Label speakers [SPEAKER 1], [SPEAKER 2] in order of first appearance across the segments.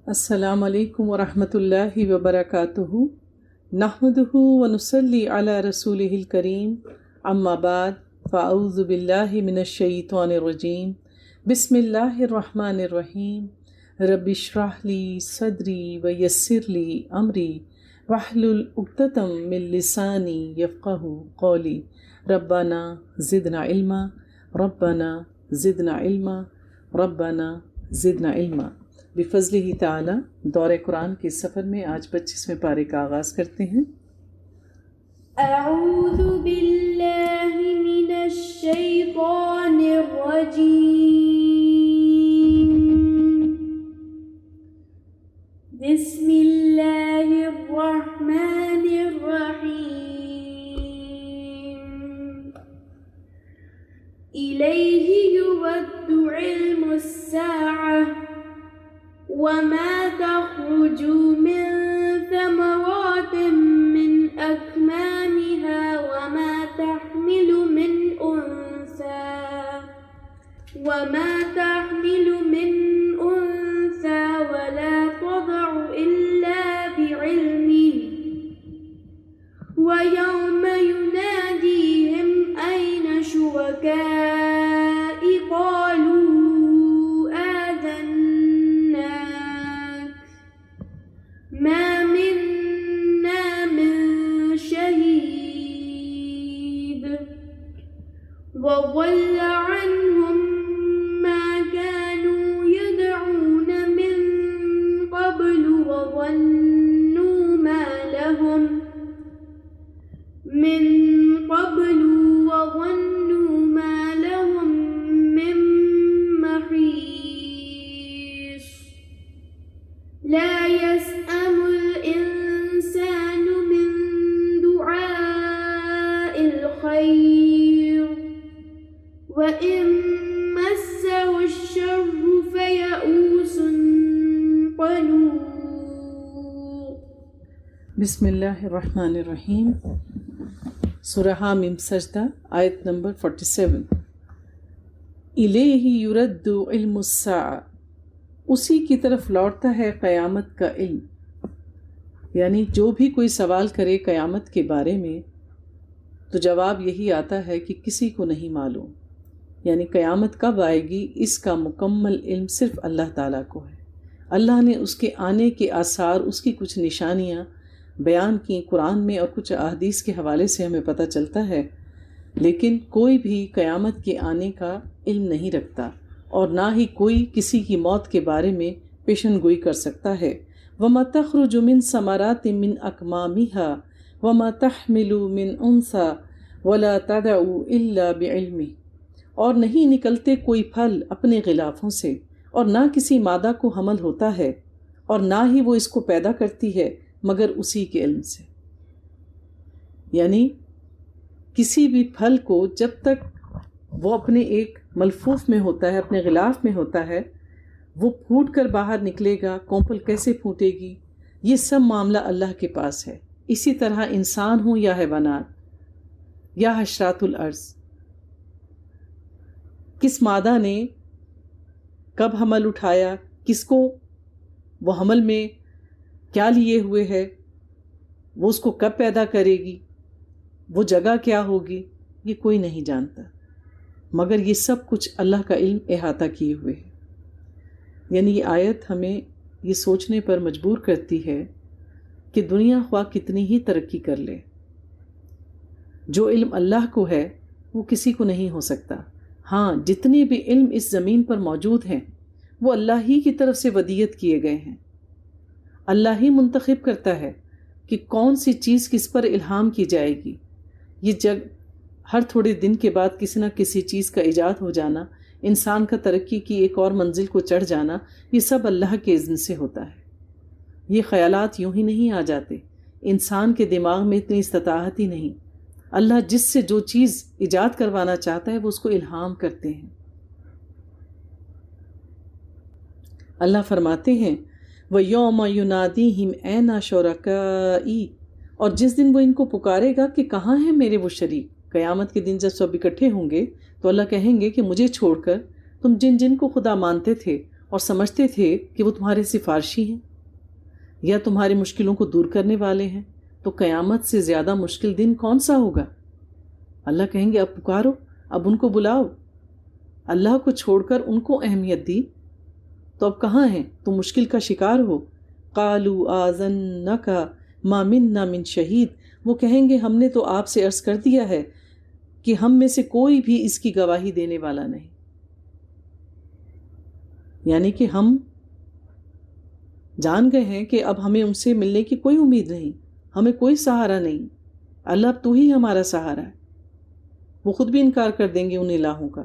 [SPEAKER 1] السلام علیکم ورحمۃ اللہ وبرکاتہ نحمدہ ونصلی علی رسولہ الکریم اما بعد فاعوذ باللہ من الشیطان الرجیم بسم اللہ الرحمن الرحیم رب اشرح لی صدری ویسر لی امری واحلل عقدۃ من لسانی یفقہوا قولی ربنا زدنا علما ربنا زدنا علما ربنا زدنا علما۔ بفضلہ تعالی دورہ قرآن کے سفر میں آج 25ویں پارے کا آغاز کرتے ہیں۔
[SPEAKER 2] اعوذ باللہ من الشیطان الرجیم، بسم اللہ الرحمن الرحیم، الیہ یرد علم الساعة وما تخرج من ثمرات من أكمامها وما تحمل من أنثى ولا تضع إلا بعلمه ويوم يناديهم أين شركائي قالوا ما منا من شهيد وضل عنهم ما كانوا يدعون من قبل وظنوا ما لهم من محيص لا يسأم الإنسان من دعاء الخير وإن مسه الشر فيئوس قنوط۔
[SPEAKER 1] بسم اللہ الرحمن الرحیم۔ سورہ حامیم سجدہ آیت نمبر 47۔ الیہ یرد علم الساعة، اسی کی طرف لوٹتا ہے قیامت کا علم، یعنی جو بھی کوئی سوال کرے قیامت کے بارے میں تو جواب یہی آتا ہے کہ کسی کو نہیں معلوم، یعنی قیامت کب آئے گی اس کا مکمل علم صرف اللہ تعالیٰ کو ہے۔ اللہ نے اس کے آنے کے آثار، اس کی کچھ نشانیاں بیان کی قرآن میں اور کچھ احادیث کے حوالے سے ہمیں پتہ چلتا ہے، لیکن کوئی بھی قیامت کے آنے کا علم نہیں رکھتا اور نہ ہی کوئی کسی کی موت کے بارے میں پیشن گوئی کر سکتا ہے۔ وَمَا تَخْرُجُ مِن ثَمَرَاتٍ مِّنْ أَكْمَامِهَا وَمَا تَحْمِلُ مِنْ أُنثَىٰ وَلَا تَدْعُ إِلَّا بِعِلْمِهِ، اور نہیں نکلتے کوئی پھل اپنے غلافوں سے، اور نہ کسی مادہ کو حمل ہوتا ہے، اور نہ ہی وہ اس کو پیدا کرتی ہے مگر اسی کے علم سے۔ یعنی کسی بھی پھل کو جب تک وہ اپنے ایک ملفوف میں ہوتا ہے، اپنے غلاف میں ہوتا ہے، وہ پھوٹ کر باہر نکلے گا، کونپل کیسے پھوٹے گی، یہ سب معاملہ اللہ کے پاس ہے۔ اسی طرح انسان ہوں یا حیوانات یا حشرات الارض، کس مادہ نے کب حمل اٹھایا، کس کو وہ حمل میں کیا لیے ہوئے ہے، وہ اس کو کب پیدا کرے گی، وہ جگہ کیا ہوگی، یہ کوئی نہیں جانتا، مگر یہ سب کچھ اللہ کا علم احاطہ کیے ہوئے ہے۔ یعنی یہ آیت ہمیں یہ سوچنے پر مجبور کرتی ہے کہ دنیا خواہ کتنی ہی ترقی کر لے، جو علم اللہ کو ہے وہ کسی کو نہیں ہو سکتا۔ ہاں، جتنے بھی علم اس زمین پر موجود ہیں وہ اللہ ہی کی طرف سے ودیت کیے گئے ہیں۔ اللہ ہی منتخب کرتا ہے کہ کون سی چیز کس پر الہام کی جائے گی۔ یہ جگ ہر تھوڑے دن کے بعد کسی نہ کسی چیز کا ایجاد ہو جانا، انسان کا ترقی کی ایک اور منزل کو چڑھ جانا، یہ سب اللہ کے اذن سے ہوتا ہے۔ یہ خیالات یوں ہی نہیں آ جاتے، انسان کے دماغ میں اتنی استطاعت ہی نہیں۔ اللہ جس سے جو چیز ایجاد کروانا چاہتا ہے وہ اس کو الہام کرتے ہیں۔ اللہ فرماتے ہیں وَيَوْمَ يُنَادِيهِمْ أَيْنَ شُرَكَائِي، اور جس دن وہ ان کو پکارے گا کہ کہاں ہیں میرے وہ شریک۔ قیامت کے دن جب سب اکٹھے ہوں گے تو اللہ کہیں گے کہ مجھے چھوڑ کر تم جن جن کو خدا مانتے تھے اور سمجھتے تھے کہ وہ تمہارے سفارشی ہیں یا تمہاری مشکلوں کو دور کرنے والے ہیں، تو قیامت سے زیادہ مشکل دن کون سا ہوگا؟ اللہ کہیں گے اب پکارو، اب ان کو بلاؤ۔ اللہ کو چھوڑ کر ان کو اہمیت دی تو اب کہاں ہیں؟ تم مشکل کا شکار ہو۔ قالوا آذنک ما منا من شہید، وہ کہیں گے ہم نے تو آپ سے عرض کر دیا ہے کہ ہم میں سے کوئی بھی اس کی گواہی دینے والا نہیں، یعنی کہ ہم جان گئے ہیں کہ اب ہمیں ان سے ملنے کی کوئی امید نہیں، ہمیں کوئی سہارا نہیں، اللہ اب تو ہی ہمارا سہارا ہے۔ وہ خود بھی انکار کر دیں گے ان الہوں کا،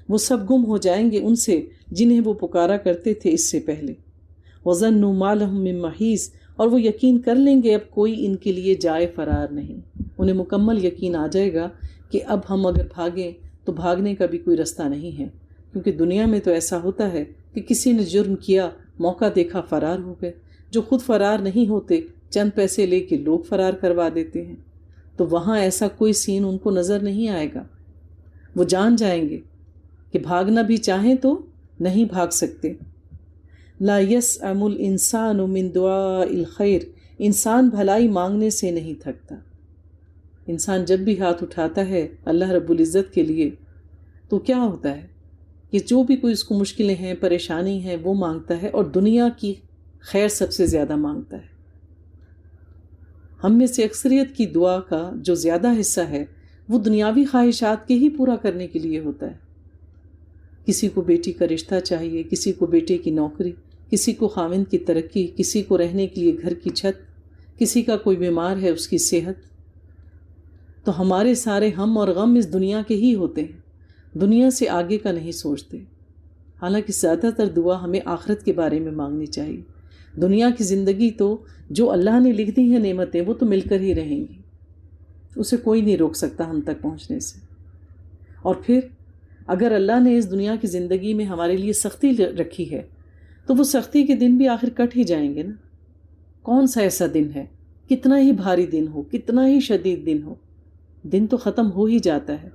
[SPEAKER 1] وہ سب گم ہو جائیں گے ان سے جنہیں وہ پکارا کرتے تھے اس سے پہلے۔ وَظَنُّوا مَا لَهُم مِّن مَّحِيصٍ، اور وہ یقین کر لیں گے اب کوئی ان کے لیے جائے فرار نہیں، انہیں مکمل یقین آ جائے گا کہ اب ہم اگر بھاگیں تو بھاگنے کا بھی کوئی رستہ نہیں ہے، کیونکہ دنیا میں تو ایسا ہوتا ہے کہ کسی نے جرم کیا، موقع دیکھا، فرار ہو گئے، جو خود فرار نہیں ہوتے چند پیسے لے کے لوگ فرار کروا دیتے ہیں، تو وہاں ایسا کوئی سین ان کو نظر نہیں آئے گا۔ وہ جان جائیں گے کہ بھاگنا بھی چاہیں تو نہیں بھاگ سکتے۔ لا یسأم الانسان من دعاء الخیر، انسان بھلائی مانگنے سے نہیں تھکتا۔ انسان جب بھی ہاتھ اٹھاتا ہے اللہ رب العزت کے لیے تو کیا ہوتا ہے کہ جو بھی کوئی اس کو مشکلیں ہیں، پریشانی ہیں، وہ مانگتا ہے اور دنیا کی خیر سب سے زیادہ مانگتا ہے۔ ہم میں سے اکثریت کی دعا کا جو زیادہ حصہ ہے وہ دنیاوی خواہشات کے ہی پورا کرنے کے لیے ہوتا ہے۔ کسی کو بیٹی کا رشتہ چاہیے، کسی کو بیٹے کی نوکری، کسی کو خاوند کی ترقی، کسی کو رہنے کے لیے گھر کی چھت، کسی کا کوئی بیمار ہے اس کی صحت۔ تو ہمارے سارے ہم اور غم اس دنیا کے ہی ہوتے ہیں، دنیا سے آگے کا نہیں سوچتے۔ حالانکہ زیادہ تر دعا ہمیں آخرت کے بارے میں مانگنی چاہیے۔ دنیا کی زندگی تو جو اللہ نے لکھ دی ہیں نعمتیں وہ تو مل کر ہی رہیں گی، اسے کوئی نہیں روک سکتا ہم تک پہنچنے سے۔ اور پھر اگر اللہ نے اس دنیا کی زندگی میں ہمارے لیے سختی رکھی ہے تو وہ سختی کے دن بھی آخر کٹ ہی جائیں گے نا۔ کون سا ایسا دن ہے، کتنا ہی بھاری دن ہو، کتنا ہی شدید دن ہو، دن تو ختم ہو ہی جاتا ہے،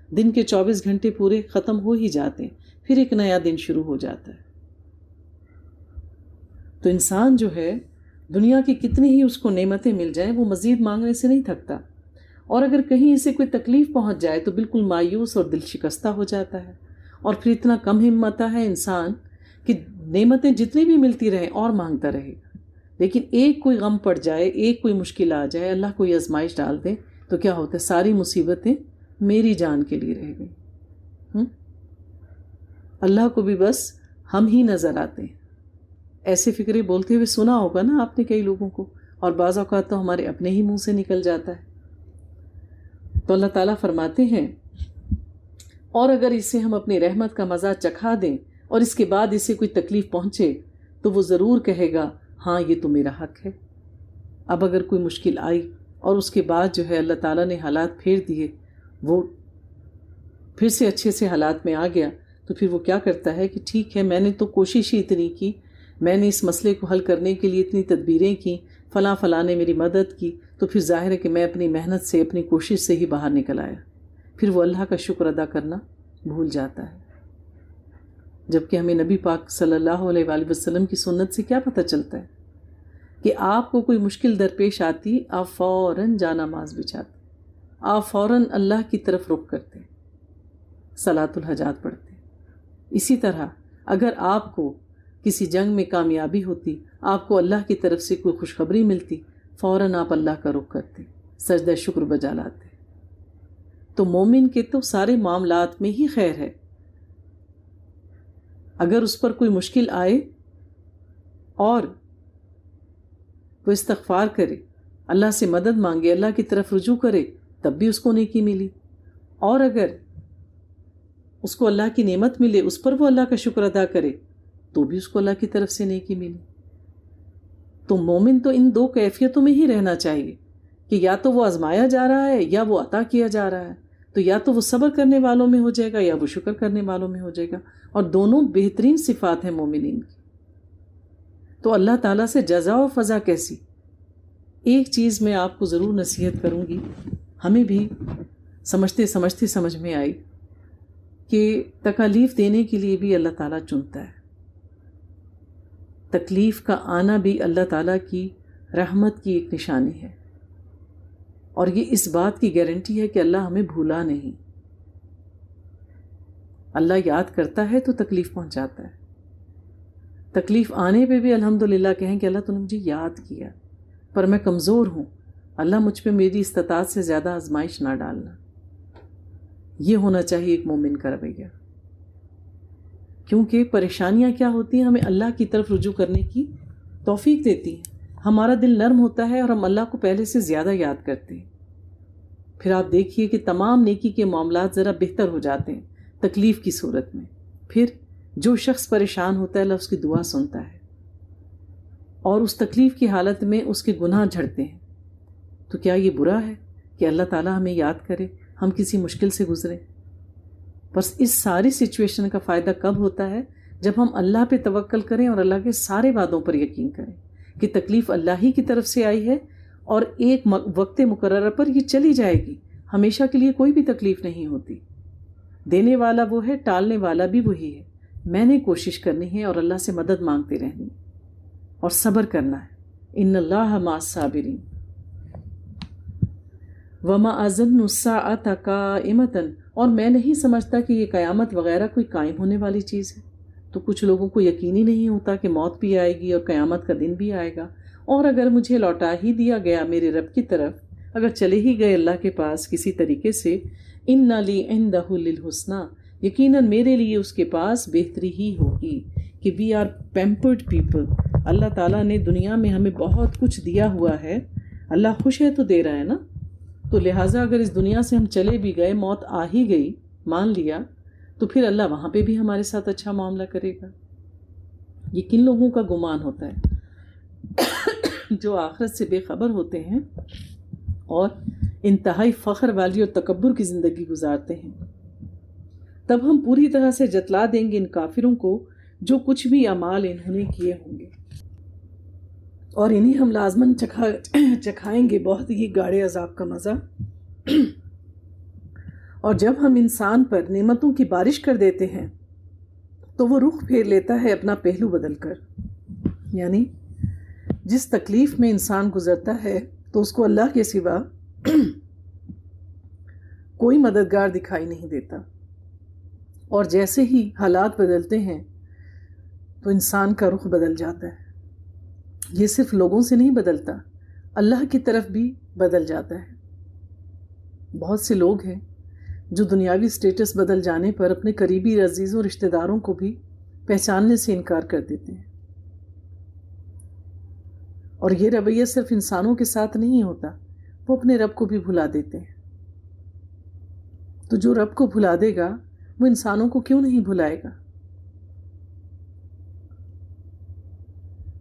[SPEAKER 1] دن کے 24 گھنٹے پورے ختم ہو ہی جاتے ہیں، پھر ایک نیا دن شروع ہو جاتا ہے۔ تو انسان جو ہے دنیا کی کتنی ہی اس کو نعمتیں مل جائیں وہ مزید مانگنے سے نہیں تھکتا، اور اگر کہیں اسے کوئی تکلیف پہنچ جائے تو بالکل مایوس اور دل شکستہ ہو جاتا ہے، اور پھر اتنا کم ہمت ہے انسان کہ نعمتیں جتنی بھی ملتی رہیں اور مانگتا رہے گا، لیکن ایک کوئی غم پڑ جائے، ایک کوئی مشکل آ جائے، اللہ کوئی آزمائش ڈال دے تو کیا ہوتا ہے، ساری مصیبتیں میری جان کے لیے رہ گئیں۔ اللہ کو بھی بس ہم ہی نظر آتے ہیں۔ ایسے فکرے بولتے ہوئے سنا ہوگا نا آپ نے کئی لوگوں کو، اور بعض اوقات تو ہمارے اپنے ہی منہ سے نکل جاتا ہے۔ تو اللہ تعالیٰ فرماتے ہیں اور اگر اسے ہم اپنی رحمت کا مزہ چکھا دیں اور اس کے بعد اسے کوئی تکلیف پہنچے تو وہ ضرور کہے گا ہاں یہ تو میرا حق ہے۔ اب اگر کوئی مشکل آئی اور اس کے بعد جو ہے اللہ تعالیٰ نے حالات پھیر دیے، وہ پھر سے اچھے سے حالات میں آ گیا، تو پھر وہ کیا کرتا ہے کہ ٹھیک ہے میں نے تو کوشش ہی اتنی کی، میں نے اس مسئلے کو حل کرنے کے لیے اتنی تدبیریں کی، فلاں فلاں نے میری مدد کی، تو پھر ظاہر ہے کہ میں اپنی محنت سے، اپنی کوشش سے ہی باہر نکل آیا۔ پھر وہ اللہ کا شکر ادا کرنا بھول جاتا ہے، جبکہ ہمیں نبی پاک صلی اللہ علیہ وآلہ وسلم کی سنت سے کیا پتہ چلتا ہے کہ آپ کو کوئی مشکل درپیش آتی، آپ فوراً جانماز بچھاتے، آپ فوراً اللہ کی طرف رخ کرتے، صلاۃ الحاجات پڑھتے۔ اسی طرح اگر آپ کو کسی جنگ میں کامیابی ہوتی، آپ کو اللہ کی طرف سے کوئی خوشخبری ملتی، فوراً آپ اللہ کا رخ کرتے، سجدہ شکر بجا لاتے۔ تو مومن کے تو سارے معاملات میں ہی خیر ہے۔ اگر اس پر کوئی مشکل آئے اور وہ استغفار کرے، اللہ سے مدد مانگے، اللہ کی طرف رجوع کرے، تب بھی اس کو نیکی ملی، اور اگر اس کو اللہ کی نعمت ملے، اس پر وہ اللہ کا شکر ادا کرے، تو بھی اس کو اللہ کی طرف سے نیکی ملی۔ تو مومن تو ان دو کیفیتوں میں ہی رہنا چاہیے کہ یا تو وہ آزمایا جا رہا ہے یا وہ عطا کیا جا رہا ہے، تو یا تو وہ صبر کرنے والوں میں ہو جائے گا یا وہ شکر کرنے والوں میں ہو جائے گا، اور دونوں بہترین صفات ہیں مومنین کی۔ تو اللہ تعالیٰ سے جزا و فضا کیسی؟ ایک چیز میں آپ کو ضرور نصیحت کروں گی، ہمیں بھی سمجھتے سمجھتے سمجھ میں آئی کہ تکالیف دینے کے لیے بھی اللہ تعالیٰ چنتا ہے۔ تکلیف کا آنا بھی اللہ تعالیٰ کی رحمت کی ایک نشانی ہے، اور یہ اس بات کی گارنٹی ہے کہ اللہ ہمیں بھولا نہیں۔ اللہ یاد کرتا ہے تو تکلیف پہنچاتا ہے۔ تکلیف آنے پہ بھی الحمدللہ کہیں کہ اللہ تو نے مجھے یاد کیا، پر میں کمزور ہوں، اللہ مجھ پہ میری استطاعت سے زیادہ آزمائش نہ ڈالنا۔ یہ ہونا چاہیے ایک مومن کا رویہ، کیونکہ پریشانیاں کیا ہوتی ہیں، ہمیں اللہ کی طرف رجوع کرنے کی توفیق دیتی ہیں۔ ہمارا دل نرم ہوتا ہے اور ہم اللہ کو پہلے سے زیادہ یاد کرتے ہیں۔ پھر آپ دیکھیے کہ تمام نیکی کے معاملات ذرا بہتر ہو جاتے ہیں تکلیف کی صورت میں۔ پھر جو شخص پریشان ہوتا ہے اللہ اس کی دعا سنتا ہے، اور اس تکلیف کی حالت میں اس کے گناہ جھڑتے ہیں۔ تو کیا یہ برا ہے کہ اللہ تعالیٰ ہمیں یاد کرے، ہم کسی مشکل سے گزریں؟ بس اس ساری سچویشن کا فائدہ کب ہوتا ہے؟ جب ہم اللہ پہ توکل کریں اور اللہ کے سارے وعدوں پر یقین کریں کہ تکلیف اللہ ہی کی طرف سے آئی ہے، اور ایک وقت مقررہ پر یہ چلی جائے گی۔ ہمیشہ کے لیے کوئی بھی تکلیف نہیں ہوتی۔ دینے والا وہ ہے، ٹالنے والا بھی وہی ہے۔ میں نے کوشش کرنی ہے اور اللہ سے مدد مانگتے رہنی اور صبر کرنا ہے۔ ان اللہ مع الصابرین۔ وما اظن الساعۃ قائمۃ، اور میں نہیں سمجھتا کہ یہ قیامت وغیرہ کوئی قائم ہونے والی چیز ہے۔ تو کچھ لوگوں کو یقین ہی نہیں ہوتا کہ موت بھی آئے گی اور قیامت کا دن بھی آئے گا، اور اگر مجھے لوٹا ہی دیا گیا میرے رب کی طرف، اگر چلے ہی گئے اللہ کے پاس کسی طریقے سے، ان لی عندہ للحسنی، یقیناً میرے لیے اس کے پاس بہتری ہی ہوگی، کہ وی آر پیمپرڈ پیپل۔ اللہ تعالیٰ نے دنیا میں ہمیں بہت کچھ دیا ہوا ہے، اللہ خوش ہے تو دے رہا ہے نا، تو لہٰذا اگر اس دنیا سے ہم چلے بھی گئے، موت آ ہی گئی، مان لیا، تو پھر اللہ وہاں پہ بھی ہمارے ساتھ اچھا معاملہ کرے گا۔ یہ کن لوگوں کا گمان ہوتا ہے؟ جو آخرت سے بے خبر ہوتے ہیں اور انتہائی فخر والی اور تکبر کی زندگی گزارتے ہیں۔ تب ہم پوری طرح سے جتلا دیں گے ان کافروں کو جو کچھ بھی اعمال انہوں نے کیے ہوں گے، اور انہیں ہم لازماً چکھائیں گے بہت ہی گاڑے عذاب کا مزہ۔ اور جب ہم انسان پر نعمتوں کی بارش کر دیتے ہیں تو وہ رخ پھیر لیتا ہے اپنا پہلو بدل کر، یعنی جس تکلیف میں انسان گزرتا ہے تو اس کو اللہ کے سوا کوئی مددگار دکھائی نہیں دیتا، اور جیسے ہی حالات بدلتے ہیں تو انسان کا رخ بدل جاتا ہے۔ یہ صرف لوگوں سے نہیں بدلتا، اللہ کی طرف بھی بدل جاتا ہے۔ بہت سے لوگ ہیں جو دنیاوی سٹیٹس بدل جانے پر اپنے قریبی عزیزوں رشتہ داروں کو بھی پہچاننے سے انکار کر دیتے ہیں، اور یہ رویہ صرف انسانوں کے ساتھ نہیں ہوتا، وہ اپنے رب کو بھی بھلا دیتے ہیں۔ تو جو رب کو بھلا دے گا وہ انسانوں کو کیوں نہیں بھلائے گا؟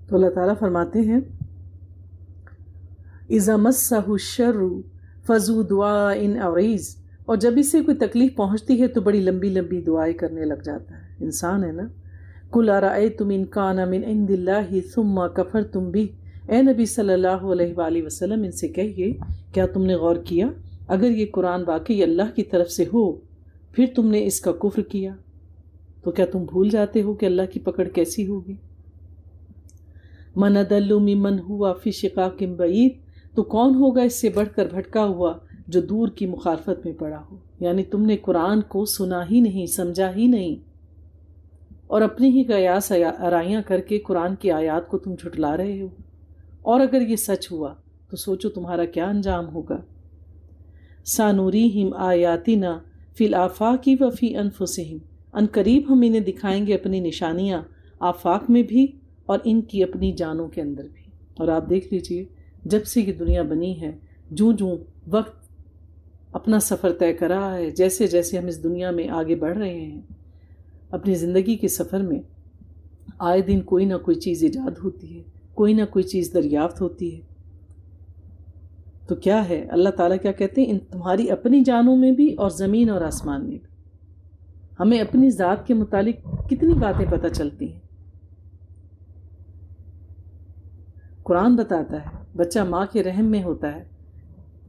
[SPEAKER 1] تو اللہ تعالیٰ فرماتے ہیں اذا مسہ الشر فذو دعاء عریض، اور جب اسے کوئی تکلیف پہنچتی ہے تو بڑی لمبی لمبی دعائیں کرنے لگ جاتا ہے۔ انسان ہے نا، قل ارأیتم ان کان من عند اللہ ثم کفرتم بہ، اے نبی صلی اللہ علیہ وآلہ وسلم ان سے کہیے کیا تم نے غور کیا اگر یہ قرآن واقعی اللہ کی طرف سے ہو پھر تم نے اس کا کفر کیا تو کیا تم بھول جاتے ہو کہ اللہ کی پکڑ کیسی ہوگی؟ من اضل ممن ہوا فی شقاق بعید، تو کون ہوگا اس سے بڑھ کر بھٹکا ہوا جو دور کی مخالفت میں پڑا ہو؟ یعنی تم نے قرآن کو سنا ہی نہیں، سمجھا ہی نہیں، اور اپنی ہی قیاس آرائیاں کر کے قرآن کی آیات کو تم جھٹلا رہے ہو، اور اگر یہ سچ ہوا تو سوچو تمہارا کیا انجام ہوگا۔ سانوریہم آیاتنا فی الآفاق وفی انفسہم، ان قریب ہم انہیں دکھائیں گے اپنی نشانیاں آفاق میں بھی اور ان کی اپنی جانوں کے اندر بھی۔ اور آپ دیکھ لیجئے جب سے یہ دنیا بنی ہے، جوں جوں وقت اپنا سفر طے کر رہا ہے، جیسے جیسے ہم اس دنیا میں آگے بڑھ رہے ہیں اپنی زندگی کے سفر میں، آئے دن کوئی نہ کوئی چیز ایجاد ہوتی ہے، کوئی نہ کوئی چیز دریافت ہوتی ہے۔ تو کیا ہے اللہ تعالیٰ کیا کہتے ہیں؟ ان تمہاری اپنی جانوں میں بھی اور زمین اور آسمان میں بھی۔ ہمیں اپنی ذات کے متعلق کتنی باتیں پتہ چلتی ہیں۔ قرآن بتاتا ہے بچہ ماں کے رحم میں ہوتا ہے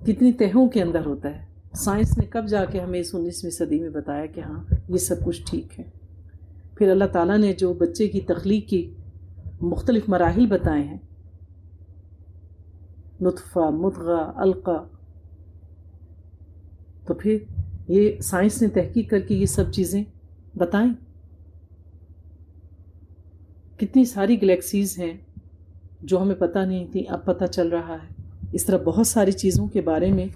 [SPEAKER 1] کتنی تہوں کے اندر ہوتا ہے۔ سائنس نے کب جا کے ہمیں اس 19ویں صدی میں بتایا کہ ہاں یہ سب کچھ ٹھیک ہے۔ پھر اللہ تعالیٰ نے جو بچے کی تخلیق کی مختلف مراحل بتائے ہیں، نطفہ، مضغہ، علقہ، تو پھر یہ سائنس نے تحقیق کر کے یہ سب چیزیں بتائیں۔ کتنی ساری گلیکسیز ہیں جو ہمیں پتہ نہیں تھی، اب پتہ چل رہا ہے۔ اس طرح بہت ساری چیزوں کے بارے میں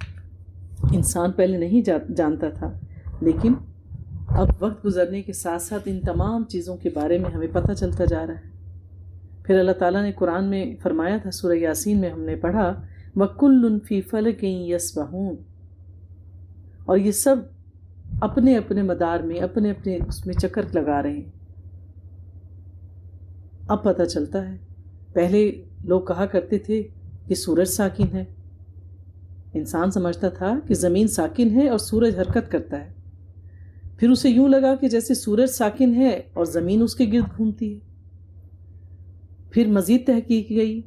[SPEAKER 1] انسان پہلے نہیں جانتا تھا، لیکن اب وقت گزرنے کے ساتھ ساتھ ان تمام چیزوں کے بارے میں ہمیں پتہ چلتا جا رہا ہے۔ پھر اللہ تعالیٰ نے قرآن میں فرمایا تھا، سورہ یاسین میں ہم نے پڑھا، وَكُلٌّ فِي فَلَكٍ يَسْبَحُونَ، اور یہ سب اپنے اپنے مدار میں اپنے اپنے اس میں چکر لگا رہے ہیں۔ اب پتہ چلتا ہے، پہلے لوگ کہا کرتے تھے کہ سورج ساکن ہے، انسان سمجھتا تھا کہ زمین ساکن ہے اور سورج حرکت کرتا ہے، پھر اسے یوں لگا کہ جیسے سورج ساکن ہے اور زمین اس کے گرد گھومتی ہے۔ پھر مزید تحقیق گئی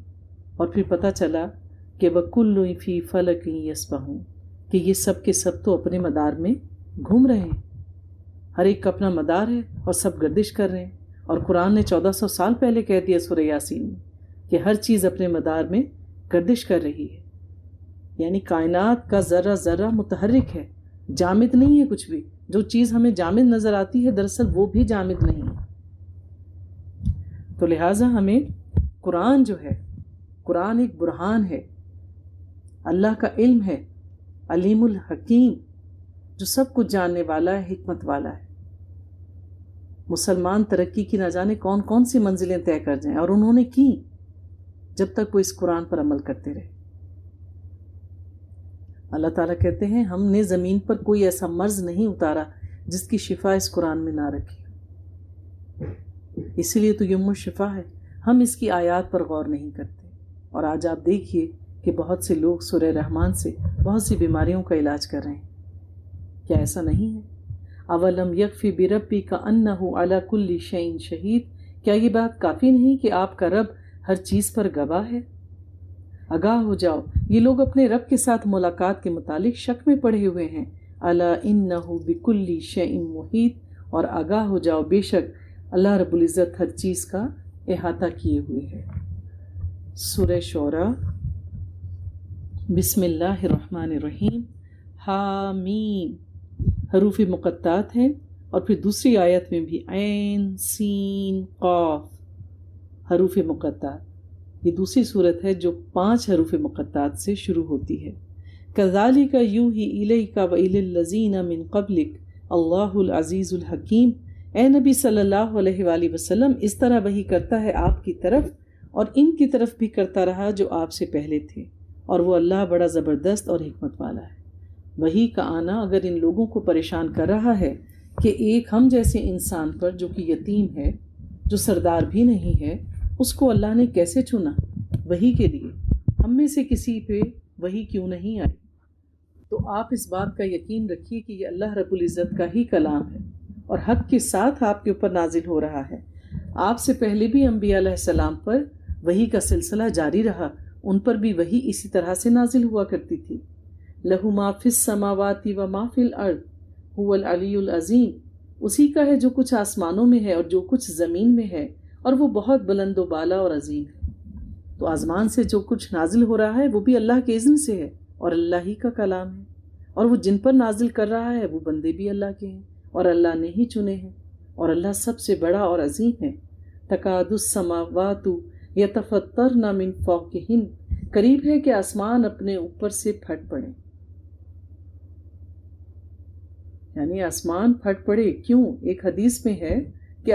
[SPEAKER 1] اور پھر پتہ چلا کہ وَكُلٌّ فِي فَلَكٍ يَسْبَحُونَ، کہ یہ سب کے سب تو اپنے مدار میں گھوم رہے ہیں، ہر ایک کا اپنا مدار ہے اور سب گردش کر رہے ہیں۔ اور قرآن نے 1400 سال پہلے کہہ دیا سورہ یاسین میں کہ ہر چیز اپنے مدار میں گردش کر رہی ہے، یعنی کائنات کا ذرہ ذرہ متحرک ہے، جامد نہیں ہے کچھ بھی۔ جو چیز ہمیں جامد نظر آتی ہے دراصل وہ بھی جامد نہیں ہے۔ تو لہٰذا ہمیں قرآن جو ہے، قرآن ایک برہان ہے، اللہ کا علم ہے، علیم الحکیم، جو سب کچھ جاننے والا ہے، حکمت والا ہے۔ مسلمان ترقی کی نہ جانے کون کون سی منزلیں طے کر جائیں، اور انہوں نے کی جب تک وہ اس قرآن پر عمل کرتے رہے۔ اللہ تعالیٰ کہتے ہیں ہم نے زمین پر کوئی ایسا مرض نہیں اتارا جس کی شفا اس قرآن میں نہ رکھی، اسی لیے تو یم الشفا ہے۔ ہم اس کی آیات پر غور نہیں کرتے، اور آج آپ دیکھیے کہ بہت سے لوگ سورہ رحمان سے بہت سی بیماریوں کا علاج کر رہے ہیں۔ کیا ایسا نہیں ہے؟ اولم یکفی بربک انہ علی کل شیء شہید، کیا یہ بات کافی نہیں کہ آپ کا رب ہر چیز پر گواہ ہے؟ آگاہ ہو جاؤ، یہ لوگ اپنے رب کے ساتھ ملاقات کے متعلق شک میں پڑے ہوئے ہیں۔ الا انہ بکل شیء محیط، اور آگاہ ہو جاؤ بے شک اللہ رب العزت ہر چیز کا احاطہ کیے ہوئے ہے۔ سورہ شعراء، بسم اللہ الرحمن الرحیم، حامیم، حروف مقطعات ہیں، اور پھر دوسری آیت میں بھی عین سین قاف حروف مقطعات۔ یہ دوسری صورت ہے جو 5 حروف مقطعات سے شروع ہوتی ہے۔ کذالک یوحی الیک والی الذین من قبلک اللہ العزیز الحکیم، اے نبی صلی اللہ علیہ وآلہ وسلم، اس طرح وحی کرتا ہے آپ کی طرف اور ان کی طرف بھی کرتا رہا جو آپ سے پہلے تھے، اور وہ اللہ بڑا زبردست اور حکمت والا ہے۔ وحی کا آنا اگر ان لوگوں کو پریشان کر رہا ہے کہ ایک ہم جیسے انسان پر جو کہ یتیم ہے، جو سردار بھی نہیں ہے، اس کو اللہ نے کیسے چنا وحی کے لیے، ہم میں سے کسی پہ وحی کیوں نہیں آئی؟ تو آپ اس بات کا یقین رکھیے کہ یہ اللہ رب العزت کا ہی کلام ہے اور حق کے ساتھ آپ کے اوپر نازل ہو رہا ہے۔ آپ سے پہلے بھی انبیاء علیہ السلام پر وحی کا سلسلہ جاری رہا، ان پر بھی وحی اسی طرح سے نازل ہوا کرتی تھی۔ لہو ما فی السماوات و ما فی الارض هو العلی العظیم، اسی کا ہے جو کچھ آسمانوں میں ہے اور جو کچھ زمین میں ہے، اور وہ بہت بلند و بالا اور عظیم ہے۔ تو آسمان سے جو کچھ نازل ہو رہا ہے وہ بھی اللہ کے اذن سے ہے اور اللہ ہی کا کلام ہے، اور وہ جن پر نازل کر رہا ہے وہ بندے بھی اللہ کے ہیں اور اللہ نے ہی چنے ہیں، اور اللہ سب سے بڑا اور عظیم ہے۔ تکاد السماوات یتفطرن من فوقہن، قریب ہے کہ آسمان اپنے اوپر سے پھٹ پڑے، یعنی آسمان پھٹ پڑے کیوں؟ ایک حدیث میں ہے کہ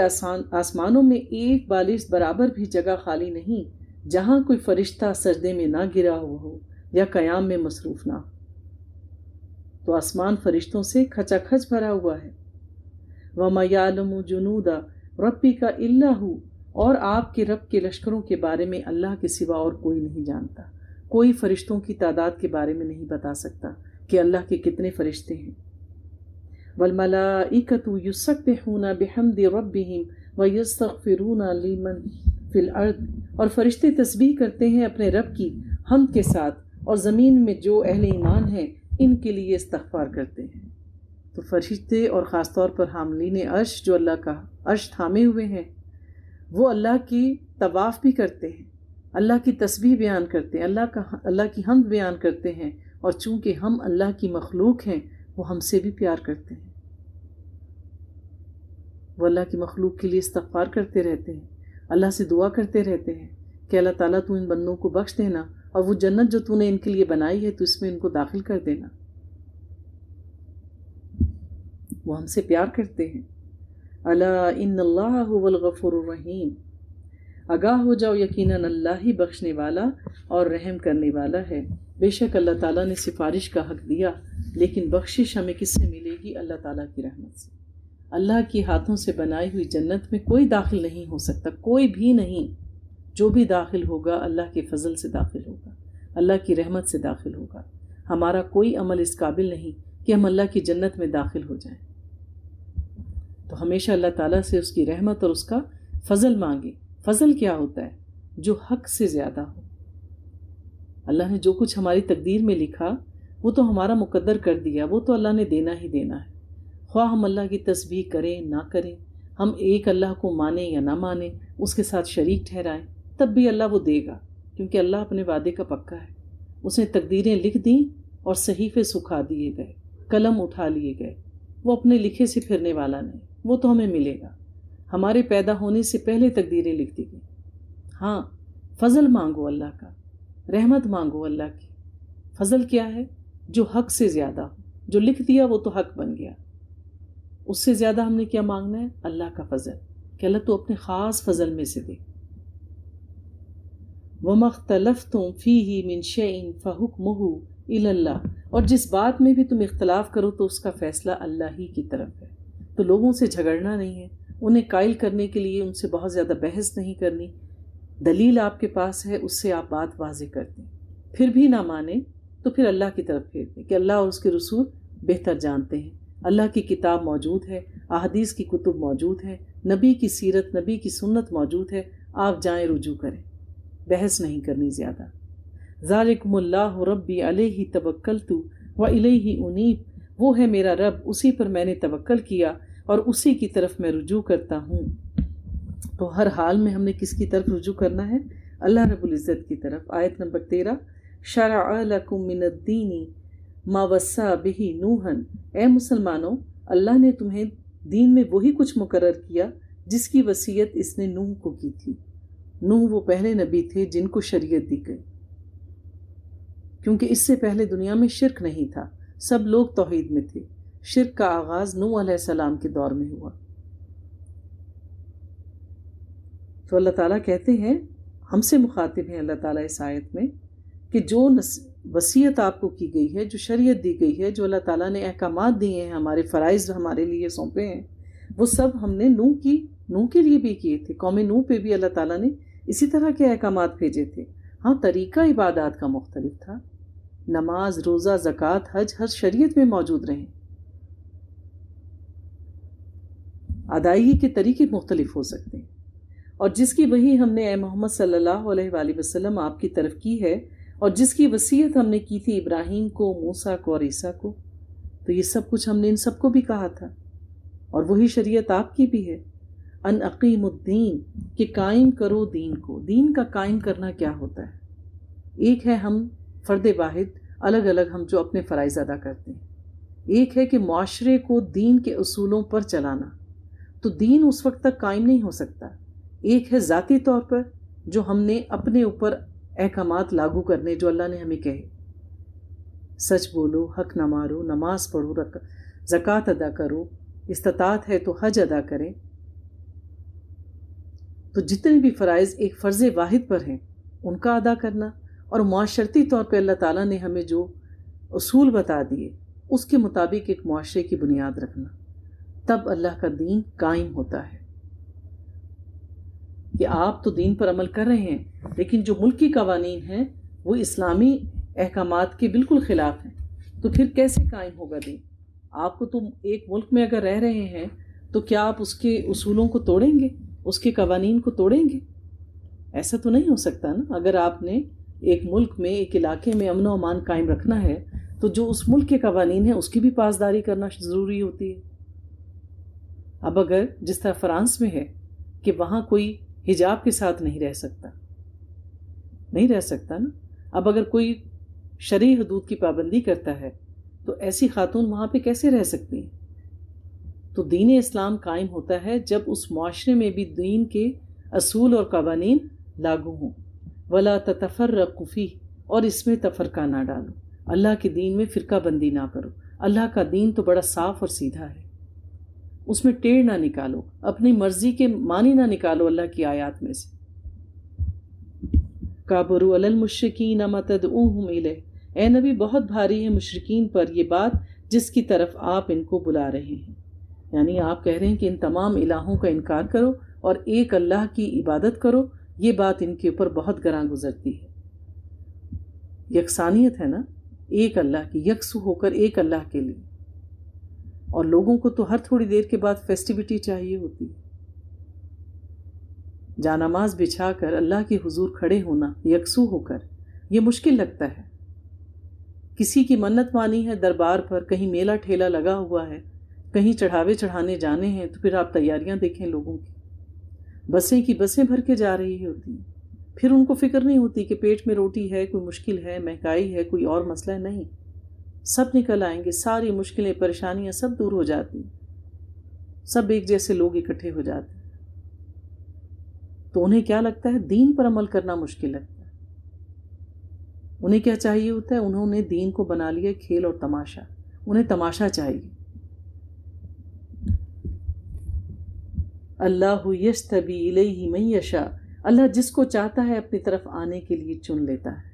[SPEAKER 1] آسمانوں میں ایک بالش برابر بھی جگہ خالی نہیں جہاں کوئی فرشتہ سجدے میں نہ گرا ہوا ہو یا قیام میں مصروف نہ ہو۔ تو آسمان فرشتوں سے کھچا کھچ بھرا ہوا ہے۔ وَمَا يَعْلَمُ جُنُودَ رَبِّكَ إِلَّا هُوَ، اور آپ کے رب کے لشکروں کے بارے میں اللہ کے سوا اور کوئی نہیں جانتا۔ کوئی فرشتوں کی تعداد کے بارے میں نہیں بتا سکتا کہ اللہ کے کتنے فرشتے ہیں۔ وَالْمَلَائِكَةُ يُسَبِّحُونَ بِحَمْدِ رَبِّهِمْ وَيَسْتَغْفِرُونَ لِمَنْ فِي الْأَرْضِ، اور فرشتے تسبیح کرتے ہیں اپنے رب کی حمد کے ساتھ، اور زمین میں جو اہل ایمان ہیں ان کے لیے استغفار کرتے ہیں۔ تو فرشتے اور خاص طور پر حاملین عرش جو اللہ کا عرش تھامے ہوئے ہیں، وہ اللہ کی طواف بھی کرتے ہیں، اللہ کی تسبیح بیان کرتے ہیں، اللہ کی حمد بیان کرتے ہیں، اور چونکہ ہم اللہ کی مخلوق ہیں وہ ہم سے بھی پیار کرتے ہیں، وہ اللہ کی مخلوق کے لیے استغفار کرتے رہتے ہیں، اللہ سے دعا کرتے رہتے ہیں کہ اللہ تعالیٰ تو ان بندوں کو بخش دینا، اور وہ جنت جو تو نے ان کے لیے بنائی ہے تو اس میں ان کو داخل کر دینا۔ وہ ہم سے پیار کرتے ہیں۔ الا ان اللہ هو الغفور الرحیم، آگاہ ہو جاؤ یقیناً اللہ ہی بخشنے والا اور رحم کرنے والا ہے۔ بے شک اللہ تعالیٰ نے سفارش کا حق دیا، لیکن بخشش ہمیں کس سے ملے گی؟ اللہ تعالیٰ کی رحمت سے۔ اللہ کے ہاتھوں سے بنائی ہوئی جنت میں کوئی داخل نہیں ہو سکتا، کوئی بھی نہیں۔ جو بھی داخل ہوگا اللہ کے فضل سے داخل ہوگا، اللہ کی رحمت سے داخل ہوگا۔ ہمارا کوئی عمل اس قابل نہیں کہ ہم اللہ کی جنت میں داخل ہو جائیں۔ تو ہمیشہ اللہ تعالیٰ سے اس کی رحمت اور اس کا فضل مانگے۔ فضل کیا ہوتا ہے؟ جو حق سے زیادہ ہو۔ اللہ نے جو کچھ ہماری تقدیر میں لکھا وہ تو ہمارا مقدر کر دیا، وہ تو اللہ نے دینا ہی دینا ہے، خواہ ہم اللہ کی تسبیح کریں نہ کریں، ہم ایک اللہ کو مانیں یا نہ مانیں، اس کے ساتھ شریک ٹھہرائیں، تب بھی اللہ وہ دے گا، کیونکہ اللہ اپنے وعدے کا پکا ہے۔ اس نے تقدیریں لکھ دیں اور صحیفے سکھا دیے گئے، قلم اٹھا لیے گئے، وہ اپنے لکھے سے پھرنے والا نہیں، وہ تو ہمیں ملے گا۔ ہمارے پیدا ہونے سے پہلے تقدیریں لکھ دی گئی۔ ہاں، فضل مانگو اللہ کا، رحمت مانگو اللہ کی۔ فضل کیا ہے؟ جو حق سے زیادہ ہو، جو لکھ دیا وہ تو حق بن گیا، اس سے زیادہ ہم نے کیا مانگنا ہے؟ اللہ کا فضل، کہ اللہ تو اپنے خاص فضل میں سے دے۔ وَمَا اخْتَلَفْتُمْ فِيهِ مِنْ شَيْءٍ فَحُكْمُهُ إِلَى اللَّهِ، اور جس بات میں بھی تم اختلاف کرو تو اس کا فیصلہ اللہ ہی کی طرف ہے۔ تو لوگوں سے جھگڑنا نہیں ہے، انہیں قائل کرنے کے لیے ان سے بہت زیادہ بحث نہیں کرنی، دلیل آپ کے پاس ہے اس سے آپ بات واضح کر دیں، پھر بھی نہ مانیں تو پھر اللہ کی طرف پھیر دیں کہ اللہ اور اس کے رسول بہتر جانتے ہیں۔ اللہ کی کتاب موجود ہے، احادیث کی کتب موجود ہے، نبی کی سیرت، نبی کی سنت موجود ہے، آپ جائیں رجوع کریں، بحث نہیں کرنی زیادہ۔ ذالکم اللہ ربی علیہ توکلت والیہ انیب، وہ ہے میرا رب، اسی پر میں نے توکل کیا اور اسی کی طرف میں رجوع کرتا ہوں۔ تو ہر حال میں ہم نے کس کی طرف رجوع کرنا ہے؟ اللہ رب العزت کی طرف۔ آیت نمبر 13، شرع لکم من الدین ما وصی بہ نوحا، اے مسلمانوں، اللہ نے تمہیں دین میں وہی کچھ مقرر کیا جس کی وصیت اس نے نوح کو کی تھی۔ نوح وہ پہلے نبی تھے جن کو شریعت دی گئی، کیونکہ اس سے پہلے دنیا میں شرک نہیں تھا، سب لوگ توحید میں تھے۔ شرک کا آغاز نوح علیہ السلام کے دور میں ہوا۔ تو اللہ تعالیٰ کہتے ہیں، ہم سے مخاطب ہیں اللہ تعالیٰ اس آیت میں، کہ جو وصیت آپ کو کی گئی ہے، جو شریعت دی گئی ہے، جو اللہ تعالیٰ نے احکامات دیے ہیں، ہمارے فرائض ہمارے لیے سونپے ہیں، وہ سب ہم نے نوح کے لیے بھی کیے تھے۔ قوم نوح پہ بھی اللہ تعالیٰ نے اسی طرح کے احکامات بھیجے تھے۔ ہاں، طریقہ عبادات کا مختلف تھا، نماز، روزہ، زکوٰۃ، حج ہر شریعت میں موجود رہیں، ادائیگی کے طریقے مختلف ہو سکتے ہیں۔ اور جس کی وحی ہم نے اے محمد صلی اللہ علیہ وآلہ وسلم آپ کی طرف کی ہے، اور جس کی وصیت ہم نے کی تھی ابراہیم کو، موسیٰ کو اور عیسیٰ کو، تو یہ سب کچھ ہم نے ان سب کو بھی کہا تھا، اور وہی شریعت آپ کی بھی ہے۔ ان اقیم الدین، کہ قائم کرو دین کو۔ دین کا قائم کرنا کیا ہوتا ہے؟ ایک ہے ہم فرد واحد الگ الگ ہم جو اپنے فرائض ادا کرتے ہیں، ایک ہے کہ معاشرے کو دین کے اصولوں پر چلانا، تو دین اس وقت تک قائم نہیں ہو سکتا۔ ایک ہے ذاتی طور پر جو ہم نے اپنے اوپر احکامات لاگو کرنے جو اللہ نے ہمیں کہے، سچ بولو، حق نہ مارو، نماز پڑھو، زکوٰۃ ادا کرو، استطاعت ہے تو حج ادا کریں۔ تو جتنے بھی فرائض ایک فرض واحد پر ہیں ان کا ادا کرنا، اور معاشرتی طور پہ اللہ تعالیٰ نے ہمیں جو اصول بتا دیے اس کے مطابق ایک معاشرے کی بنیاد رکھنا، تب اللہ کا دین قائم ہوتا ہے۔ کہ آپ تو دین پر عمل کر رہے ہیں، لیکن جو ملکی قوانین ہیں وہ اسلامی احکامات کے بالکل خلاف ہیں، تو پھر کیسے قائم ہوگا دین؟ آپ کو تم ایک ملک میں اگر رہ رہے ہیں تو کیا آپ اس کے اصولوں کو توڑیں گے، اس کے قوانین کو توڑیں گے؟ ایسا تو نہیں ہو سکتا نا۔ اگر آپ نے ایک ملک میں، ایک علاقے میں امن و امان قائم رکھنا ہے تو جو اس ملک کے قوانین ہیں اس کی بھی پاسداری کرنا ضروری ہوتی ہے۔ اب اگر جس طرح فرانس میں ہے کہ وہاں کوئی حجاب کے ساتھ نہیں رہ سکتا نا. اب اگر کوئی شرعی حدود کی پابندی کرتا ہے تو ایسی خاتون وہاں پہ کیسے رہ سکتی ہیں؟ تو دین اسلام قائم ہوتا ہے جب اس معاشرے میں بھی دین کے اصول اور قوانین لاگو ہوں. ولا تتفرقوا فیہ، اور اس میں تفرقہ نہ ڈالو. اللہ کے دین میں فرقہ بندی نہ کرو. اللہ کا دین تو بڑا صاف اور سیدھا ہے، اس میں ٹیڑھ نہ نکالو، اپنی مرضی کے معنی نہ نکالو اللہ کی آیات میں سے. کابروا علی المشرکین ما تدعوہم الیہ، اے نبی بہت بھاری ہے مشرکین پر یہ بات جس کی طرف آپ ان کو بلا رہے ہیں. یعنی آپ کہہ رہے ہیں کہ ان تمام الہوں کا انکار کرو اور ایک اللہ کی عبادت کرو. یہ بات ان کے اوپر بہت گراں گزرتی ہے. یکسانیت ہے نا، ایک اللہ کی، یکسو ہو کر ایک اللہ کے لیے. اور لوگوں کو تو ہر تھوڑی دیر کے بعد فیسٹیوٹی چاہیے ہوتی ہے. جانماز بچھا کر اللہ کے حضور کھڑے ہونا یکسو ہو کر یہ مشکل لگتا ہے. کسی کی منت مانی ہے دربار پر، کہیں میلہ ٹھیلا لگا ہوا ہے، کہیں چڑھاوے چڑھانے جانے ہیں، تو پھر آپ تیاریاں دیکھیں لوگوں کی. بسیں کی بسیں بھر کے جا رہی ہوتی ہیں. پھر ان کو فکر نہیں ہوتی کہ پیٹ میں روٹی ہے، کوئی مشکل ہے، مہنگائی ہے، کوئی اور مسئلہ نہیں. سب نکل آئیں گے، ساری مشکلیں پریشانیاں سب دور ہو جاتی ہیں، سب ایک جیسے لوگ اکٹھے ہو جاتے ہیں. تو انہیں کیا لگتا ہے؟ دین پر عمل کرنا مشکل لگتا ہے. انہیں کیا چاہیے ہوتا ہے؟ انہوں نے دین کو بنا لیا کھیل اور تماشا. انہیں تماشا چاہیے. اللہ یجتبی الیہ من یشاء، اللہ جس کو چاہتا ہے اپنی طرف آنے کے لیے چن لیتا ہے.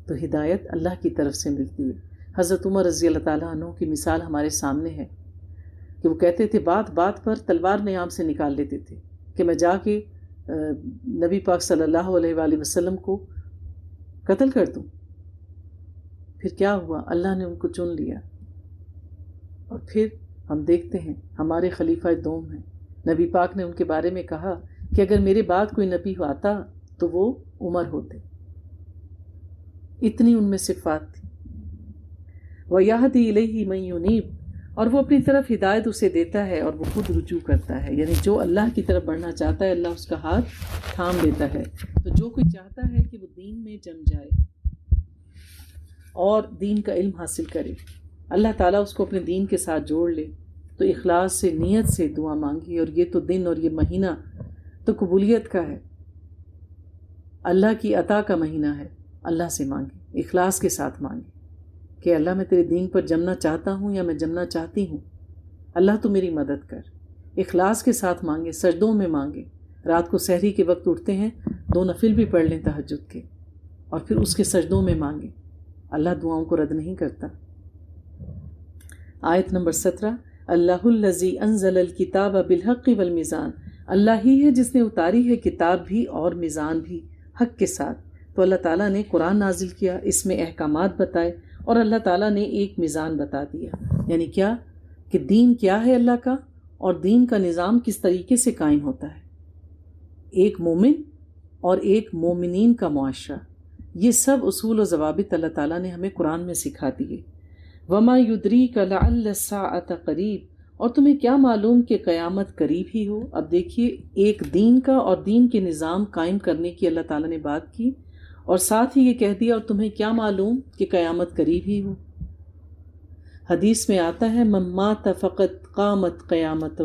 [SPEAKER 1] تو ہدایت اللہ کی طرف سے ملتی ہے. حضرت عمر رضی اللہ تعالیٰ عنہ کی مثال ہمارے سامنے ہے کہ وہ کہتے تھے بات بات پر تلوار نیام سے نکال لیتے تھے کہ میں جا کے نبی پاک صلی اللہ علیہ وآلہ وسلم کو قتل کر دوں. پھر کیا ہوا؟ اللہ نے ان کو چن لیا. اور پھر ہم دیکھتے ہیں ہمارے خلیفہ دوم ہیں، نبی پاک نے ان کے بارے میں کہا کہ اگر میرے بعد کوئی نبی آتا تو وہ عمر ہوتے. اتنی ان میں صفات تھی. وَيَهْدِي إِلَيْهِ مَن يُنِيبُ، اور وہ اپنی طرف ہدایت اسے دیتا ہے اور وہ خود رجوع کرتا ہے. یعنی جو اللہ کی طرف بڑھنا چاہتا ہے اللہ اس کا ہاتھ تھام لیتا ہے. تو جو کوئی چاہتا ہے کہ وہ دین میں جم جائے اور دین کا علم حاصل کرے، اللہ تعالیٰ اس کو اپنے دین کے ساتھ جوڑ لے، تو اخلاص سے نیت سے دعا مانگی. اور یہ تو دن اور یہ مہینہ تو قبولیت کا ہے، اللہ کی عطا کا مہینہ ہے. اللہ سے مانگے، اخلاص کے ساتھ مانگے کہ اللہ میں تیرے دین پر جمنا چاہتا ہوں یا میں جمنا چاہتی ہوں، اللہ تو میری مدد کر. اخلاص کے ساتھ مانگے، سجدوں میں مانگے. رات کو سحری کے وقت اٹھتے ہیں 2 نفل بھی پڑھ لیں تہجد کے، اور پھر اس کے سجدوں میں مانگے. اللہ دعاؤں کو رد نہیں کرتا. آیت نمبر 17، اللہ الذی انزل الکتاب بالحق والمیزان، اللہ ہی ہے جس نے اتاری ہے کتاب بھی اور میزان بھی حق کے ساتھ. تو اللہ تعالیٰ نے قرآن نازل کیا، اس میں احکامات بتائے، اور اللہ تعالیٰ نے ایک میزان بتا دیا. یعنی کیا کہ دین کیا ہے اللہ کا، اور دین کا نظام کس طریقے سے قائم ہوتا ہے. ایک مومن اور ایک مومنین کا معاشرہ، یہ سب اصول و ضوابط اللہ تعالیٰ نے ہمیں قرآن میں سکھا دیے. وما یدریک لعل الساعۃ قریب، اور تمہیں کیا معلوم کہ قیامت قریب ہی ہو. اب دیکھیے، ایک دین کا اور دین کے نظام قائم کرنے کی اللہ تعالیٰ نے بات کی، اور ساتھ ہی یہ کہہ دیا اور تمہیں کیا معلوم کہ قیامت قریب ہی ہو. حدیث میں آتا ہے من مات فقط قامت قیامتہ،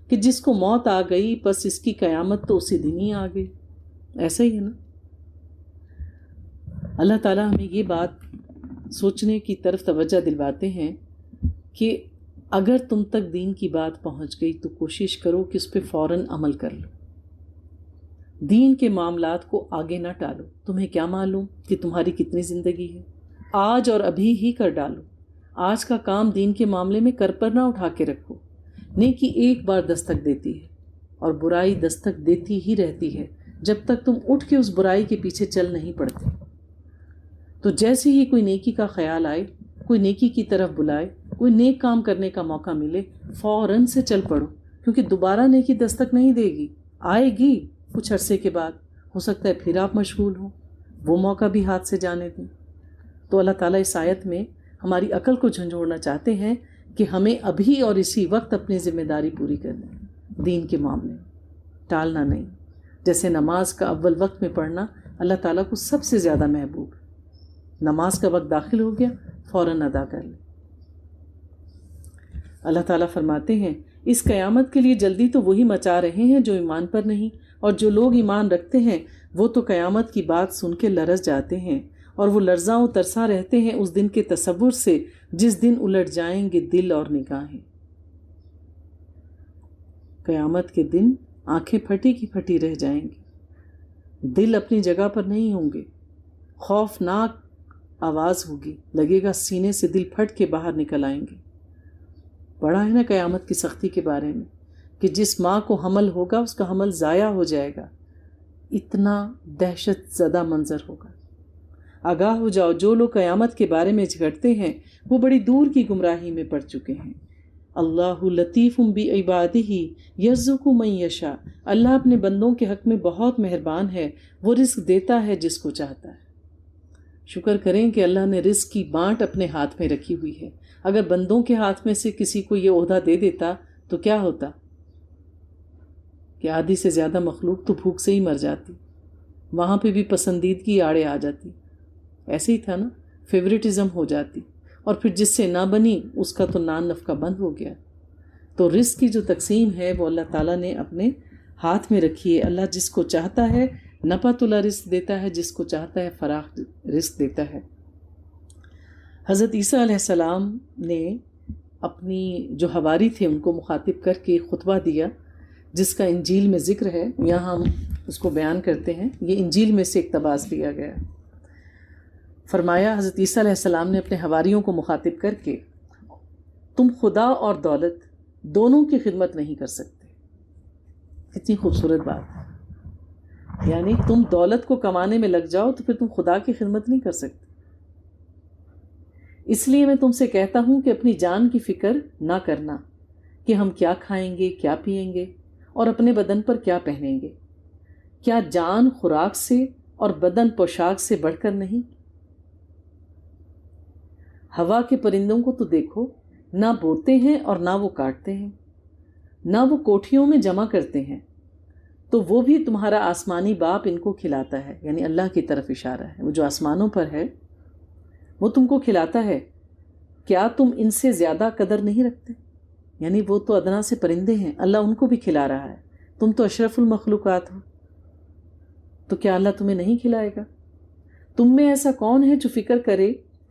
[SPEAKER 1] کہ جس کو موت آ گئی بس اس کی قیامت تو اسی دن ہی آ گئی. ایسا ہی ہے نا. اللہ تعالیٰ ہمیں یہ بات سوچنے کی طرف توجہ دلواتے ہیں کہ اگر تم تک دین کی بات پہنچ گئی تو کوشش کرو کہ اس پہ فوراً عمل کر لو. دین کے معاملات کو آگے نہ ٹالو. تمہیں کیا معلوم کہ تمہاری کتنی زندگی ہے، آج اور ابھی ہی کر ڈالو. آج کا کام دین کے معاملے میں کر پر نہ اٹھا کے رکھو. نیکی ایک بار دستک دیتی ہے اور برائی دستک دیتی ہی رہتی ہے جب تک تم اٹھ کے اس برائی کے پیچھے چل نہیں پڑتے. تو جیسے ہی کوئی نیکی کا خیال آئے، کوئی نیکی کی طرف بلائے، کوئی نیک کام کرنے کا موقع ملے، فوراً سے چل پڑو. کیونکہ دوبارہ نیکی دستک نہیں دے گی، آئے گی کچھ عرصے کے بعد، ہو سکتا ہے پھر آپ مشغول ہوں، وہ موقع بھی ہاتھ سے جانے دیں. تو اللہ تعالیٰ اس آیت میں ہماری عقل کو جھنجھوڑنا چاہتے ہیں کہ ہمیں ابھی اور اسی وقت اپنی ذمہ داری پوری کرنی ہے دین کے معاملے میں. ٹالنا نہیں. جیسے نماز کا اول وقت میں پڑھنا اللہ تعالیٰ کو سب سے زیادہ محبوب ہے. نماز کا وقت داخل ہو گیا فوراً ادا کر لیں. اللہ تعالیٰ فرماتے ہیں اس قیامت کے لیے جلدی تو وہی مچا رہے ہیں جو ایمان پر نہیں، اور جو لوگ ایمان رکھتے ہیں وہ تو قیامت کی بات سن کے لرز جاتے ہیں، اور وہ لرزاں و ترساں رہتے ہیں اس دن کے تصور سے جس دن الٹ جائیں گے دل اور نگاہیں. قیامت کے دن آنکھیں پھٹی کی پھٹی رہ جائیں گی، دل اپنی جگہ پر نہیں ہوں گے، خوفناک آواز ہوگی، لگے گا سینے سے دل پھٹ کے باہر نکل آئیں گے. پڑھا ہے نا قیامت کی سختی کے بارے میں کہ جس ماں کو حمل ہوگا اس کا حمل ضائع ہو جائے گا. اتنا دہشت زدہ منظر ہوگا. آگاہ ہو جاؤ، جو لوگ قیامت کے بارے میں جھگڑتے ہیں وہ بڑی دور کی گمراہی میں پڑ چکے ہیں. اللہ لطیف بعبادہ یرزق من یشاء. اللہ اپنے بندوں کے حق میں بہت مہربان ہے، وہ رزق دیتا ہے جس کو چاہتا ہے. شکر کریں کہ اللہ نے رزق کی بانٹ اپنے ہاتھ میں رکھی ہوئی ہے. اگر بندوں کے ہاتھ میں سے کسی کو یہ عہدہ دے دیتا تو کیا ہوتا کہ آدھی سے زیادہ مخلوق تو بھوک سے ہی مر جاتی، وہاں پہ بھی پسندیدگی آڑے آ جاتی. ایسے ہی تھا نا، فیوریٹزم ہو جاتی، اور پھر جس سے نہ بنی اس کا تو نان نفقہ بند ہو گیا. تو رزق کی جو تقسیم ہے وہ اللہ تعالیٰ نے اپنے ہاتھ میں رکھی ہے. اللہ جس کو چاہتا ہے نپا تلا رزق دیتا ہے، جس کو چاہتا ہے فراخ رزق دیتا ہے. حضرت عیسیٰ علیہ السلام نے اپنی جو حواری تھے ان کو مخاطب کر کے خطبہ دیا، جس کا انجیل میں ذکر ہے. یہاں ہم اس کو بیان کرتے ہیں. یہ انجیل میں سے اقتباس دیا گیا. فرمایا حضرت عیسیٰ علیہ السلام نے اپنے حواریوں کو مخاطب کر کے، تم خدا اور دولت دونوں کی خدمت نہیں کر سکتے. کتنی خوبصورت بات ہے. یعنی تم دولت کو کمانے میں لگ جاؤ تو پھر تم خدا کی خدمت نہیں کر سکتے. اس لیے میں تم سے کہتا ہوں کہ اپنی جان کی فکر نہ کرنا کہ ہم کیا کھائیں گے، کیا پئیں گے، اور اپنے بدن پر کیا پہنیں گے. کیا جان خوراک سے اور بدن پوشاک سے بڑھ کر نہیں؟ ہوا کے پرندوں کو تو دیکھو، نہ بوتے ہیں اور نہ وہ کاٹتے ہیں، نہ وہ کوٹھیوں میں جمع کرتے ہیں، تو وہ بھی تمہارا آسمانی باپ ان کو کھلاتا ہے. یعنی اللہ کی طرف اشارہ ہے. وہ جو آسمانوں پر ہے وہ تم کو کھلاتا ہے. کیا تم ان سے زیادہ قدر نہیں رکھتے؟ یعنی وہ تو ادنا سے پرندے ہیں، اللہ ان کو بھی کھلا رہا ہے. تم تو اشرف المخلوقات ہو، تو کیا اللہ تمہیں نہیں کھلائے گا؟ تم میں ایسا کون ہے جو فکر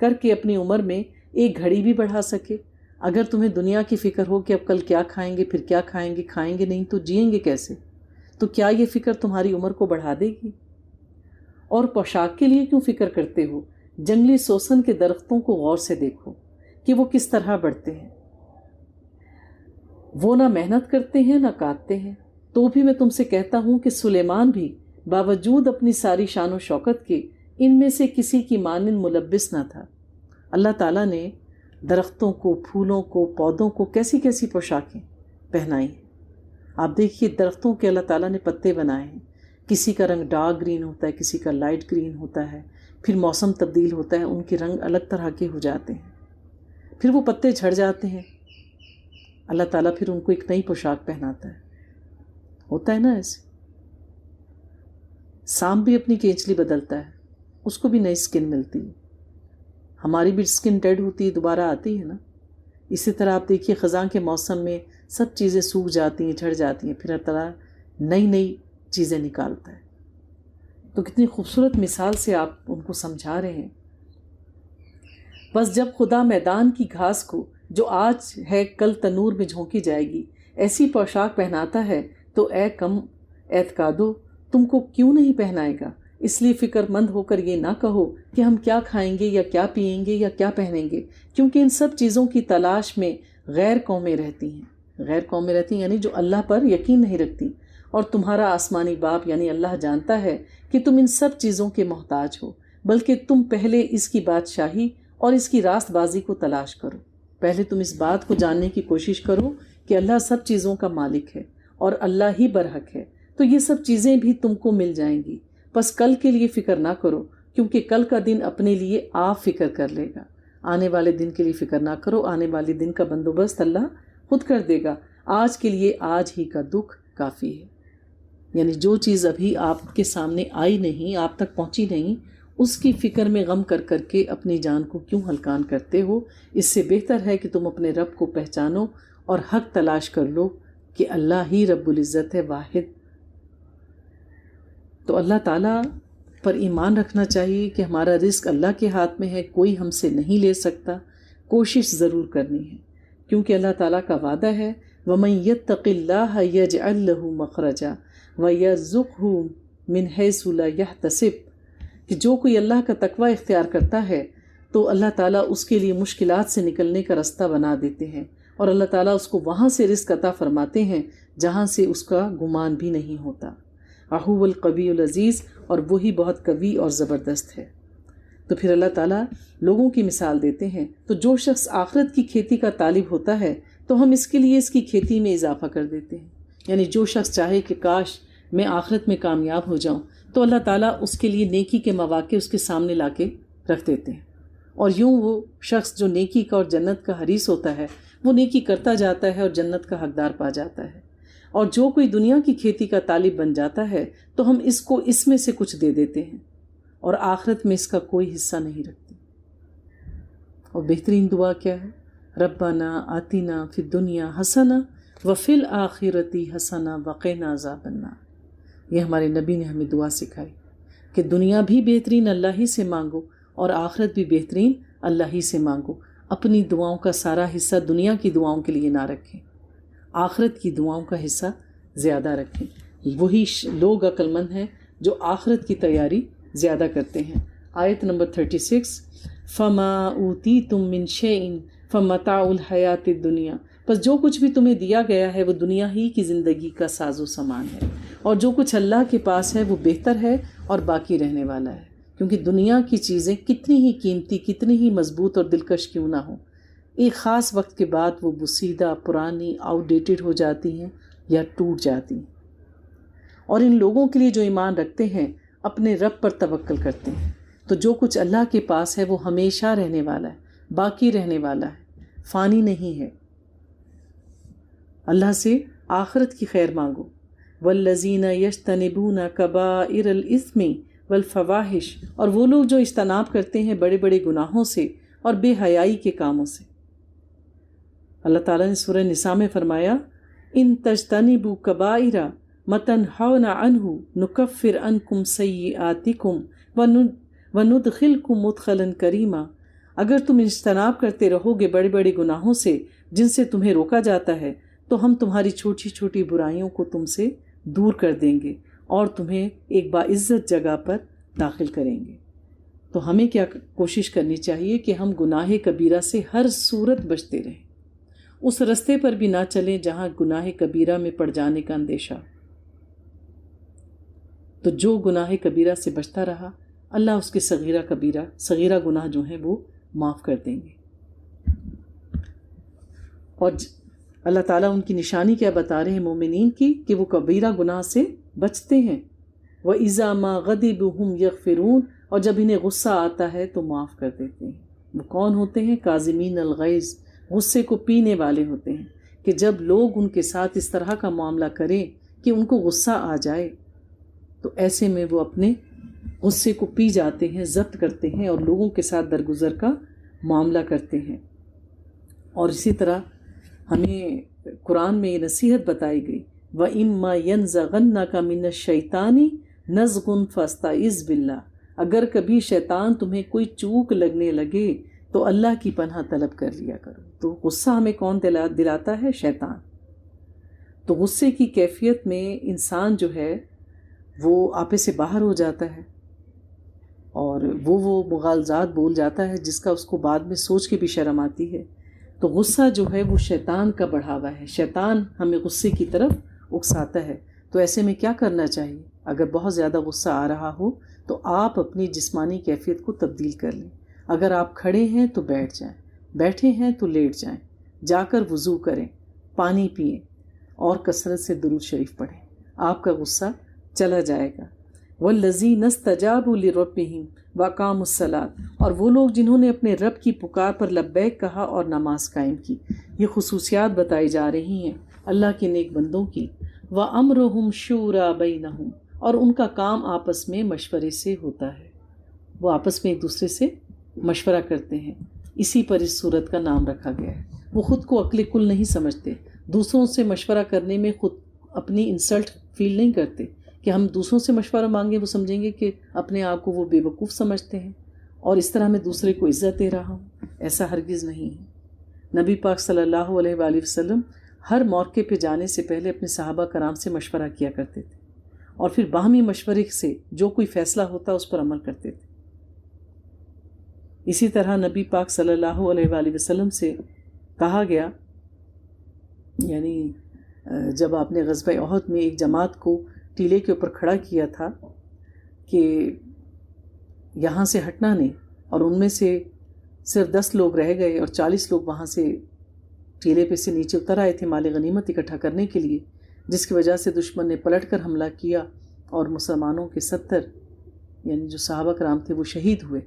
[SPEAKER 1] کر کے اپنی عمر میں ایک گھڑی بھی بڑھا سکے؟ اگر تمہیں دنیا کی فکر ہو کہ اب کل کیا کھائیں گے، پھر کیا کھائیں گے، کھائیں گے نہیں تو جئیں گے کیسے، تو کیا یہ فکر تمہاری عمر کو بڑھا دے گی؟ اور پوشاک کے لیے کیوں فکر کرتے ہو؟ جنگلی سوسن کے درختوں کو غور سے دیکھو کہ وہ کس طرح بڑھتے ہیں. وہ نہ محنت کرتے ہیں نہ کاٹتے ہیں. تو بھی میں تم سے کہتا ہوں کہ سلیمان بھی باوجود اپنی ساری شان و شوکت کے ان میں سے کسی کی مانند ملبس نہ تھا. اللہ تعالیٰ نے درختوں کو، پھولوں کو، پودوں کو کیسی کیسی پوشاکیں پہنائی ہیں. آپ دیکھیے درختوں کے اللہ تعالیٰ نے پتے بنائے ہیں. کسی کا رنگ ڈارک گرین ہوتا ہے، کسی کا لائٹ گرین ہوتا ہے. پھر موسم تبدیل ہوتا ہے، ان کے رنگ الگ طرح کے ہو جاتے ہیں. پھر وہ پتے جھڑ جاتے ہیں، اللہ تعالیٰ پھر ان کو ایک نئی پوشاک پہناتا ہے. ہوتا ہے نا ایسے. سانپ بھی اپنی کینچلی بدلتا ہے، اس کو بھی نئی سکن ملتی ہے. ہماری بھی سکن ڈیڈ ہوتی ہے، دوبارہ آتی ہے نا. اسی طرح آپ دیکھیے خزاں کے موسم میں سب چیزیں سوکھ جاتی ہیں، جھڑ جاتی ہیں، پھر اللہ تعالیٰ نئی چیزیں نکالتا ہے. تو کتنی خوبصورت مثال سے آپ ان کو سمجھا رہے ہیں. بس جب خدا میدان کی گھاس کو جو آج ہے کل تنور میں جھونکی جائے گی ایسی پوشاک پہناتا ہے تو اے کم اعتقادو تم کو کیوں نہیں پہنائے گا. اس لیے فکر مند ہو کر یہ نہ کہو کہ ہم کیا کھائیں گے یا کیا پئیں گے یا کیا پہنیں گے، کیونکہ ان سب چیزوں کی تلاش میں غیر قومیں رہتی ہیں یعنی جو اللہ پر یقین نہیں رکھتی. اور تمہارا آسمانی باپ یعنی اللہ جانتا ہے کہ تم ان سب چیزوں کے محتاج ہو، بلکہ تم پہلے اس کی بادشاہی اور اس کی راست بازی کو تلاش کرو. پہلے تم اس بات کو جاننے کی کوشش کرو کہ اللہ سب چیزوں کا مالک ہے اور اللہ ہی برحق ہے، تو یہ سب چیزیں بھی تم کو مل جائیں گی. بس کل کے لیے فکر نہ کرو، کیونکہ کل کا دن اپنے لیے آپ فکر کر لے گا. آنے والے دن کے لیے فکر نہ کرو، آنے والے دن کا بندوبست اللہ خود کر دے گا. آج کے لیے آج ہی کا دکھ کافی ہے. یعنی جو چیز ابھی آپ کے سامنے آئی نہیں، آپ تک پہنچی نہیں، اس کی فکر میں غم کر کر کے اپنی جان کو کیوں ہلکان کرتے ہو؟ اس سے بہتر ہے کہ تم اپنے رب کو پہچانو اور حق تلاش کر لو کہ اللہ ہی رب العزت ہے، واحد۔ تو اللہ تعالیٰ پر ایمان رکھنا چاہیے کہ ہمارا رزق اللہ کے ہاتھ میں ہے، کوئی ہم سے نہیں لے سکتا، کوشش ضرور کرنی ہے، کیونکہ اللہ تعالیٰ کا وعدہ ہے وَمَن يَتَّقِ اللَّهَ يَجْعَل لَّهُ مَخْرَجًا وَيَرْزُقْهُ مِنْ حَيْثُ لَا يَحْتَسِبُ، کہ جو کوئی اللہ کا تقوی اختیار کرتا ہے تو اللہ تعالیٰ اس کے لیے مشکلات سے نکلنے کا رستہ بنا دیتے ہیں، اور اللہ تعالیٰ اس کو وہاں سے رزق عطا فرماتے ہیں جہاں سے اس کا گمان بھی نہیں ہوتا۔ وَهُوَ الْقَوِيُّ الْعَزِيزُ، اور وہی بہت قوی اور زبردست ہے۔ تو پھر اللہ تعالیٰ لوگوں کی مثال دیتے ہیں، تو جو شخص آخرت کی کھیتی کا طالب ہوتا ہے تو ہم اس کے لیے اس کی کھیتی میں اضافہ کر دیتے ہیں۔ یعنی جو شخص چاہے کہ کاش میں آخرت میں کامیاب ہو جاؤں، تو اللہ تعالیٰ اس کے لیے نیکی کے مواقع اس کے سامنے لا کے رکھ دیتے ہیں، اور یوں وہ شخص جو نیکی کا اور جنت کا حریص ہوتا ہے وہ نیکی کرتا جاتا ہے اور جنت کا حقدار پا جاتا ہے۔ اور جو کوئی دنیا کی کھیتی کا طالب بن جاتا ہے تو ہم اس کو اس میں سے کچھ دے دیتے ہیں اور آخرت میں اس کا کوئی حصہ نہیں رکھتے۔ اور بہترین دعا کیا ہے؟ ربنا آتنا فی الدنیا حسنہ وفی الآخرۃ حسنہ وقنا عذاب النار۔ یہ ہمارے نبی نے ہمیں دعا سکھائی کہ دنیا بھی بہترین اللہ ہی سے مانگو اور آخرت بھی بہترین اللہ ہی سے مانگو۔ اپنی دعاؤں کا سارا حصہ دنیا کی دعاؤں کے لیے نہ رکھیں، آخرت کی دعاؤں کا حصہ زیادہ رکھیں۔ وہی لوگ عقل مند ہیں جو آخرت کی تیاری زیادہ کرتے ہیں۔ آیت نمبر 36، فما اوتیتم من شیء فمتاع الحیات الدنیا، پس جو کچھ بھی تمہیں دیا گیا ہے وہ دنیا ہی کی زندگی کا ساز و سامان ہے، اور جو کچھ اللہ کے پاس ہے وہ بہتر ہے اور باقی رہنے والا ہے۔ کیونکہ دنیا کی چیزیں کتنی ہی قیمتی، کتنی ہی مضبوط اور دلکش کیوں نہ ہوں، ایک خاص وقت کے بعد وہ بوسیدہ، پرانی، آؤٹ ڈیٹڈ ہو جاتی ہیں یا ٹوٹ جاتی ہیں۔ اور ان لوگوں کے لیے جو ایمان رکھتے ہیں، اپنے رب پر توکل کرتے ہیں، تو جو کچھ اللہ کے پاس ہے وہ ہمیشہ رہنے والا ہے، باقی رہنے والا ہے، فانی نہیں ہے۔ اللہ سے آخرت کی خیر مانگو۔ والذین یجتنبون کبائر الاثم والفواحش، اور وہ لوگ جو اجتناب کرتے ہیں بڑے بڑے گناہوں سے اور بے حیائی کے کاموں سے۔ اللہ تعالیٰ نے سورہ نساء میں فرمایا ان تجتنبوا کبائر ما تنہون عنہ نکفر عنکم سیئاتکم وندخلکم مدخلا کریما، اگر تم اجتناب کرتے رہو گے بڑے بڑے گناہوں سے جن سے تمہیں روکا جاتا ہے، تو ہم تمہاری چھوٹی چھوٹی برائیوں کو تم سے دور کر دیں گے اور تمہیں ایک باعزت جگہ پر داخل کریں گے۔ تو ہمیں کیا کوشش کرنی چاہیے کہ ہم گناہ کبیرہ سے ہر صورت بچتے رہیں، اس رستے پر بھی نہ چلیں جہاں گناہ کبیرہ میں پڑ جانے کا اندیشہ۔ تو جو گناہ کبیرہ سے بچتا رہا، اللہ اس کے صغیرہ گناہ جو ہیں وہ معاف کر دیں گے۔ اور اللہ تعالیٰ ان کی نشانی کیا بتا رہے ہیں مومنین کی، کہ وہ کبیرہ گناہ سے بچتے ہیں۔ وَإِذَا مَا غَضِبُوا هُمْ يَغْفِرُونَ، اور جب انہیں غصہ آتا ہے تو معاف کر دیتے ہیں۔ وہ کون ہوتے ہیں؟ کاظمین الغیظ، غصے کو پینے والے ہوتے ہیں، کہ جب لوگ ان کے ساتھ اس طرح کا معاملہ کریں کہ ان کو غصہ آ جائے تو ایسے میں وہ اپنے غصے کو پی جاتے ہیں، ضبط کرتے ہیں اور لوگوں کے ساتھ درگزر کا معاملہ کرتے ہیں۔ اور اسی طرح ہمیں قرآن میں یہ نصیحت بتائی گئی وَإِمَّا يَنزَغَنَّكَ مِنَ الشَّيْطَانِ نَزْغٌ فَاسْتَعِذْ بِاللَّهِ، اگر کبھی شیطان تمہیں کوئی چوک لگنے لگے تو اللہ کی پناہ طلب کر لیا کرو۔ تو غصہ ہمیں کون دلاتا ہے؟ شیطان۔ تو غصے کی کیفیت میں انسان جو ہے وہ آپے سے باہر ہو جاتا ہے اور وہ مغالطات بول جاتا ہے جس کا اس کو بعد میں سوچ کے بھی شرم آتی ہے۔ تو غصہ جو ہے وہ شیطان کا بڑھاوا ہے، شیطان ہمیں غصے کی طرف اکساتا ہے۔ تو ایسے میں کیا کرنا چاہیے؟ اگر بہت زیادہ غصہ آ رہا ہو تو آپ اپنی جسمانی کیفیت کو تبدیل کر لیں۔ اگر آپ کھڑے ہیں تو بیٹھ جائیں، بیٹھے ہیں تو لیٹ جائیں، جا کر وضو کریں، پانی پئیں اور کثرت سے درود شریف پڑھیں، آپ کا غصہ چلا جائے گا۔ وَالَّذِينَ اسْتَجَابُوا لِرَبِّهِمْ وَأَقَامُوا الصَّلَاةَ، اور وہ لوگ جنہوں نے اپنے رب کی پکار پر لبیک کہا اور نماز قائم کی۔ یہ خصوصیات بتائی جا رہی ہیں اللہ کے نیک بندوں کی۔ وَأَمْرُهُمْ شُورَى بَيْنَهُمْ، اور ان کا کام آپس میں مشورے سے ہوتا ہے، وہ آپس میں ایک دوسرے سے مشورہ کرتے ہیں۔ اسی پر اس صورت کا نام رکھا گیا ہے۔ وہ خود کو عقل کل نہیں سمجھتے، دوسروں سے مشورہ کرنے میں خود اپنی انسلٹ فیل نہیں کرتے کہ ہم دوسروں سے مشورہ مانگیں، وہ سمجھیں گے کہ اپنے آپ کو وہ بے وقوف سمجھتے ہیں اور اس طرح میں دوسرے کو عزت دے رہا ہوں۔ ایسا ہرگز نہیں ہے۔ نبی پاک صلی اللہ علیہ وآلہ وسلم ہر موقع پہ جانے سے پہلے اپنے صحابہ کرام سے مشورہ کیا کرتے تھے اور پھر باہمی مشورے سے جو کوئی فیصلہ ہوتا اس پر عمل کرتے تھے۔ اسی طرح نبی پاک صلی اللہ علیہ وآلہ وسلم سے کہا گیا، یعنی جب آپ نے غزوہ احد میں ایک جماعت کو ٹیلے کے اوپر کھڑا کیا تھا کہ یہاں سے ہٹنا نہیں، اور ان میں سے صرف 10 لوگ رہ گئے اور 40 لوگ وہاں سے ٹیلے پہ سے نیچے اتر آئے تھے مال غنیمت اکٹھا کرنے کے لیے، جس کی وجہ سے دشمن نے پلٹ کر حملہ کیا اور مسلمانوں کے 70 یعنی جو صحابہ کرام تھے وہ شہید ہوئے۔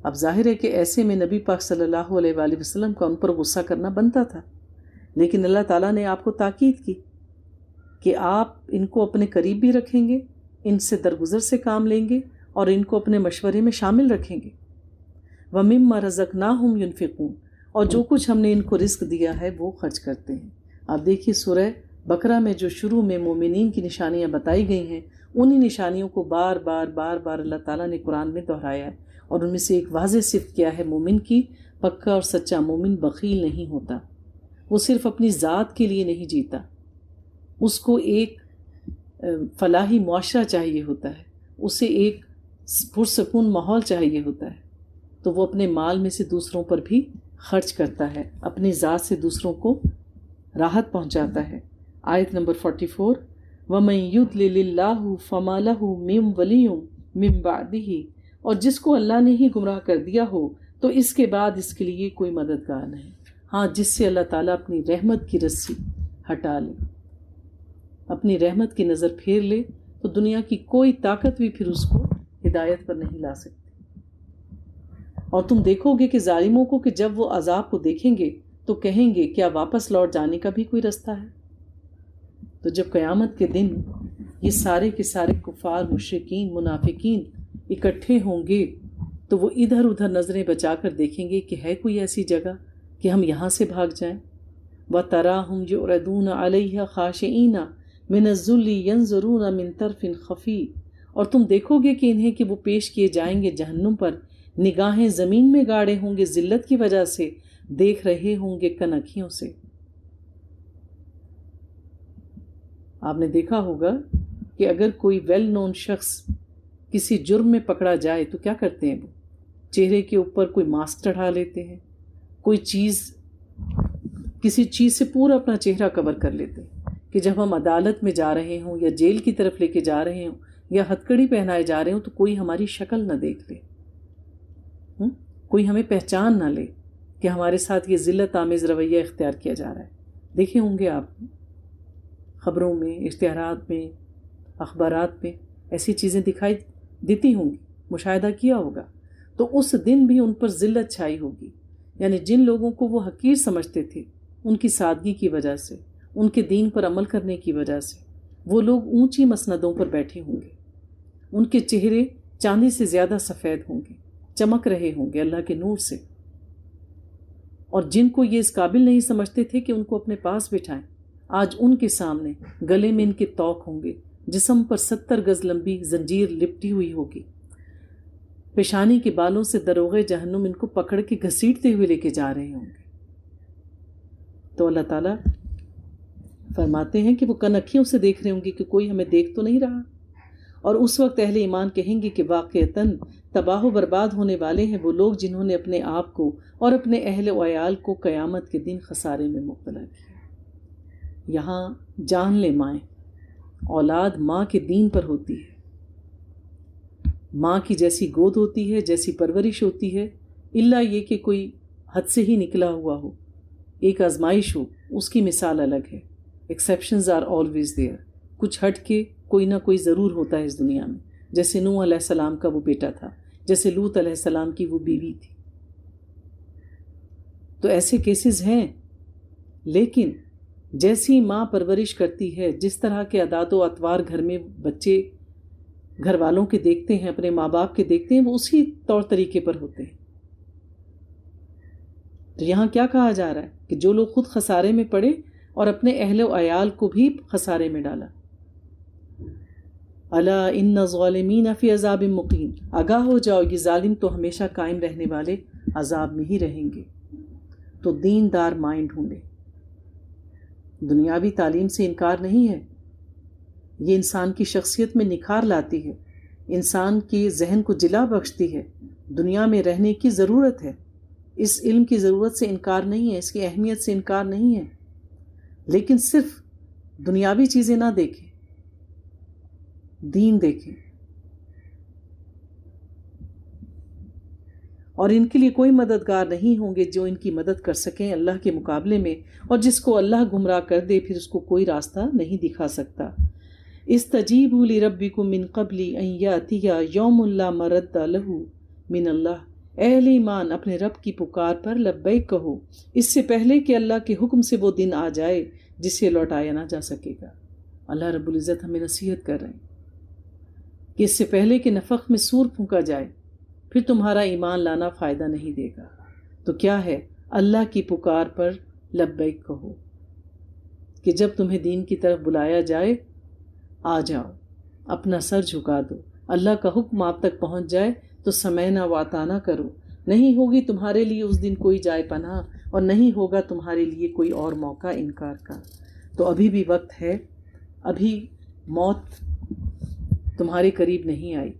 [SPEAKER 1] اب ظاہر ہے کہ ایسے میں نبی پاک صلی اللہ علیہ وآلہ وسلم کا ان پر غصہ کرنا بنتا تھا، لیکن اللہ تعالیٰ نے آپ کو تاکید کی کہ آپ ان کو اپنے قریب بھی رکھیں گے، ان سے درگزر سے کام لیں گے اور ان کو اپنے مشورے میں شامل رکھیں گے۔ وَمِمَّا رَزَقْنَاهُمْ يُنْفِقُونَ، اور جو کچھ ہم نے ان کو رزق دیا ہے وہ خرچ کرتے ہیں۔ آپ دیکھیے سورہ بقرہ میں جو شروع میں مومنین کی نشانیاں بتائی گئی ہیں، انہی نشانیوں کو بار بار اللہ تعالیٰ نے قرآن میں دہرایا ہے، اور ان میں سے ایک واضح صفت کیا ہے مومن کی؟ پکا اور سچا مومن بخیل نہیں ہوتا، وہ صرف اپنی ذات کے لیے نہیں جیتا، اس کو ایک فلاحی معاشرہ چاہیے ہوتا ہے، اسے ایک پرسکون ماحول چاہیے ہوتا ہے، تو وہ اپنے مال میں سے دوسروں پر بھی خرچ کرتا ہے، اپنی ذات سے دوسروں کو راحت پہنچاتا ہے۔ آیت نمبر 44، وَمَن يُضْلِلِ اللَّهُ فَمَا لَهُ مِن وَلِيٍّ مِن بَعْدِهِ، اور جس کو اللہ نے ہی گمراہ کر دیا ہو تو اس کے بعد اس کے لیے کوئی مددگار نہیں۔ ہاں، جس سے اللہ تعالیٰ اپنی رحمت کی رسی ہٹا لے، اپنی رحمت کی نظر پھیر لے، تو دنیا کی کوئی طاقت بھی پھر اس کو ہدایت پر نہیں لا سکتی۔ اور تم دیکھو گے کہ ظالموں کو کہ جب وہ عذاب کو دیکھیں گے تو کہیں گے کیا واپس لوٹ جانے کا بھی کوئی رستہ ہے؟ تو جب قیامت کے دن یہ سارے کے سارے کفار، مشرکین، منافقین اکٹھے ہوں گے تو وہ ادھر ادھر نظریں بچا کر دیکھیں گے کہ ہے کوئی ایسی جگہ کہ ہم یہاں سے بھاگ جائیں۔ وَتَرَاهُمْ يُعْرَضُونَ عَلَيْهَا خَاشِعِينَ مِنَ الذُّلِّ يَنظُرُونَ مِن طَرْفٍ خَفِيٍّ، اور تم دیکھو گے کہ انہیں کہ وہ پیش کیے جائیں گے جہنم پر، نگاہیں زمین میں گاڑے ہوں گے ذلت کی وجہ سے، دیکھ رہے ہوں گے کنکھیوں سے۔ آپ نے دیکھا ہوگا کہ اگر کوئی ویل نون شخص کسی جرم میں پکڑا جائے تو کیا کرتے ہیں؟ وہ چہرے کے اوپر کوئی ماسک چڑھا لیتے ہیں، کوئی چیز، کسی چیز سے پورا اپنا چہرہ کور کر لیتے ہیں کہ جب ہم عدالت میں جا رہے ہوں یا جیل کی طرف لے کے جا رہے ہوں یا ہتھکڑی پہنائے جا رہے ہوں تو کوئی ہماری شکل نہ دیکھ لے، کوئی ہمیں پہچان نہ لے کہ ہمارے ساتھ یہ ذلت آمیز رویہ اختیار کیا جا رہا ہے۔ دیکھے ہوں گے آپ خبروں میں، اشتہارات میں، اخبارات میں ایسی چیزیں دکھائی دیتی ہوں گی، مشاہدہ کیا ہوگا۔ تو اس دن بھی ان پر ذلت چھائی ہوگی، یعنی جن لوگوں کو وہ حقیر سمجھتے تھے ان کی سادگی کی وجہ سے، ان کے دین پر عمل کرنے کی وجہ سے وہ لوگ اونچی مسندوں پر بیٹھے ہوں گے، ان کے چہرے چاندی سے زیادہ سفید ہوں گے، چمک رہے ہوں گے اللہ کے نور سے، اور جن کو یہ اس قابل نہیں سمجھتے تھے کہ ان کو اپنے پاس بٹھائیں، آج ان کے سامنے گلے میں ان کے طوق ہوں گے، جسم پر 70 گز لمبی زنجیر لپٹی ہوئی ہوگی، پیشانی کے بالوں سے دروغے جہنم ان کو پکڑ کے گھسیٹتے ہوئے لے کے جا رہے ہوں گے۔ تو اللہ تعالیٰ فرماتے ہیں کہ وہ کنکھیوں سے دیکھ رہے ہوں گے کہ کوئی ہمیں دیکھ تو نہیں رہا، اور اس وقت اہل ایمان کہیں گے کہ واقعتاً تباہ و برباد ہونے والے ہیں وہ لوگ جنہوں نے اپنے آپ کو اور اپنے اہل و عیال کو قیامت کے دن خسارے میں مبتلا کیا۔ یہاں جان لے مائیں، اولاد ماں کے دین پر ہوتی ہے، ماں کی جیسی گود ہوتی ہے، جیسی پرورش ہوتی ہے، الا یہ کہ کوئی حد سے ہی نکلا ہوا ہو، ایک آزمائش ہو، اس کی مثال الگ ہے۔ ایکسیپشنز آر آلویز دیئر، کچھ ہٹ کے کوئی نہ کوئی ضرور ہوتا ہے اس دنیا میں، جیسے نوح علیہ السلام کا وہ بیٹا تھا، جیسے لوط علیہ السلام کی وہ بیوی تھی۔ تو ایسے کیسز ہیں، لیکن جیسی ماں پرورش کرتی ہے، جس طرح کے عادات و اطوار گھر میں بچے گھر والوں کے دیکھتے ہیں، اپنے ماں باپ کے دیکھتے ہیں، وہ اسی طور طریقے پر ہوتے ہیں۔ تو یہاں کیا کہا جا رہا ہے کہ جو لوگ خود خسارے میں پڑے اور اپنے اہل و عیال کو بھی خسارے میں ڈالا۔ الا ان الظالمین فی عذاب مقیم، آگاہ ہو جاؤ، یہ ظالم تو ہمیشہ قائم رہنے والے عذاب میں ہی رہیں گے۔ تو دیندار مائیں ڈھونڈے۔ دنیاوی تعلیم سے انکار نہیں ہے، یہ انسان کی شخصیت میں نکھار لاتی ہے، انسان کے ذہن کو جلا بخشتی ہے، دنیا میں رہنے کی ضرورت ہے، اس علم کی ضرورت سے انکار نہیں ہے، اس کی اہمیت سے انکار نہیں ہے، لیکن صرف دنیاوی چیزیں نہ دیکھیں، دین دیکھیں۔ اور ان کے لیے کوئی مددگار نہیں ہوں گے جو ان کی مدد کر سکیں اللہ کے مقابلے میں، اور جس کو اللہ گمراہ کر دے پھر اس کو کوئی راستہ نہیں دکھا سکتا۔ استجیبوا لربکم من قبل ان یأتی یوم لا مرد لہ من اللہ، اہل ایمان اپنے رب کی پکار پر لبیک کہو، اس سے پہلے کہ اللہ کے حکم سے وہ دن آ جائے جسے لوٹایا نہ جا سکے گا۔ اللہ رب العزت ہمیں نصیحت کر رہے ہیں کہ اس سے پہلے کہ نفخ میں سور پھونکا جائے پھر تمہارا ایمان لانا فائدہ نہیں دے گا۔ تو کیا ہے؟ اللہ کی پکار پر لبیک کہو، کہ جب تمہیں دین کی طرف بلایا جائے آ جاؤ، اپنا سر جھکا دو، اللہ کا حکم آپ تک پہنچ جائے تو سمینا واتانا کرو، نہیں ہوگی تمہارے لیے اس دن کوئی جائے پناہ، اور نہیں ہوگا تمہارے لیے کوئی اور موقع انکار کا۔ تو ابھی بھی وقت ہے، ابھی موت تمہارے قریب نہیں آئی،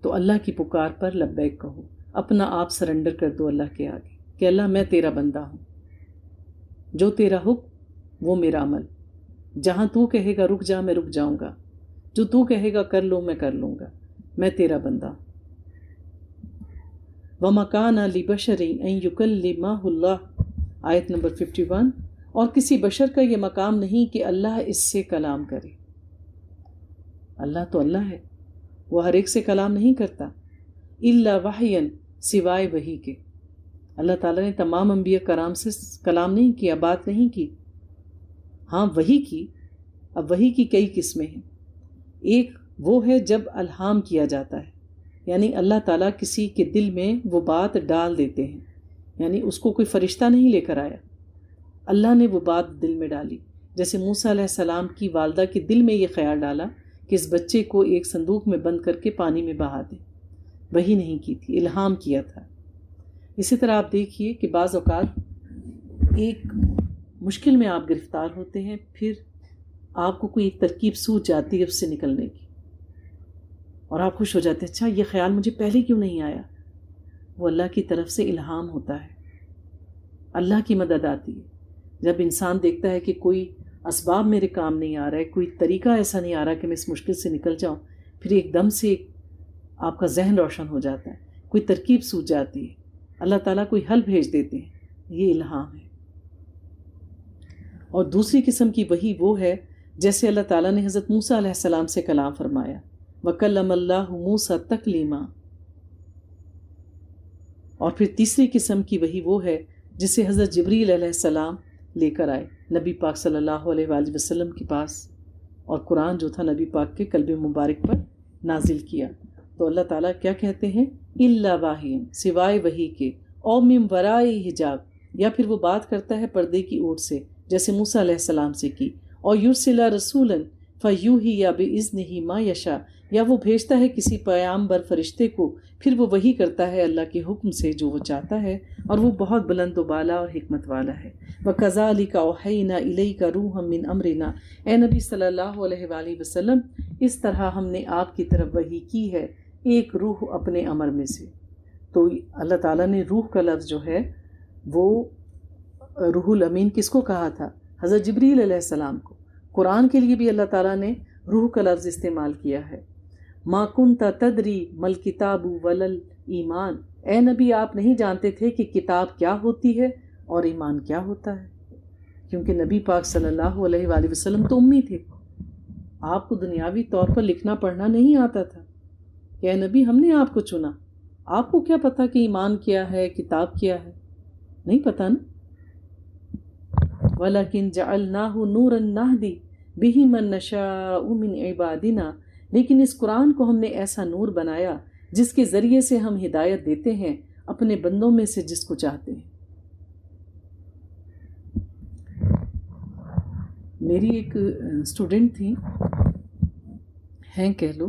[SPEAKER 1] تو اللہ کی پکار پر لبیک کہو، اپنا آپ سرنڈر کر دو اللہ کے آگے کہ اللہ میں تیرا بندہ ہوں، جو تیرا حکم وہ میرا عمل، جہاں تو کہے گا رک جا میں رک جاؤں گا، جو تو کہے گا کر لو میں کر لوں گا، میں تیرا بندہ ہوں۔ وَمَا كَانَ لِبَشَرٍ أَن يُكَلِّمَهُ اللَّهُ، آیت نمبر 51۔ اور کسی بشر کا یہ مقام نہیں کہ اللہ اس سے کلام کرے۔ اللہ تو اللہ ہے، وہ ہر ایک سے کلام نہیں کرتا، الا وحیًا، سوائے وحی کے۔ اللہ تعالیٰ نے تمام انبیاء کرام سے کلام نہیں کیا، بات نہیں کی، ہاں وحی کی۔ اب وحی کی کئی قسمیں ہیں۔ ایک وہ ہے جب الہام کیا جاتا ہے، یعنی اللہ تعالیٰ کسی کے دل میں وہ بات ڈال دیتے ہیں، یعنی اس کو کوئی فرشتہ نہیں لے کر آیا، اللہ نے وہ بات دل میں ڈالی۔ جیسے موسیٰ علیہ السلام کی والدہ کے دل میں یہ خیال ڈالا کہ اس بچے کو ایک صندوق میں بند کر کے پانی میں بہا دیں، وحی نہیں کی تھی، الہام کیا تھا۔ اسی طرح آپ دیکھیے کہ بعض اوقات ایک مشکل میں آپ گرفتار ہوتے ہیں، پھر آپ کو کوئی ایک ترکیب سوچ جاتی ہے اس سے نکلنے کی، اور آپ خوش ہو جاتے ہیں، اچھا یہ خیال مجھے پہلے کیوں نہیں آیا؟ وہ اللہ کی طرف سے الہام ہوتا ہے، اللہ کی مدد آتی ہے۔ جب انسان دیکھتا ہے کہ کوئی اسباب میرے کام نہیں آ رہا ہے، کوئی طریقہ ایسا نہیں آ رہا کہ میں اس مشکل سے نکل جاؤں، پھر ایک دم سے آپ کا ذہن روشن ہو جاتا ہے، کوئی ترکیب سوچ جاتی ہے، اللہ تعالیٰ کوئی حل بھیج دیتے ہیں، یہ الہام ہے۔ اور دوسری قسم کی وحی وہ ہے جیسے اللہ تعالیٰ نے حضرت موسیٰ علیہ السلام سے کلام فرمایا، وَكَلَّمَ اللَّهُ مُوسَىٰ تَكْلِيمًا۔ اور پھر تیسری قسم کی وحی وہ ہے جسے حضرت جبریل علیہ السلام لے کر آئے نبی پاک صلی اللہ علیہ وآلہ وسلم کے پاس، اور قرآن جو تھا نبی پاک کے قلب مبارک پر نازل کیا۔ تو اللہ تعالیٰ کیا کہتے ہیں؟ الا واحین، سوائے وحی کے، او من وراء حجاب، یا پھر وہ بات کرتا ہے پردے کی اوٹ سے، جیسے موسیٰ علیہ السلام سے کی، اور یرسل رسولا فیوحی باذنہ ما یشاء، یا وہ بھیجتا ہے کسی پیامبر فرشتے کو، پھر وہ وحی کرتا ہے اللہ کے حکم سے جو وہ چاہتا ہے، اور وہ بہت بلند و بالا اور حکمت والا ہے۔ وَكَذَلِكَ أَوْحَيْنَا إِلَيْكَ رُوحًا مِّنْ أَمْرِنَا، اے نبی صلی اللہ علیہ وآلہ وسلم، اس طرح ہم نے آپ کی طرف وحی کی ہے ایک روح اپنے امر میں سے۔ تو اللہ تعالیٰ نے روح کا لفظ جو ہے وہ روح الامین کس کو کہا تھا؟ حضرت جبریل علیہ السلام کو۔ قرآن کے لیے بھی اللہ تعالیٰ نے روح کا لفظ استعمال کیا ہے۔ ما کنت تدری مل کتاب ولل ایمان، اے نبی آپ نہیں جانتے تھے کہ کتاب کیا ہوتی ہے اور ایمان کیا ہوتا ہے، کیونکہ نبی پاک صلی اللہ علیہ وآلہ وسلم تو امی تھے، آپ کو دنیاوی طور پر لکھنا پڑھنا نہیں آتا تھا کہ اے نبی ہم نے آپ کو چنا، آپ کو کیا پتا کہ ایمان کیا ہے، کتاب کیا ہے؟ نہیں پتا نا۔ وَلَكِنْ جَعَلْنَاهُ نُورًا نَهْدِي بِهِ مَن نَّشَاءُ مِنْ عِبَادِنَا، لیکن اس قرآن کو ہم نے ایسا نور بنایا جس کے ذریعے سے ہم ہدایت دیتے ہیں اپنے بندوں میں سے جس کو چاہتے ہیں۔ میری ایک اسٹوڈنٹ تھی، ہیں کہہ لو،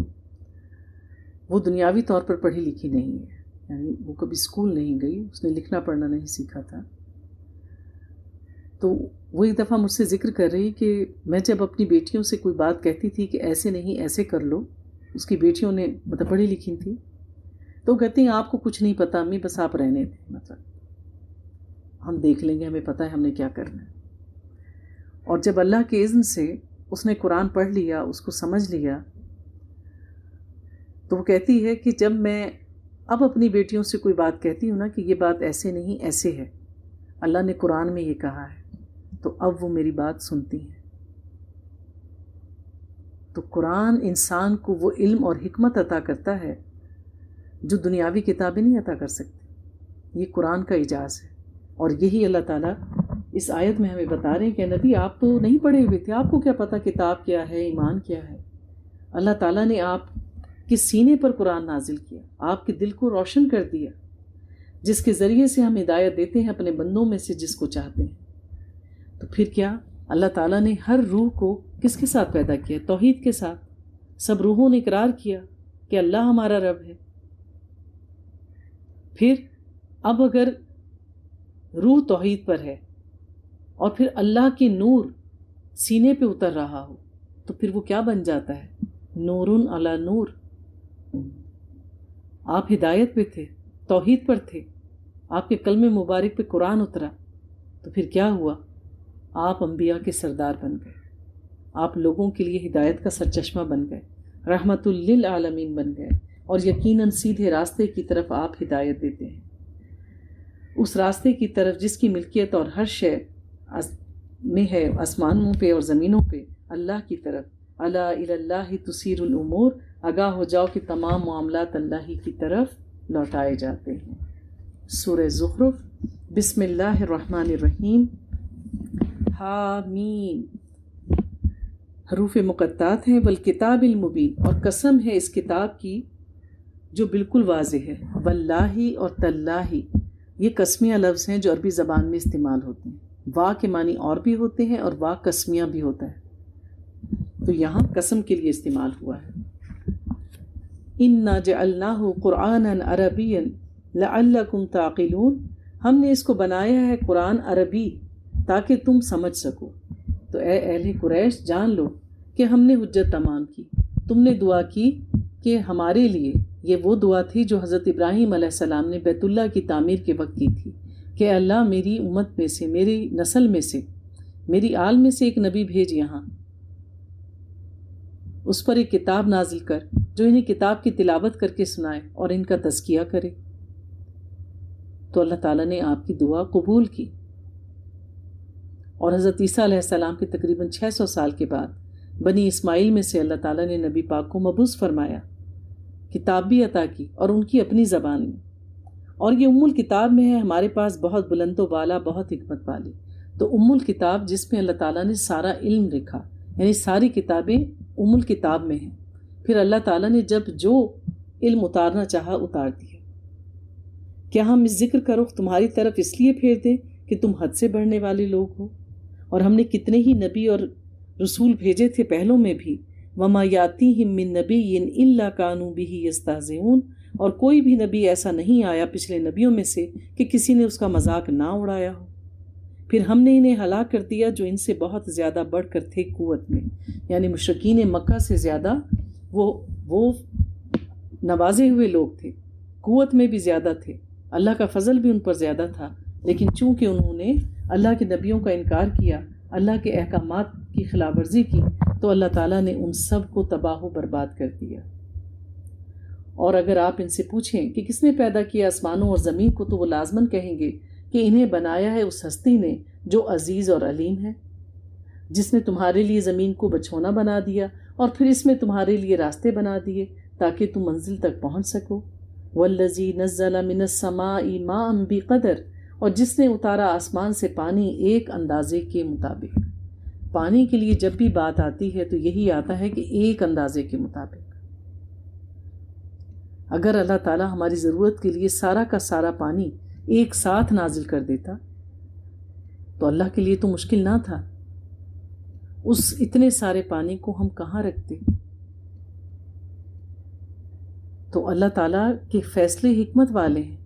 [SPEAKER 1] وہ دنیاوی طور پر پڑھی لکھی نہیں ہے، یعنی وہ کبھی اسکول نہیں گئی، اس نے لکھنا پڑھنا نہیں سیکھا تھا۔ تو وہ ایک دفعہ مجھ سے ذکر کر رہی کہ میں جب اپنی بیٹیوں سے کوئی بات کہتی تھی کہ ایسے نہیں ایسے کر لو، اس کی بیٹیوں نے مطلب پڑھی لکھی تھی، تو کہتی ہیں آپ کو کچھ نہیں پتہ امی، بس آپ رہنے دیں، مطلب ہم دیکھ لیں گے، ہمیں پتہ ہے ہم نے کیا کرنا ہے۔ اور جب اللہ کے اذن سے اس نے قرآن پڑھ لیا، اس کو سمجھ لیا، تو وہ کہتی ہے کہ جب میں اب اپنی بیٹیوں سے کوئی بات کہتی ہوں نا کہ یہ بات ایسے نہیں ایسے ہے، اللہ نے قرآن میں یہ کہا ہے، تو اب وہ میری بات سنتی ہیں۔ تو قرآن انسان کو وہ علم اور حکمت عطا کرتا ہے جو دنیاوی کتابیں نہیں عطا کر سکتی، یہ قرآن کا اعجاز ہے۔ اور یہی اللہ تعالیٰ اس آیت میں ہمیں بتا رہے ہیں کہ نبی آپ تو نہیں پڑھے ہوئے تھے، آپ کو کیا پتہ کتاب کیا ہے، ایمان کیا ہے۔ اللہ تعالیٰ نے آپ کے سینے پر قرآن نازل کیا، آپ کے دل کو روشن کر دیا، جس کے ذریعے سے ہم ہدایت دیتے ہیں اپنے بندوں میں سے جس کو چاہتے ہیں۔ تو پھر کیا اللہ تعالیٰ نے ہر روح کو کس کے ساتھ پیدا کیا؟ توحید کے ساتھ۔ سب روحوں نے اقرار کیا کہ اللہ ہمارا رب ہے۔ پھر اب اگر روح توحید پر ہے اور پھر اللہ کی نور سینے پہ اتر رہا ہو تو پھر وہ کیا بن جاتا ہے؟ نورن علی نور۔ آپ ہدایت پہ تھے، توحید پر تھے، آپ کے کلمہ مبارک پہ قرآن اترا، تو پھر کیا ہوا؟ آپ انبیاء کے سردار بن گئے، آپ لوگوں کے لیے ہدایت کا سرچشمہ بن گئے، رحمت للعالمین بن گئے، اور یقیناً سیدھے راستے کی طرف آپ ہدایت دیتے ہیں، اس راستے کی طرف جس کی ملکیت اور ہر شے میں ہے، آسمانوں پہ اور زمینوں پہ، اللہ کی طرف۔ الا الی اللہ تسیر الامور، آگاہ ہو جاؤ کہ تمام معاملات اللہ ہی کی طرف لوٹائے جاتے ہیں۔ سورہ زخرف، بسم اللہ الرحمن الرحیم، حامیم، حروف مقطعات ہیں، والکتاب المبین، اور قسم ہے اس کتاب کی جو بالکل واضح ہے، واللہ اور تاللہ، یہ قسمیہ لفظ ہیں جو عربی زبان میں استعمال ہوتے ہیں۔ وا کے معنی اور بھی ہوتے ہیں اور وا قسمیہ بھی ہوتا ہے، تو یہاں قسم کے لیے استعمال ہوا ہے۔ اِنَّا جَعَلْنَاهُ قُرْآنًا عَرَبِيًّا لَعَلَّكُمْ تَعْقِلُونَ، ہم نے اس کو بنایا ہے قرآن عربی تاکہ تم سمجھ سکو۔ تو اے اہل قریش جان لو کہ ہم نے حجت تمام کی، تم نے دعا کی کہ ہمارے لیے، یہ وہ دعا تھی جو حضرت ابراہیم علیہ السلام نے بیت اللہ کی تعمیر کے وقت کی تھی کہ اللہ میری امت میں سے، میری نسل میں سے، میری آل میں سے ایک نبی بھیج یہاں، اس پر ایک کتاب نازل کر جو انہیں کتاب کی تلاوت کر کے سنائے اور ان کا تزکیہ کرے۔ تو اللہ تعالیٰ نے آپ کی دعا قبول کی، اور حضرت عیسیٰ علیہ السلام کے تقریباً 600 سال کے بعد بنی اسماعیل میں سے اللہ تعالیٰ نے نبی پاک کو مبعوث فرمایا، کتاب بھی عطا کی اور ان کی اپنی زبان میں، اور یہ ام الکتاب میں ہے، ہمارے پاس بہت بلند و بالا، بہت حکمت والی۔ تو ام الکتاب جس میں اللہ تعالیٰ نے سارا علم لکھا، یعنی ساری کتابیں ام الکتاب میں ہیں، پھر اللہ تعالیٰ نے جب جو علم اتارنا چاہا اتار دیا۔ کیا ہم اس ذکر کا رخ تمہاری طرف اس لیے پھیر دیں کہ تم حد سے بڑھنے والے لوگ ہو؟ اور ہم نے کتنے ہی نبی اور رسول بھیجے تھے پہلوں میں بھی، وَمَا يَأْتِيهِم مِّن نَبِيٍّ إِلَّا كَانُوا بِهِ يَسْتَهْزِئُونَ، اور کوئی بھی نبی ایسا نہیں آیا پچھلے نبیوں میں سے کہ کسی نے اس کا مذاق نہ اڑایا ہو۔ پھر ہم نے انہیں ہلاک کر دیا جو ان سے بہت زیادہ بڑھ کر تھے قوت میں، یعنی مشرکین مکہ سے زیادہ وہ نوازے ہوئے لوگ تھے، قوت میں بھی زیادہ تھے، اللہ کا فضل بھی ان پر زیادہ تھا، لیکن چونکہ انہوں نے اللہ کے نبیوں کا انکار کیا، اللہ کے احکامات کی خلاف ورزی کی، تو اللہ تعالیٰ نے ان سب کو تباہ و برباد کر دیا۔ اور اگر آپ ان سے پوچھیں کہ کس نے پیدا کیا آسمانوں اور زمین کو، تو وہ لازماً کہیں گے کہ انہیں بنایا ہے اس ہستی نے جو عزیز اور علیم ہے، جس نے تمہارے لیے زمین کو بچھونا بنا دیا اور پھر اس میں تمہارے لیے راستے بنا دیے تاکہ تم منزل تک پہنچ سکو۔ والذی نزل من السماء ماء بقدر، اور جس نے اتارا آسمان سے پانی ایک اندازے کے مطابق. پانی کے لیے جب بھی بات آتی ہے تو یہی آتا ہے کہ ایک اندازے کے مطابق. اگر اللہ تعالیٰ ہماری ضرورت کے لیے سارا کا سارا پانی ایک ساتھ نازل کر دیتا تو اللہ کے لیے تو مشکل نہ تھا. اس اتنے سارے پانی کو ہم کہاں رکھتے؟ تو اللہ تعالیٰ کے فیصلے حکمت والے ہیں.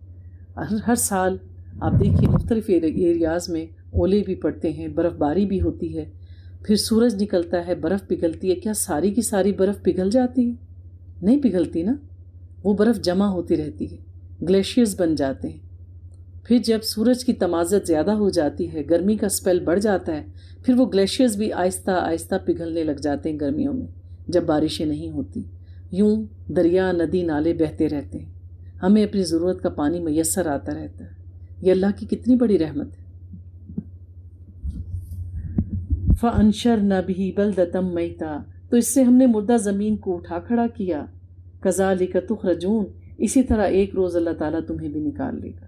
[SPEAKER 1] ہر سال آپ دیکھیے مختلف ایریاز میں اولے بھی پڑتے ہیں، برف باری بھی ہوتی ہے، پھر سورج نکلتا ہے، برف پگھلتی ہے. کیا ساری کی ساری برف پگھل جاتی ہے؟ نہیں پگھلتی نا، وہ برف جمع ہوتی رہتی ہے، گلیشیئرز بن جاتے ہیں. پھر جب سورج کی تمازت زیادہ ہو جاتی ہے، گرمی کا سپیل بڑھ جاتا ہے، پھر وہ گلیشیئرز بھی آہستہ آہستہ پگھلنے لگ جاتے ہیں گرمیوں میں جب بارشیں نہیں ہوتی. یوں دریا، ندی، نالے بہتے رہتے ہیں، ہمیں اپنی ضرورت کا پانی میسر آتا رہتا ہے. یہ اللہ کی کتنی بڑی رحمت ہے. فَأَنشَرْنَا بِهِ بَلْدَةً مَيْتًا، تو اس سے ہم نے مردہ زمین کو اٹھا کھڑا کیا. كَذَلِكَ تُخْرَجُونَ، اسی طرح ایک روز اللہ تعالیٰ تمہیں بھی نکال لے گا.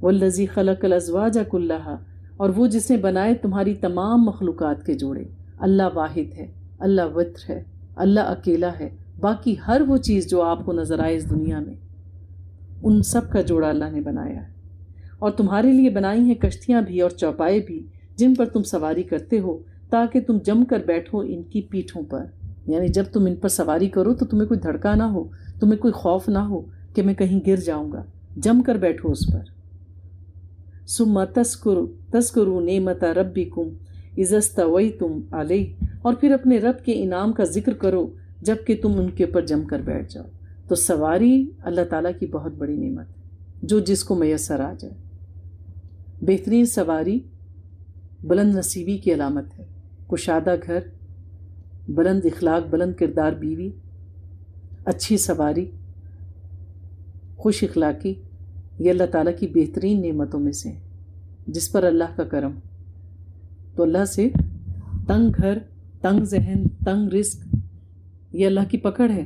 [SPEAKER 1] وَالَّذِي خَلَقَ الْأَزْوَاجَ كُلَّهَا، اور وہ جس نے بنائے تمہاری تمام مخلوقات کے جوڑے. اللہ واحد ہے، اللہ وتر ہے، اللہ اکیلا ہے. باقی ہر وہ چیز جو آپ کو نظر آئے اس دنیا میں، ان سب کا جوڑا اللہ نے بنایا ہے. اور تمہارے لیے بنائی ہیں کشتیاں بھی اور چوپائے بھی جن پر تم سواری کرتے ہو، تاکہ تم جم کر بیٹھو ان کی پیٹھوں پر. یعنی جب تم ان پر سواری کرو تو تمہیں کوئی دھڑکا نہ ہو، تمہیں کوئی خوف نہ ہو کہ میں کہیں گر جاؤں گا. جم کر بیٹھو اس پر. ثم تذکروا نعمت ربکم اذا استویتم علیہ، اور پھر اپنے رب کے انعام کا ذکر کرو جب کہ تم ان کے اوپر جم کر بیٹھ جاؤ. تو سواری اللہ تعالیٰ کی بہت بڑی نعمت ہے جو جس کو میسر آ جائے. بہترین سواری بلند نصیبی کی علامت ہے. کشادہ گھر، بلند اخلاق، بلند کردار بیوی، اچھی سواری، خوش اخلاقی، یہ اللہ تعالیٰ کی بہترین نعمتوں میں سے ہے جس پر اللہ کا کرم. تو اللہ سے تنگ گھر، تنگ ذہن، تنگ رزق، یہ اللہ کی پکڑ ہے.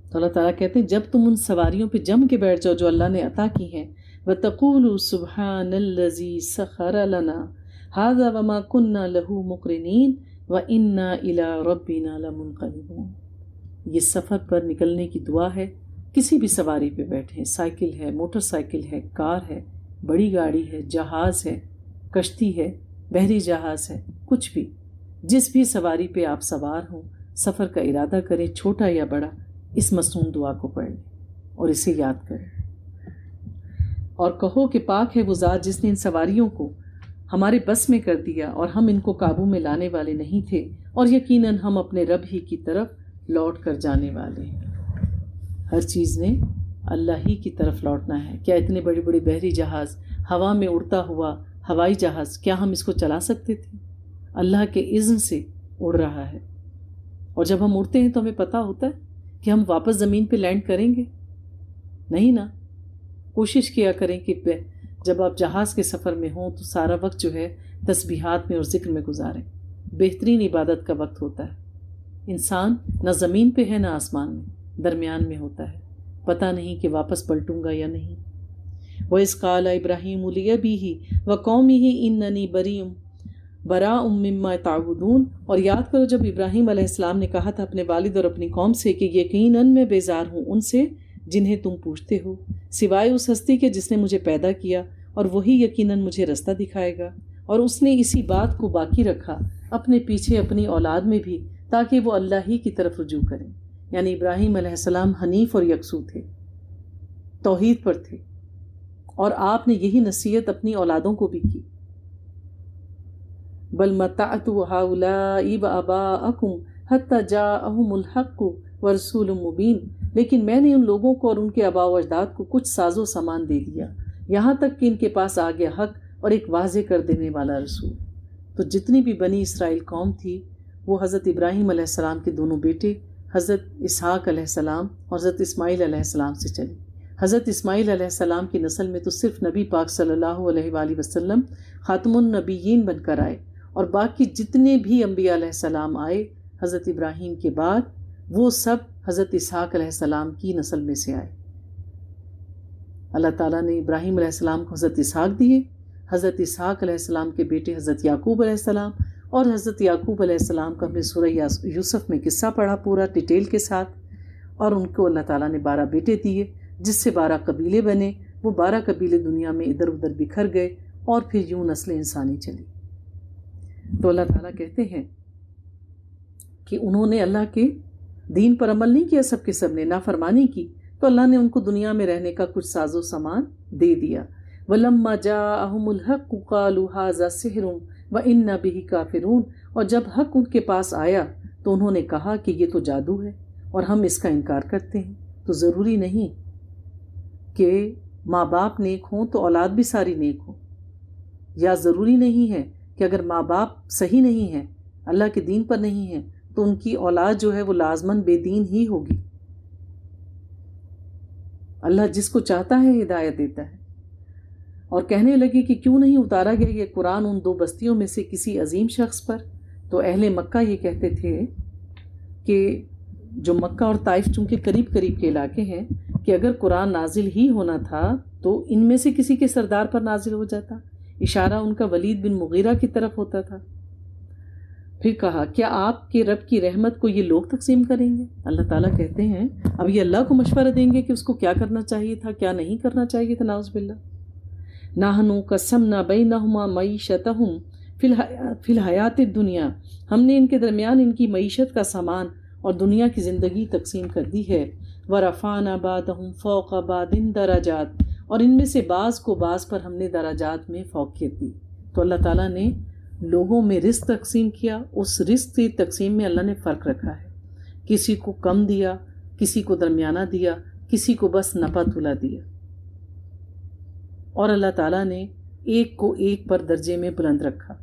[SPEAKER 1] تو اللہ تعالیٰ کہتے ہیں جب تم ان سواریوں پہ جم کے بیٹھ جاؤ جو اللہ نے عطا کی ہیں، وَتَقُولُوا سُبْحَانَ الَّذِي سَخَّرَ لَنَا هَذَا وَمَا كُنَّا لَهُ مُقْرِنِينَ وَإِنَّا إِلَىٰ رَبِّنَا لَمُنْقَلِبُونَ. یہ سفر پر نکلنے کی دعا ہے. کسی بھی سواری پہ بیٹھیں، سائیکل ہے، موٹر سائیکل ہے، کار ہے، بڑی گاڑی ہے، جہاز ہے، کشتی ہے، بحری جہاز ہے، کچھ بھی، جس بھی سواری پہ آپ سوار ہوں، سفر کا ارادہ کریں، چھوٹا یا بڑا، اس مصنون دعا کو پڑھ لیں اور اسے یاد کریں اور کہو کہ پاک ہے وہ ذات جس نے ان سواریوں کو ہمارے بس میں کر دیا اور ہم ان کو قابو میں لانے والے نہیں تھے، اور یقیناً ہم اپنے رب ہی کی طرف لوٹ کر جانے والے ہیں. ہر چیز نے اللہ ہی کی طرف لوٹنا ہے. کیا اتنے بڑے بڑے بحری جہاز، ہوا میں اڑتا ہوا ہوائی جہاز، کیا ہم اس کو چلا سکتے تھے؟ اللہ کے اذن سے اڑ رہا ہے. اور جب ہم اڑتے ہیں تو ہمیں پتہ ہوتا ہے کہ ہم واپس زمین پہ لینڈ کریں گے؟ نہیں نا. کوشش کیا کریں کہ جب آپ جہاز کے سفر میں ہوں تو سارا وقت جو ہے تسبیحات میں اور ذکر میں گزاریں. بہترین عبادت کا وقت ہوتا ہے. انسان نہ زمین پہ ہے نہ آسمان میں، درمیان میں ہوتا ہے. پتہ نہیں کہ واپس پلٹوں گا یا نہیں. وَإِذْ قَالَ إِبْرَاهِيمُ لِأَبِيهِ وَقَوْمِهِ إِنَّنِي بَرِيءٌ مِّمَّا تَعْبُدُونَ. اور یاد کرو جب ابراہیم علیہ السلام نے کہا تھا اپنے والد اور اپنی قوم سے کہ یقیناً میں بیزار ہوں ان سے جنہیں تم پوچھتے ہو، سوائے اس ہستی کے جس نے مجھے پیدا کیا، اور وہی یقیناً مجھے رستہ دکھائے گا. اور اس نے اسی بات کو باقی رکھا اپنے پیچھے اپنی اولاد میں بھی، تاکہ وہ اللہ ہی کی طرف رجوع کریں. یعنی ابراہیم علیہ السلام حنیف اور یکسو تھے، توحید پر تھے، اور آپ نے یہی نصیحت اپنی اولادوں کو بھی کی. بل متعت هؤلاء وآباءكم حتى جاءهم الحق ورسول مبین. لیکن میں نے ان لوگوں کو اور ان کے آباء و اجداد کو کچھ ساز و سامان دے دیا، یہاں تک کہ ان کے پاس آ گیا حق اور ایک واضح کر دینے والا رسول. تو جتنی بھی بنی اسرائیل قوم تھی وہ حضرت ابراہیم علیہ السلام کے دونوں بیٹے حضرت اسحاق علیہ السلام اور حضرت اسماعیل علیہ السلام سے چلی. حضرت اسماعیل علیہ السلام کی نسل میں تو صرف نبی پاک صلی اللہ علیہ وآلہ وسلم خاتم النبیین بن کر آئے، اور باقی جتنے بھی انبیاء علیہ السلام آئے حضرت ابراہیم کے بعد وہ سب حضرت اسحاق علیہ السلام کی نسل میں سے آئے. اللہ تعالیٰ نے ابراہیم علیہ السلام کو حضرت اسحاق دیے، حضرت اسحاق علیہ السلام کے بیٹے حضرت یعقوب علیہ السلام، اور حضرت یعقوب علیہ السلام کا ہم نے سورہ یوسف میں قصہ پڑھا پورا ڈیٹیل کے ساتھ، اور ان کو اللہ تعالیٰ نے 12 بیٹے دیے جس سے 12 قبیلے بنے۔ وہ 12 قبیلے دنیا میں ادھر ادھر بکھر گئے اور پھر یوں نسل انسانی چلی۔ تو اللہ تعالیٰ کہتے ہیں کہ انہوں نے اللہ کے دین پر عمل نہیں کیا، سب کے سب نے نافرمانی کی، تو اللہ نے ان کو دنیا میں رہنے کا کچھ ساز و سامان دے دیا۔ وَلَمَّا جَاءَهُمُ الْحَقُّ قَالُوا هَٰذَا سِحْرٌ وَإِنَّا بِهِ كَافِرُونَ، اور جب حق ان کے پاس آیا تو انہوں نے کہا کہ یہ تو جادو ہے اور ہم اس کا انکار کرتے ہیں۔ تو ضروری نہیں کہ ماں باپ نیک ہوں تو اولاد بھی ساری نیک ہو، یا ضروری نہیں ہے کہ اگر ماں باپ صحیح نہیں ہیں، اللہ کے دین پر نہیں ہیں، تو ان کی اولاد جو ہے وہ لازماً بے دین ہی ہوگی۔ اللہ جس کو چاہتا ہے ہدایت دیتا ہے۔ اور کہنے لگے کہ کیوں نہیں اتارا گیا یہ قرآن ان 2 بستیوں میں سے کسی عظیم شخص پر؟ تو اہل مکہ یہ کہتے تھے کہ جو مکہ اور طائف چونکہ قریب قریب کے علاقے ہیں، کہ اگر قرآن نازل ہی ہونا تھا تو ان میں سے کسی کے سردار پر نازل ہو جاتا۔ اشارہ ان کا ولید بن مغیرہ کی طرف ہوتا تھا۔ پھر کہا کیا آپ کے رب کی رحمت کو یہ لوگ تقسیم کریں گے؟ اللہ تعالیٰ کہتے ہیں اب یہ اللہ کو مشورہ دیں گے کہ اس کو کیا کرنا چاہیے تھا، کیا نہیں کرنا چاہیے تھا، نعوذ باللہ۔ نحن قسمنا بینہما معیشتہم فی الحیات الدنیا، ہم نے ان کے درمیان ان کی معیشت کا سامان اور دنیا کی زندگی تقسیم کر دی ہے۔ ورفعنا بعضهم فوق بعض درجات، اور ان میں سے بعض کو بعض پر ہم نے درجات میں فوقیت دی۔ تو اللہ تعالیٰ نے لوگوں میں رزق تقسیم کیا، اس رزق کی تقسیم میں اللہ نے فرق رکھا ہے، کسی کو کم دیا، کسی کو درمیانہ دیا، کسی کو بس نپا تلا دیا، اور اللہ تعالیٰ نے ایک کو ایک پر درجے میں بلند رکھا۔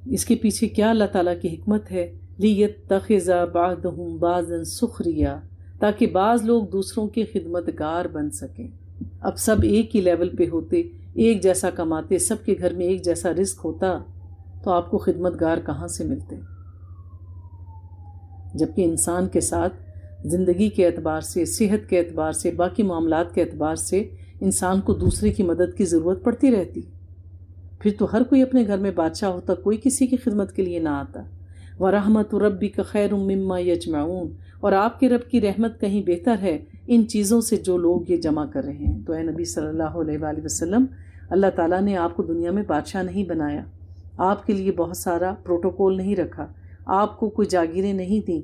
[SPEAKER 1] اس کے پیچھے کیا اللہ تعالیٰ کی حکمت ہے؟ لِيَتَّخِذَ بَعْضُهُمْ بَعْضًا سُخْرِيًّا، تاکہ بعض لوگ دوسروں کے خدمتگار بن سکیں۔ اب سب ایک ہی لیول پہ ہوتے، ایک جیسا کماتے، سب کے گھر میں ایک جیسا رزق ہوتا، تو آپ کو خدمتگار کہاں سے ملتے؟ جبکہ انسان کے ساتھ زندگی کے اعتبار سے، صحت کے اعتبار سے، باقی معاملات کے اعتبار سے انسان کو دوسرے کی مدد کی ضرورت پڑتی رہتی، پھر تو ہر کوئی اپنے گھر میں بادشاہ ہوتا، کوئی کسی کی خدمت کے لیے نہ آتا۔ وَرَحْمَةُ رَبِّكَ خَيْرٌ مِّمَّا يَجْمَعُونَ، اور آپ کے رب کی رحمت کہیں بہتر ہے ان چیزوں سے جو لوگ یہ جمع کر رہے ہیں۔ تو اے نبی صلی اللہ علیہ وآلہ وسلم، اللہ تعالیٰ نے آپ کو دنیا میں بادشاہ نہیں بنایا، آپ کے لیے بہت سارا پروٹوکول نہیں رکھا، آپ کو کوئی جاگیریں نہیں دیں،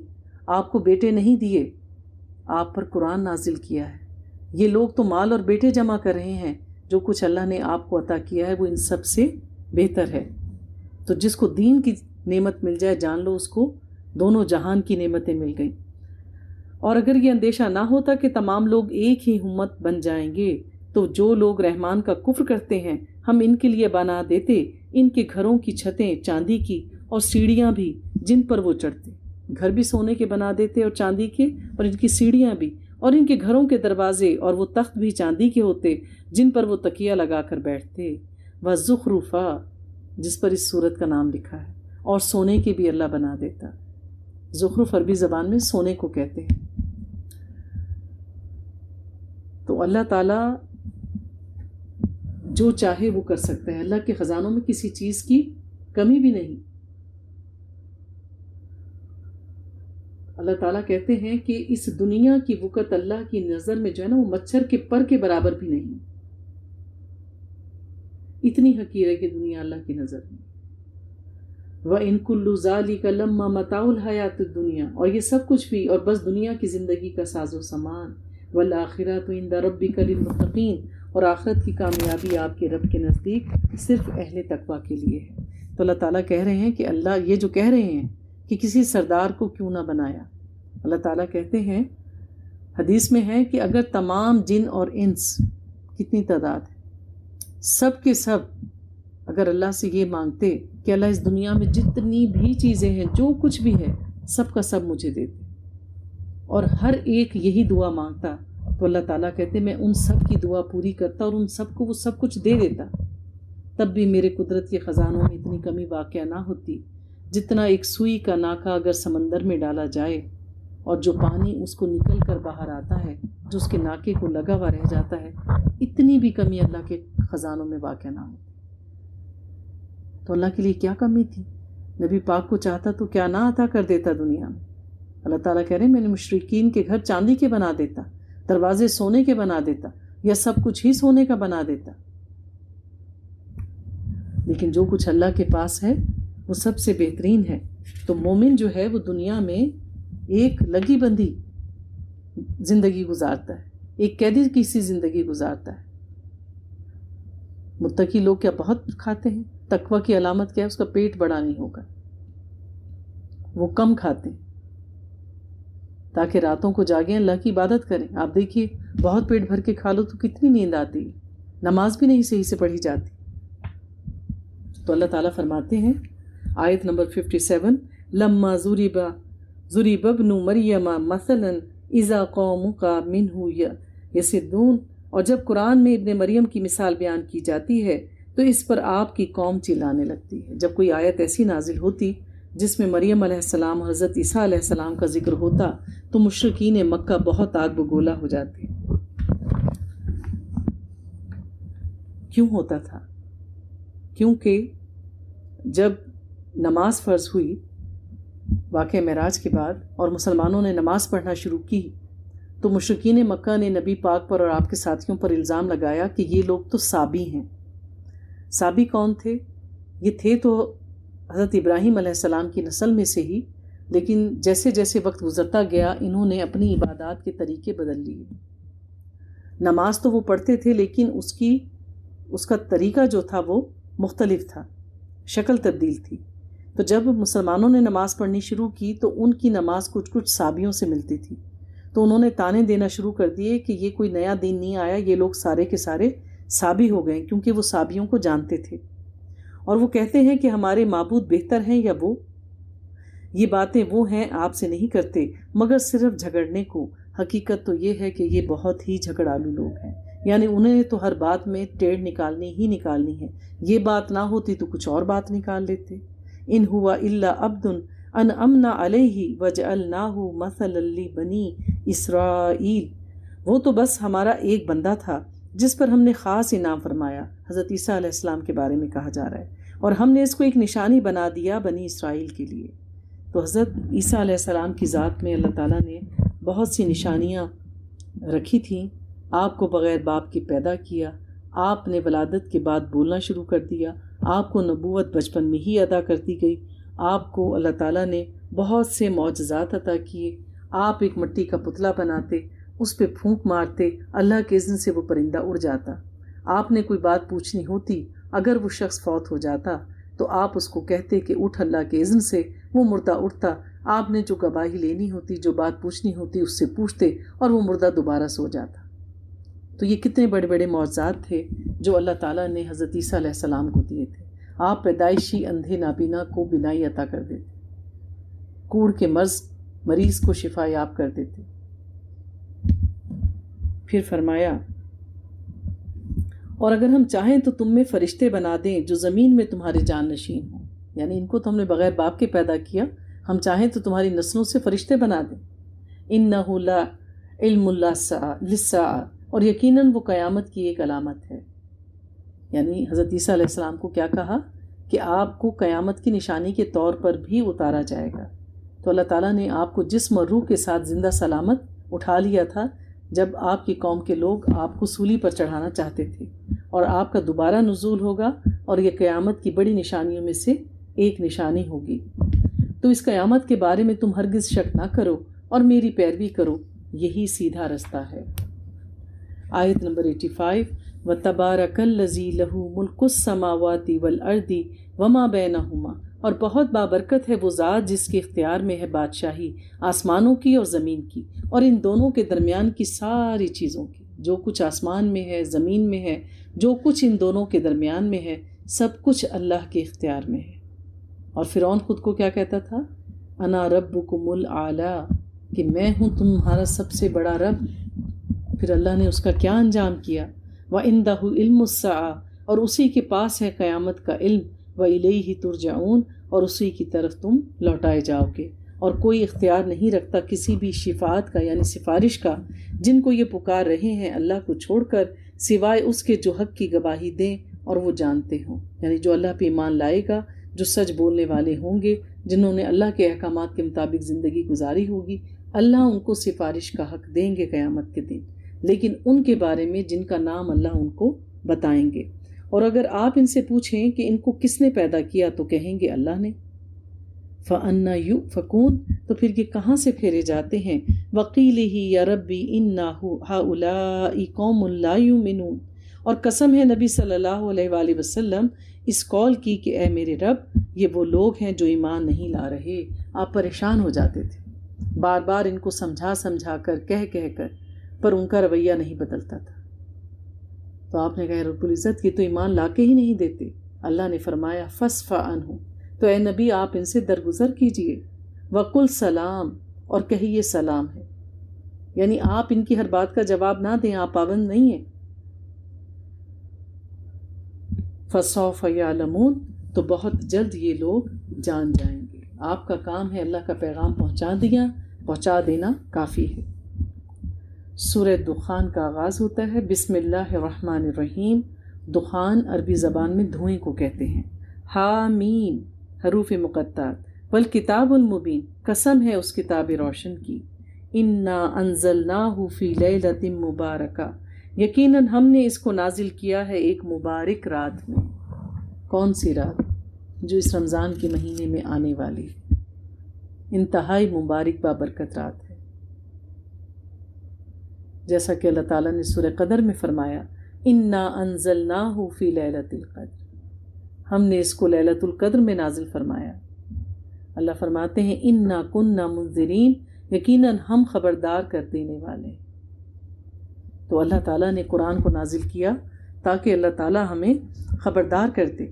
[SPEAKER 1] آپ کو بیٹے نہیں دیے، آپ پر قرآن نازل کیا ہے۔ یہ لوگ تو مال اور بیٹے جمع کر رہے ہیں، جو کچھ اللہ نے آپ کو عطا کیا ہے وہ ان سب سے بہتر ہے۔ تو جس کو دین کی نعمت مل جائے جان لو اس کو دونوں جہان کی نعمتیں مل گئیں۔ اور اگر یہ اندیشہ نہ ہوتا کہ تمام لوگ ایک ہی امت بن جائیں گے، تو جو لوگ رحمان کا کفر کرتے ہیں ہم ان کے لیے بنا دیتے ان کے گھروں کی چھتیں چاندی کی اور سیڑھیاں بھی جن پر وہ چڑھتے۔ گھر بھی سونے کے بنا دیتے اور چاندی کے، اور ان کی سیڑھیاں بھی، اور ان کے گھروں کے دروازے اور وہ تخت بھی چاندی کے ہوتے جن پر وہ تکیہ لگا کر بیٹھتے۔ وَالزُّخْرُفَ، جس پر اس سورت کا نام لکھا ہے، اور سونے کے بھی اللہ بنا دیتا۔ زخرف عربی زبان میں سونے کو کہتے ہیں۔ تو اللہ تعالیٰ جو چاہے وہ کر سکتا ہے، اللہ کے خزانوں میں کسی چیز کی کمی بھی نہیں۔ اللہ تعالیٰ کہتے ہیں کہ اس دنیا کی وقت اللہ کی نظر میں جو ہے نا وہ مچھر کے پر کے برابر بھی نہیں، اتنی حقیر ہے کہ دنیا اللہ کی نظر میں۔ وَإِن كُلُّ ذَلِكَ لَمَّا مَتَاعُ الْحَيَاةِ الدُّنْيَا، اور یہ سب کچھ بھی اور بس دنیا کی زندگی کا ساز و سامان۔ وَالْآخِرَةُ عِندَ رَبِّكَ لِلْمُتَّقِينَ، اور آخرت کی کامیابی آپ کے رب کے نزدیک صرف اہل تقویٰ کے لیے ہے۔ تو اللہ تعالیٰ کہہ رہے ہیں کہ اللہ یہ جو کہہ رہے ہیں کہ کسی سردار کو کیوں نہ بنایا، اللہ تعالیٰ کہتے ہیں حدیث میں ہے کہ اگر تمام جن اور انس، کتنی تعداد ہے، سب کے سب اگر اللہ سے یہ مانگتے کہ اللہ اس دنیا میں جتنی بھی چیزیں ہیں، جو کچھ بھی ہے، سب کا سب مجھے دے دے، اور ہر ایک یہی دعا مانگتا، تو اللہ تعالیٰ کہتے میں ان سب کی دعا پوری کرتا اور ان سب کو وہ سب کچھ دے دیتا، تب بھی میرے قدرت کے خزانوں میں اتنی کمی واقع نہ ہوتی جتنا ایک سوئی کا ناکہ اگر سمندر میں ڈالا جائے اور جو پانی اس کو نکل کر باہر آتا ہے، جو اس کے ناکے کو لگا ہوا رہ جاتا ہے، اتنی بھی کمی اللہ کے خزانوں میں واقع نہ ہو۔ تو اللہ کے لیے کیا کمی تھی؟ نبی پاک کو چاہتا تو کیا نہ عطا کر دیتا دنیا میں۔ اللہ تعالیٰ کہہ رہے ہیں میں نے مشرکین کے گھر چاندی کے بنا دیتا، دروازے سونے کے بنا دیتا، یا سب کچھ ہی سونے کا بنا دیتا، لیکن جو کچھ اللہ کے پاس ہے وہ سب سے بہترین ہے۔ تو مومن جو ہے وہ دنیا میں ایک لگی بندھی زندگی گزارتا ہے، ایک قیدی کی سی زندگی گزارتا ہے۔ متقی لوگ کیا بہت کھاتے ہیں؟ تقوی کی علامت کیا ہے؟ اس کا پیٹ بڑا نہیں ہوگا، وہ کم کھاتے ہیں تاکہ راتوں کو جاگیں، اللہ کی عبادت کریں۔ آپ دیکھیے بہت پیٹ بھر کے کھا لو تو کتنی نیند آتی ہے، نماز بھی نہیں صحیح سے پڑھی جاتی۔ تو اللہ تعالیٰ فرماتے ہیں آیت نمبر 57، لما ضرب ابن مریم مثلا اذا قومک منہ یصدون، اور جب قرآن میں ابن مریم کی مثال بیان کی جاتی ہے تو اس پر آپ کی قوم چلانے لگتی ہے۔ جب کوئی آیت ایسی نازل ہوتی جس میں مریم علیہ السلام اور حضرت عیسیٰ علیہ السلام کا ذکر ہوتا تو مشرکین مکہ بہت آگ بگولا ہو جاتے۔ کیوں ہوتا تھا؟ کیونکہ جب نماز فرض ہوئی واقعہ معراج کے بعد اور مسلمانوں نے نماز پڑھنا شروع کی تو مشرکین مکہ نے نبی پاک پر اور آپ کے ساتھیوں پر الزام لگایا کہ یہ لوگ تو سابی ہیں۔ سابی کون تھے؟ یہ تھے تو حضرت ابراہیم علیہ السلام کی نسل میں سے ہی، لیکن جیسے جیسے وقت گزرتا گیا انہوں نے اپنی عبادات کے طریقے بدل لیے۔ نماز تو وہ پڑھتے تھے لیکن اس کا طریقہ جو تھا وہ مختلف تھا، شکل تبدیل تھی۔ تو جب مسلمانوں نے نماز پڑھنی شروع کی تو ان کی نماز کچھ سابیوں سے ملتی تھی، تو انہوں نے تانے دینا شروع کر دیے کہ یہ کوئی نیا دین نہیں آیا، یہ لوگ سارے کے سارے سابی ہو گئے، کیونکہ وہ سابیوں کو جانتے تھے اور وہ کہتے ہیں کہ ہمارے معبود بہتر ہیں یا وہ، یہ باتیں وہ ہیں آپ سے نہیں کرتے مگر صرف جھگڑنے کو۔ حقیقت تو یہ ہے کہ یہ بہت ہی جھگڑالو لوگ ہیں، یعنی انہیں تو ہر بات میں ٹیڑھ نکالنی ہی نکالنی ہے، یہ بات نہ ہوتی تو کچھ اور بات نکال لیتے۔ ان ہوا الا عبد انعمنا علیہ وجعلناہ مثلا لبنی اسرائیل، وہ تو بس ہمارا ایک بندہ تھا جس پر ہم نے خاص انعام فرمایا۔ حضرت عیسیٰ علیہ السلام کے بارے میں کہا جا رہا ہے، اور ہم نے اس کو ایک نشانی بنا دیا بنی اسرائیل کے لیے۔ تو حضرت عیسیٰ علیہ السلام کی ذات میں اللہ تعالیٰ نے بہت سی نشانیاں رکھی تھیں۔ آپ کو بغیر باپ کے پیدا کیا، آپ نے ولادت کے بعد بولنا شروع کر دیا، آپ کو نبوت بچپن میں ہی عطا کر دی گئی، آپ کو اللہ تعالیٰ نے بہت سے معجزات عطا کیے۔ آپ ایک مٹی کا پتلا بناتے، اس پہ پھونک مارتے، اللہ کے اذن سے وہ پرندہ اڑ جاتا۔ آپ نے کوئی بات پوچھنی ہوتی، اگر وہ شخص فوت ہو جاتا تو آپ اس کو کہتے کہ اٹھ اللہ کے اذن سے، وہ مردہ اٹھتا۔ آپ نے جو گواہی لینی ہوتی، جو بات پوچھنی ہوتی، اس سے پوچھتے اور وہ مردہ دوبارہ سو جاتا۔ تو یہ کتنے بڑے بڑے معجزات تھے جو اللہ تعالیٰ نے حضرت عیسیٰ علیہ السلام کو دیے تھے۔ آپ پیدائشی اندھے نابینا کو بینائی عطا کر دیتے، کوڑ کے مریض کو شفا یاب کر دیتے۔ پھر فرمایا اور اگر ہم چاہیں تو تم میں فرشتے بنا دیں جو زمین میں تمہارے جان نشین ہوں، یعنی ان کو تو ہم نے بغیر باپ کے پیدا کیا، ہم چاہیں تو تمہاری نسلوں سے فرشتے بنا دیں۔ انہ لا علم للساعۃ، اور یقیناً وہ قیامت کی ایک علامت ہے۔ یعنی حضرت عیسیٰ علیہ السلام کو کیا کہا کہ آپ کو قیامت کی نشانی کے طور پر بھی اتارا جائے گا۔ تو اللہ تعالیٰ نے آپ کو جسم اور روح کے ساتھ زندہ سلامت اٹھا لیا تھا جب آپ کی قوم کے لوگ آپ کو سولی پر چڑھانا چاہتے تھے، اور آپ کا دوبارہ نزول ہوگا اور یہ قیامت کی بڑی نشانیوں میں سے ایک نشانی ہوگی۔ تو اس قیامت کے بارے میں تم ہرگز شک نہ کرو اور میری پیروی کرو، یہی سیدھا رستہ ہے۔ آیت نمبر 85، وَتَبَارَكَ الَّذِي لَهُ مُلْكُ السَّمَاوَاتِ وَالْأَرْضِ وَمَا بَيْنَهُمَا، اور بہت بابرکت ہے وہ ذات جس کے اختیار میں ہے بادشاہی آسمانوں کی اور زمین کی، اور ان دونوں کے درمیان کی ساری چیزوں کی، جو کچھ آسمان میں ہے، زمین میں ہے، جو کچھ ان دونوں کے درمیان میں ہے، سب کچھ اللہ کے اختیار میں ہے۔ اور فرعون خود کو کیا کہتا تھا؟ انا ربکم الاعلی، کہ میں ہوں تمہارا سب سے بڑا رب۔ پھر اللہ نے اس کا کیا انجام کیا؟ وَعِندَهُ عِلْمُ السَّاعَةِ، اور اسی کے پاس ہے قیامت کا علم، وَإِلَيْهِ تُرْجَعُونَ، اور اسی کی طرف تم لوٹائے جاؤ گے۔ اور کوئی اختیار نہیں رکھتا کسی بھی شفاعت کا یعنی سفارش کا جن کو یہ پکار رہے ہیں اللہ کو چھوڑ کر، سوائے اس کے جو حق کی گواہی دیں اور وہ جانتے ہوں، یعنی جو اللہ پہ ایمان لائے گا، جو سچ بولنے والے ہوں گے، جنہوں نے اللہ کے احکامات کے مطابق زندگی گزاری ہوگی، اللہ ان کو سفارش کا حق دیں گے قیامت کے دن، لیکن ان کے بارے میں جن کا نام اللہ ان کو بتائیں گے۔ اور اگر آپ ان سے پوچھیں کہ ان کو کس نے پیدا کیا تو کہیں گے اللہ نے۔ فَأَنَّا يُؤْفَكُونَ، تو پھر یہ کہاں سے پھیرے جاتے ہیں؟ وَقِيلِهِ يَا رَبِّ إِنَّ هَؤُلَاءِ قَوْمٌ لَا يُؤْمِنُونَ، اور قسم ہے نبی صلی اللہ علیہ وآلہ وسلم اس قول کی کہ اے میرے رب یہ وہ لوگ ہیں جو ایمان نہیں لا رہے۔ آپ پریشان ہو جاتے تھے، بار بار ان کو سمجھا کر کہہ کر، پر ان کا رویہ نہیں بدلتا تھا۔ تو آپ نے کہا رب العزت یہ تو ایمان لا کے ہی نہیں دیتے۔ اللہ نے فرمایا فَاصْفَحْ عَنْهُمْ، تو اے نبی آپ ان سے درگزر کیجئے، وَقُلْ سلام، اور کہیے سلام ہے، یعنی آپ ان کی ہر بات کا جواب نہ دیں، آپ پابند نہیں ہیں۔ فَسَوْفَ يَعْلَمُونَ، تو بہت جلد یہ لوگ جان جائیں گے۔ آپ کا کام ہے اللہ کا پیغام پہنچا دینا کافی ہے۔ سورہ دخان کا آغاز ہوتا ہے بسم اللہ الرحمن الرحیم۔ دخان عربی زبان میں دھوئیں کو کہتے ہیں۔ حامیم حروف مقطعات، والکتاب المبین، قسم ہے اس کتاب روشن کی۔ انا انزلناہ فی لیلۃ مبارکہ، یقیناً ہم نے اس کو نازل کیا ہے ایک مبارک رات میں۔ کون سی رات؟ جو اس رمضان کے مہینے میں آنے والی انتہائی مبارک بابرکت رات ہے، جیسا کہ اللہ تعالیٰ نے سورہ قدر میں فرمایا انا انزلناہ فی لیلۃ القدر، ہم نے اس کو لیلۃ القدر میں نازل فرمایا۔ اللہ فرماتے ہیں انا کننا منذرین، یقیناً ہم خبردار کر دینے والے۔ تو اللہ تعالیٰ نے قرآن کو نازل کیا تاکہ اللہ تعالیٰ ہمیں خبردار کر دے۔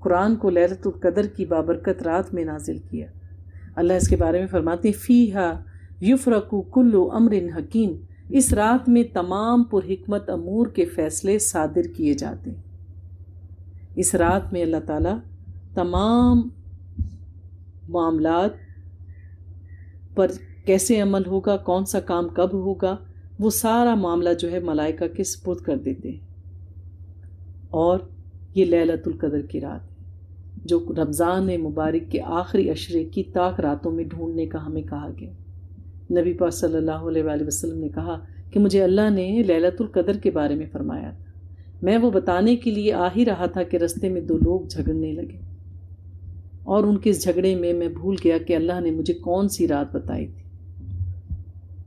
[SPEAKER 1] قرآن کو لیلۃ القدر کی بابرکت رات میں نازل کیا۔ اللہ اس کے بارے میں فرماتے ہیں فیہا یفرق کل امر حکیم، اس رات میں تمام پرحکمت امور کے فیصلے صادر کیے جاتے ہیں۔ اس رات میں اللہ تعالیٰ تمام معاملات پر کیسے عمل ہوگا، کون سا کام کب ہوگا، وہ سارا معاملہ جو ہے ملائکہ کے سپرد کر دیتے ہیں۔ اور یہ لیلۃ القدر کی رات ہے جو رمضان مبارک کے آخری عشرے کی طاق راتوں میں ڈھونڈنے کا ہمیں کہا گیا۔ نبی پاک صلی اللہ علیہ وآلہ وسلم نے کہا کہ مجھے اللہ نے لیلۃ القدر کے بارے میں فرمایا تھا، میں وہ بتانے کے لیے آ ہی رہا تھا کہ رستے میں دو لوگ جھگڑنے لگے، اور ان کے اس جھگڑے میں میں بھول گیا کہ اللہ نے مجھے کون سی رات بتائی تھی،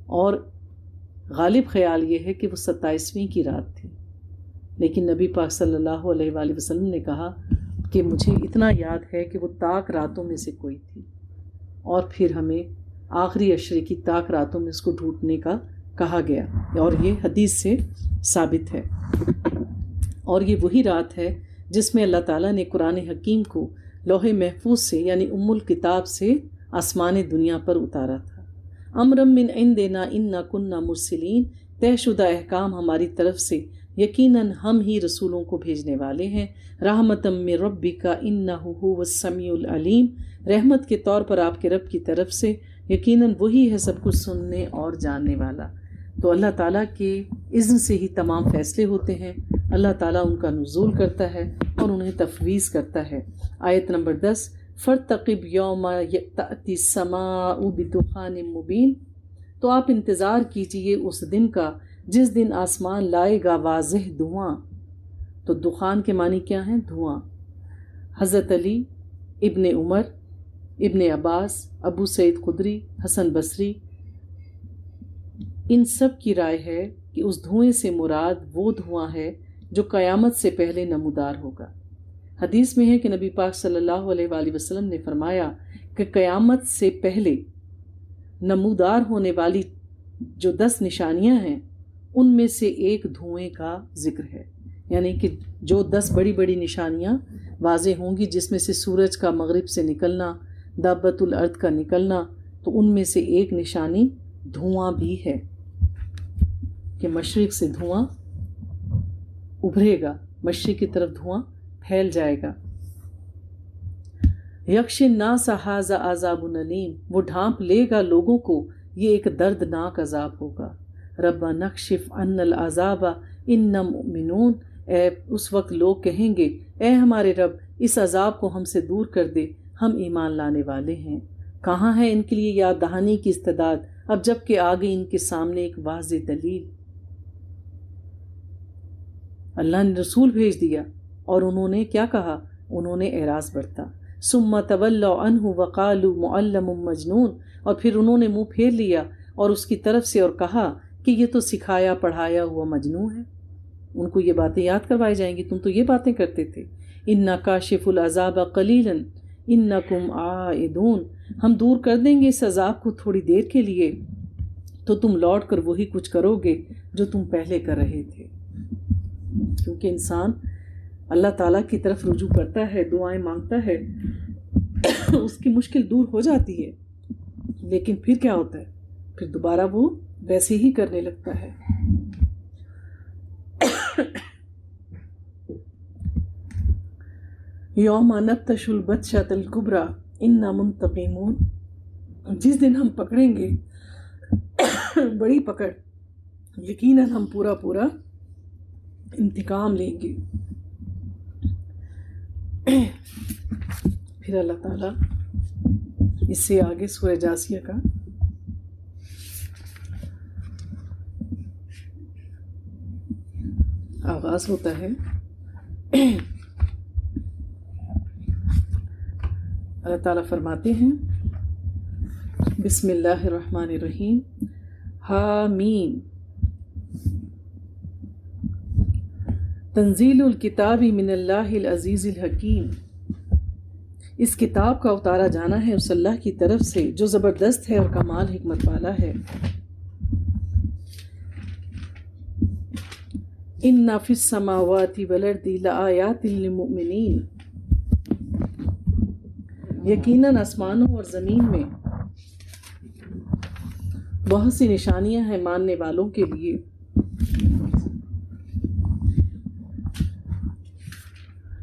[SPEAKER 1] اور غالب خیال یہ ہے کہ وہ 27ویں کی رات تھی، لیکن نبی پاک صلی اللہ علیہ وآلہ وسلم نے کہا کہ مجھے اتنا یاد ہے کہ وہ طاق راتوں میں سے کوئی تھی، اور پھر ہمیں آخری عشرے کی طاق راتوں میں اس کو ڈھونڈنے کا کہا گیا، اور یہ حدیث سے ثابت ہے۔ اور یہ وہی رات ہے جس میں اللہ تعالیٰ نے قرآن حکیم کو لوح محفوظ سے یعنی ام الکتاب سے آسمان دنیا پر اتارا تھا۔ امرم من عندنا انا کننا مرسلین، طے شدہ احکام ہماری طرف سے، یقیناً ہم ہی رسولوں کو بھیجنے والے ہیں۔ رحمتم من ربک انہ ھو السمیع العلیم، رحمت کے طور پر آپ کے رب کی طرف سے، یقیناً وہی ہے سب کچھ سننے اور جاننے والا۔ تو اللہ تعالیٰ کے اذن سے ہی تمام فیصلے ہوتے ہیں، اللہ تعالیٰ ان کا نزول کرتا ہے اور انہیں تفویض کرتا ہے۔ آیت نمبر 10، فَارْتَقِبْ يَوْمَ تَأْتِي السَّمَاءُ بِدُخَانٍ مُبِينٍ، تو آپ انتظار کیجئے اس دن کا جس دن آسمان لائے گا واضح دھواں۔ تو دخان کے معنی کیا ہیں؟ دھواں۔ حضرت علی، ابن عمر، ابن عباس، ابو سعید خدری، حسن بصری، ان سب کی رائے ہے کہ اس دھوئیں سے مراد وہ دھواں ہے جو قیامت سے پہلے نمودار ہوگا۔ حدیث میں ہے کہ نبی پاک صلی اللہ علیہ وآلہ وسلم نے فرمایا کہ قیامت سے پہلے نمودار ہونے والی جو 10 نشانیاں ہیں ان میں سے ایک دھوئیں کا ذکر ہے، یعنی کہ جو 10 بڑی بڑی نشانیاں واضح ہوں گی، جس میں سے سورج کا مغرب سے نکلنا، دابۃ الارض کا نکلنا، تو ان میں سے ایک نشانی دھواں بھی ہے کہ مشرق سے دھواں ابھرے گا، مشرق کی طرف دھواں پھیل جائے گا۔ یکش الناس ھذا عذاب علیم، وہ ڈھانپ لے گا لوگوں کو، یہ ایک دردناک عذاب ہوگا۔ ربنا اکشف عنا العذاب انا مؤمنون، اے اس وقت لوگ کہیں گے اے ہمارے رب اس عذاب کو ہم سے دور کر دے، ہم ایمان لانے والے ہیں۔ کہاں ہے ان کے لیے یاد دہانی کی استعداد، اب جب کہ آ گئی ان کے سامنے ایک واضح دلیل۔ اللہ نے رسول بھیج دیا اور انہوں نے کیا کہا؟ انہوں نے اعراض برتا۔ ثم تولوا عنہ وقالوا معلم مجنون، اور پھر انہوں نے منہ پھیر لیا اور اس کی طرف سے اور کہا کہ یہ تو سکھایا پڑھایا ہوا مجنون ہے۔ ان کو یہ باتیں یاد کروائی جائیں گی، تم تو یہ باتیں کرتے تھے۔ انا کاشف العذاب قلیلا انکم عائدون، ہم دور کر دیں گے اس عذاب کو تھوڑی دیر کے لیے، تو تم لوٹ کر وہی کچھ کرو گے جو تم پہلے کر رہے تھے۔ کیونکہ انسان اللہ تعالیٰ کی طرف رجوع کرتا ہے، دعائیں مانگتا ہے، اس کی مشکل دور ہو جاتی ہے، لیکن پھر کیا ہوتا ہے؟ پھر دوبارہ وہ ویسے ہی کرنے لگتا ہے۔ یوم نبطش البطشۃ الکبریٰ انا منتقمون، جس دن ہم پکڑیں گے بڑی پکڑ، یقیناً ہم پورا انتقام لیں گے۔ پھر اللہ تعالیٰ اس سے آگے سورہ جاسیہ کا آغاز ہوتا ہے۔ اللہ تعالیٰ فرماتے ہیں بسم اللہ الرحمن الرحیم، حامیم، تنزیل الکتاب من اللہ العزیز الحکیم، اس کتاب کا اتارا جانا ہے اس اللہ کی طرف سے جو زبردست ہے اور کمال حکمت والا ہے۔ ان فی السماوات والارض لآیات للمؤمنین، یقیناً آسمانوں اور زمین میں بہت سی نشانیاں ہیں ماننے والوں کے لیے۔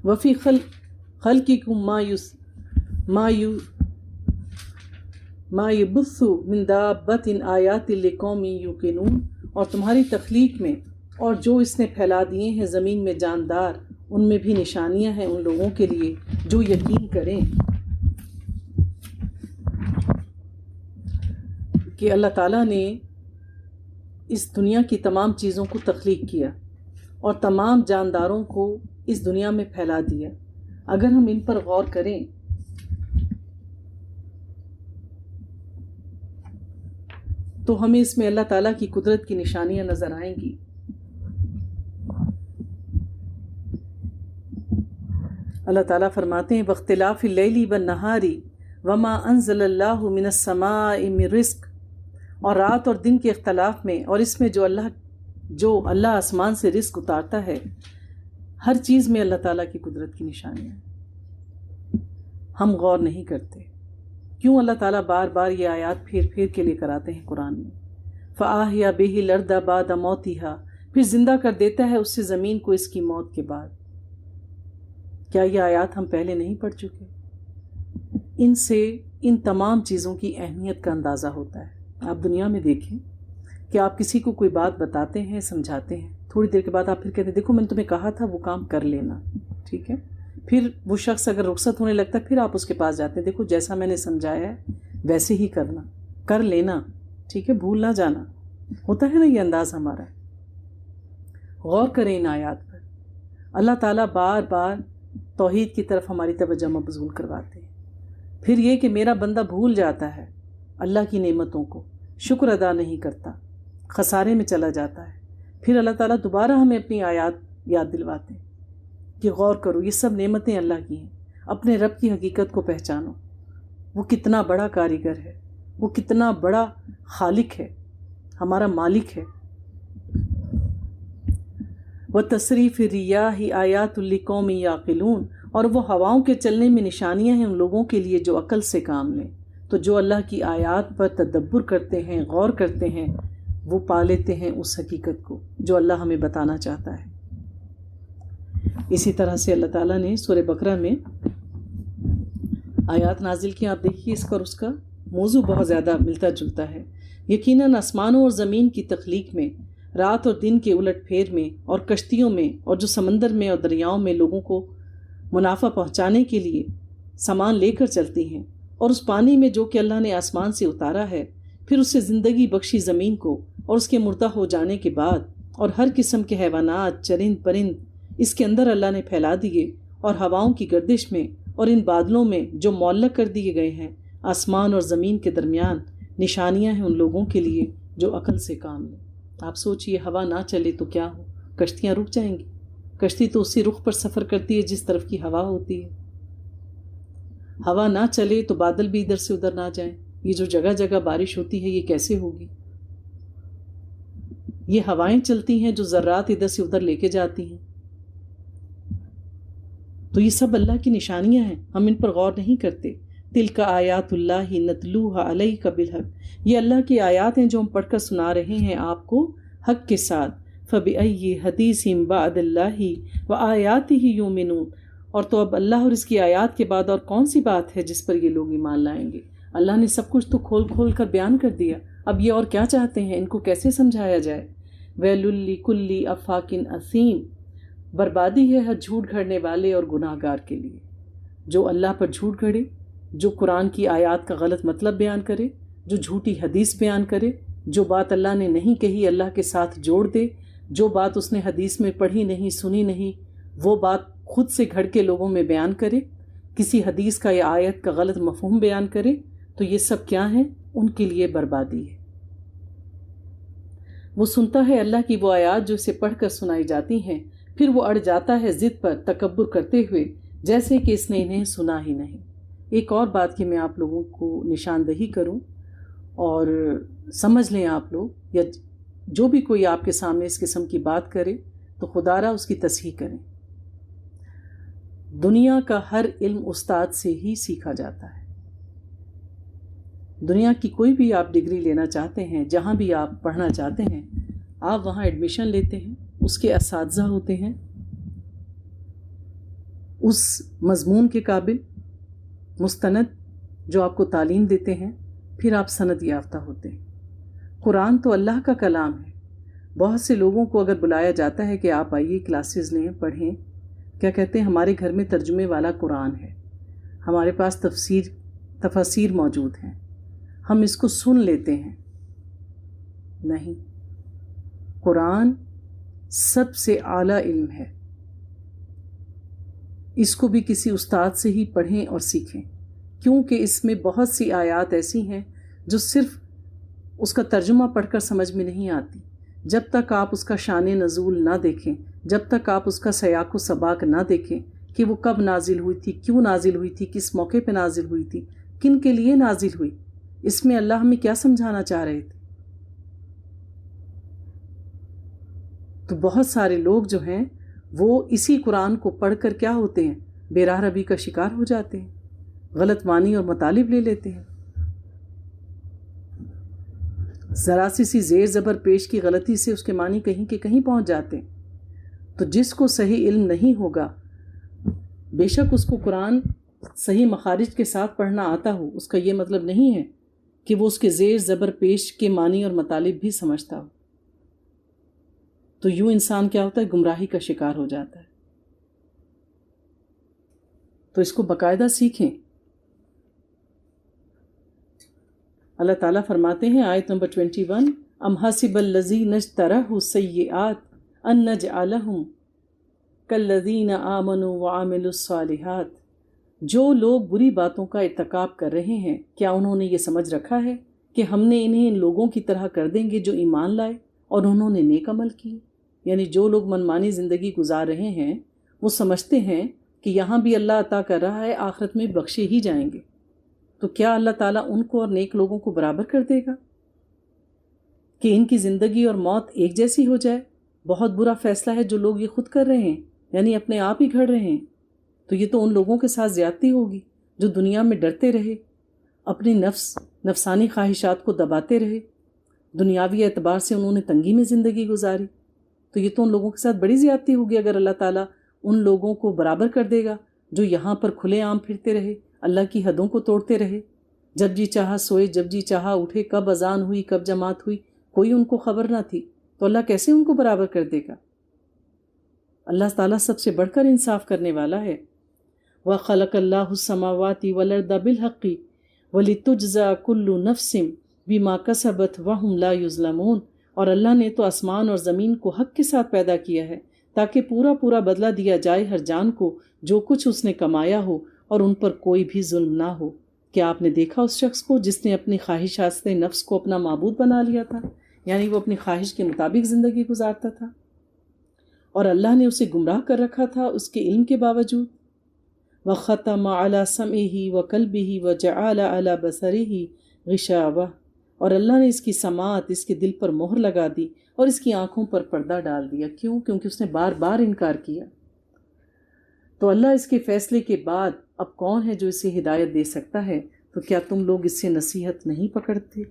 [SPEAKER 1] وفی خلقکم ما یبث من دابۃ آیات لقوم یوقنون، اور تمہاری تخلیق میں اور جو اس نے پھیلا دیے ہیں زمین میں جاندار، ان میں بھی نشانیاں ہیں ان لوگوں کے لیے جو یقین کریں کہ اللہ تعالیٰ نے اس دنیا کی تمام چیزوں کو تخلیق کیا اور تمام جانداروں کو اس دنیا میں پھیلا دیا۔ اگر ہم ان پر غور کریں تو ہمیں اس میں اللہ تعالیٰ کی قدرت کی نشانیاں نظر آئیں گی۔ اللہ تعالیٰ فرماتے ہیں واختلاف اللیل والنہار وما انزل اللہ من السماء من رزق، اور رات اور دن کے اختلاف میں اور اس میں جو اللہ آسمان سے رزق اتارتا ہے، ہر چیز میں اللہ تعالیٰ کی قدرت کی نشانیاں ہیں۔ ہم غور نہیں کرتے کیوں اللہ تعالیٰ بار بار یہ آیات پھیر پھیر کے لے کر آتے ہیں قرآن میں۔ فَآحْيَا بِهِ الْأَرْضَ بَعْدَ مَوْتِهَا، پھر زندہ کر دیتا ہے اس سے زمین کو اس کی موت کے بعد۔ کیا یہ آیات ہم پہلے نہیں پڑھ چکے؟ ان سے ان تمام چیزوں کی اہمیت کا اندازہ ہوتا ہے۔ آپ دنیا میں دیکھیں کہ آپ کسی کو کوئی بات بتاتے ہیں، سمجھاتے ہیں، تھوڑی دیر کے بعد آپ پھر کہتے ہیں دیکھو میں نے تمہیں کہا تھا وہ کام کر لینا، ٹھیک ہے؟ پھر وہ شخص اگر رخصت ہونے لگتا ہے پھر آپ اس کے پاس جاتے ہیں، دیکھو جیسا میں نے سمجھایا ہے ویسے ہی کرنا، کر لینا، ٹھیک ہے، بھول نہ جانا۔ ہوتا ہے نا یہ انداز ہمارا۔ غور کریں ان آیات پر، اللہ تعالیٰ بار بار توحید کی طرف ہماری توجہ مبذول کرواتے ہیں۔ پھر یہ کہ میرا بندہ بھول جاتا ہے اللہ کی نعمتوں کو، شکر ادا نہیں کرتا، خسارے میں چلا جاتا ہے، پھر اللہ تعالیٰ دوبارہ ہمیں اپنی آیات یاد دلواتے ہیں کہ غور کرو یہ سب نعمتیں اللہ کی ہیں، اپنے رب کی حقیقت کو پہچانو، وہ کتنا بڑا کاریگر ہے، وہ کتنا بڑا خالق ہے، ہمارا مالک ہے۔ وَتَصْرِيفِ الرِّيَاحِ آیَاتٌ لِقَوْمٍ يَعْقِلُونَ، اور وہ ہواؤں کے چلنے میں نشانیاں ہیں ان لوگوں کے لیے جو عقل سے کام لیں۔ تو جو اللہ کی آیات پر تدبر کرتے ہیں، غور کرتے ہیں، وہ پا لیتے ہیں اس حقیقت کو جو اللہ ہمیں بتانا چاہتا ہے۔ اسی طرح سے اللہ تعالیٰ نے سورہ بقرہ میں آیات نازل کی، آپ دیکھیے اس کا اور اس کا موضوع بہت زیادہ ملتا جلتا ہے۔ یقیناً آسمانوں اور زمین کی تخلیق میں، رات اور دن کے الٹ پھیر میں، اور کشتیوں میں، اور جو سمندر میں اور دریاؤں میں لوگوں کو منافع پہنچانے کے لیے سامان لے کر چلتی ہیں، اور اس پانی میں جو کہ اللہ نے آسمان سے اتارا ہے، پھر اس سے زندگی بخشی زمین کو، اور اس کے مردہ ہو جانے کے بعد، اور ہر قسم کے حیوانات، چرند پرند اس کے اندر اللہ نے پھیلا دیے، اور ہواؤں کی گردش میں اور ان بادلوں میں جو معلق کر دیے گئے ہیں، آسمان اور زمین کے درمیان نشانیاں ہیں ان لوگوں کے لیے جو عقل سے کام لیں۔ آپ سوچئے ہوا نہ چلے تو کیا ہو؟ کشتیاں رک جائیں گی؟ کشتی تو اسی رخ پر سفر کرتی ہے جس طرف کی ہوا ہوتی ہے۔ ہوا نہ چلے تو بادل بھی ادھر سے ادھر نہ جائیں۔ یہ جو جگہ جگہ بارش ہوتی ہے یہ کیسے ہوگی؟ یہ ہوائیں چلتی ہیں جو ذرات ادھر سے ادھر لے کے جاتی ہیں۔ تو یہ سب اللہ کی نشانیاں ہیں، ہم ان پر غور نہیں کرتے۔ تلک آیات اللہ نتلوہا علیک بالحق، یہ اللہ کی آیات ہیں جو ہم پڑھ کر سنا رہے ہیں آپ کو حق کے ساتھ۔ فبأی حدیث بعد اللہ وآیاتہ یؤمنون، اور تو اب اللہ اور اس کی آیات کے بعد اور کون سی بات ہے جس پر یہ لوگ ایمان لائیں گے؟ اللہ نے سب کچھ تو کھول کھول کر بیان کر دیا، اب یہ اور کیا چاہتے ہیں؟ ان کو کیسے سمجھایا جائے؟ ویل لکل افاک اثیم، بربادی ہے ہر جھوٹ گھڑنے والے اور گناہ گار کے لیے۔ جو اللہ پر جھوٹ گھڑے، جو قرآن کی آیات کا غلط مطلب بیان کرے، جو جھوٹی حدیث بیان کرے، جو بات اللہ نے نہیں کہی اللہ کے ساتھ جوڑ دے، جو بات اس نے حدیث میں پڑھی نہیں سنی نہیں وہ بات خود سے گھڑ کے لوگوں میں بیان کرے، کسی حدیث کا یا آیت کا غلط مفہوم بیان کرے، تو یہ سب کیا ہیں؟ ان کے لیے بربادی ہے۔ وہ سنتا ہے اللہ کی وہ آیات جو اسے پڑھ کر سنائی جاتی ہیں، پھر وہ اڑ جاتا ہے ضد پر تکبر کرتے ہوئے جیسے کہ اس نے انہیں سنا ہی نہیں۔ ایک اور بات کہ میں آپ لوگوں کو نشاندہی کروں اور سمجھ لیں آپ لوگ، یا جو بھی کوئی آپ کے سامنے اس قسم کی بات کرے تو خدا را اس کی تصحیح کریں۔ دنیا کا ہر علم استاد سے ہی سیکھا جاتا ہے۔ دنیا کی کوئی بھی آپ ڈگری لینا چاہتے ہیں، جہاں بھی آپ پڑھنا چاہتے ہیں، آپ وہاں ایڈمیشن لیتے ہیں، اس کے اساتذہ ہوتے ہیں اس مضمون کے قابل، مستند جو آپ کو تعلیم دیتے ہیں، پھر آپ سند یافتہ ہوتے ہیں۔ قرآن تو اللہ کا کلام ہے۔ بہت سے لوگوں کو اگر بلایا جاتا ہے کہ آپ آئیے کلاسز لیں، پڑھیں، کیا کہتے ہیں؟ ہمارے گھر میں ترجمے والا قرآن ہے، ہمارے پاس تفاسیر موجود ہیں، ہم اس کو سن لیتے ہیں۔ نہیں، قرآن سب سے اعلیٰ علم ہے، اس کو بھی کسی استاد سے ہی پڑھیں اور سیکھیں، کیونکہ اس میں بہت سی آیات ایسی ہیں جو صرف اس کا ترجمہ پڑھ کر سمجھ میں نہیں آتی۔ جب تک آپ اس کا شان نزول نہ دیکھیں، جب تک آپ اس کا سیاق و سباق نہ دیکھیں کہ وہ کب نازل ہوئی تھی، کیوں نازل ہوئی تھی، کس موقع پہ نازل ہوئی تھی، کن کے لیے نازل ہوئی، اس میں اللہ ہمیں کیا سمجھانا چاہ رہے تھے۔ تو بہت سارے لوگ جو ہیں وہ اسی قرآن کو پڑھ کر کیا ہوتے ہیں؟ بے راہ روی کا شکار ہو جاتے ہیں، غلط معنی اور مطالب لے لیتے ہیں، ذرا سی زیر زبر پیش کی غلطی سے اس کے معنی کہیں کے کہیں پہنچ جاتے ہیں۔ تو جس کو صحیح علم نہیں ہوگا، بے شک اس کو قرآن صحیح مخارج کے ساتھ پڑھنا آتا ہو، اس کا یہ مطلب نہیں ہے کہ وہ اس کے زیر زبر پیش کے معنی اور مطالب بھی سمجھتا ہو۔ تو یوں انسان کیا ہوتا ہے؟ گمراہی کا شکار ہو جاتا ہے۔ تو اس کو باقاعدہ سیکھیں۔ اللہ تعالیٰ فرماتے ہیں آیت نمبر 21، ام حسب الذین اجترحوا السیئات ان نجعلہم کالذین آمنوا وعملوا الصالحات، جو لوگ بری باتوں کا ارتکاب کر رہے ہیں، کیا انہوں نے یہ سمجھ رکھا ہے کہ ہم نے انہیں ان لوگوں کی طرح کر دیں گے جو ایمان لائے اور انہوں نے نیک عمل کی؟ یعنی جو لوگ منمانی زندگی گزار رہے ہیں وہ سمجھتے ہیں کہ یہاں بھی اللہ عطا کر رہا ہے، آخرت میں بخشے ہی جائیں گے، تو کیا اللہ تعالیٰ ان کو اور نیک لوگوں کو برابر کر دے گا کہ ان کی زندگی اور موت ایک جیسی ہو جائے؟ بہت برا فیصلہ ہے جو لوگ یہ خود کر رہے ہیں، یعنی اپنے آپ ہی گھڑ رہے ہیں۔ تو یہ تو ان لوگوں کے ساتھ زیادتی ہوگی جو دنیا میں ڈرتے رہے، اپنی نفسانی خواہشات کو دباتے رہے، دنیاوی اعتبار سے انہوں نے تنگی میں زندگی گزاری۔ تو یہ تو ان لوگوں کے ساتھ بڑی زیادتی ہوگی اگر اللہ تعالیٰ ان لوگوں کو برابر کر دے گا جو یہاں پر کھلے عام پھرتے رہے، اللہ کی حدوں کو توڑتے رہے، جب جی چاہا سوئے، جب جی چاہا اٹھے، کب اذان ہوئی کب جماعت ہوئی کوئی ان کو خبر نہ تھی، تو اللہ کیسے ان کو برابر کر دے گا؟ اللہ تعالیٰ سب سے بڑھ کر انصاف کرنے والا ہے۔ وَخَلَقَ اللَّهُ السَّمَاوَاتِ وَالْأَرْضَ بِالْحَقِّ وَلِتُجْزَىٰ كُلُّ نَفْسٍ بِمَا كَسَبَتْ وَهُمْ لَا يُظْلَمُونَ، اور اللہ نے تو آسمان اور زمین کو حق کے ساتھ پیدا کیا ہے تاکہ پورا پورا بدلہ دیا جائے ہر جان کو جو کچھ اس نے کمایا ہو، اور ان پر کوئی بھی ظلم نہ ہو۔ کیا آپ نے دیکھا اس شخص کو جس نے اپنی خواہشات نفس کو اپنا معبود بنا لیا تھا؟ یعنی وہ اپنی خواہش کے مطابق زندگی گزارتا تھا، اور اللہ نے اسے گمراہ کر رکھا تھا اس کے علم کے باوجود۔ وَخَتَمَ عَلَى سَمْعِهِ وَقَلْبِهِ وَجَعَلَ عَلَى بَصَرِهِ غِشَاوَةً، اور اللہ نے اس کی سماعت، اس کے دل پر مہر لگا دی اور اس کی آنکھوں پر پردہ ڈال دیا۔ کیوں؟ کیونکہ اس نے بار بار انکار کیا۔ تو اللہ اس کے فیصلے کے بعد اب کون ہے جو اسے ہدایت دے سکتا ہے؟ تو کیا تم لوگ اس سے نصیحت نہیں پکڑتے؟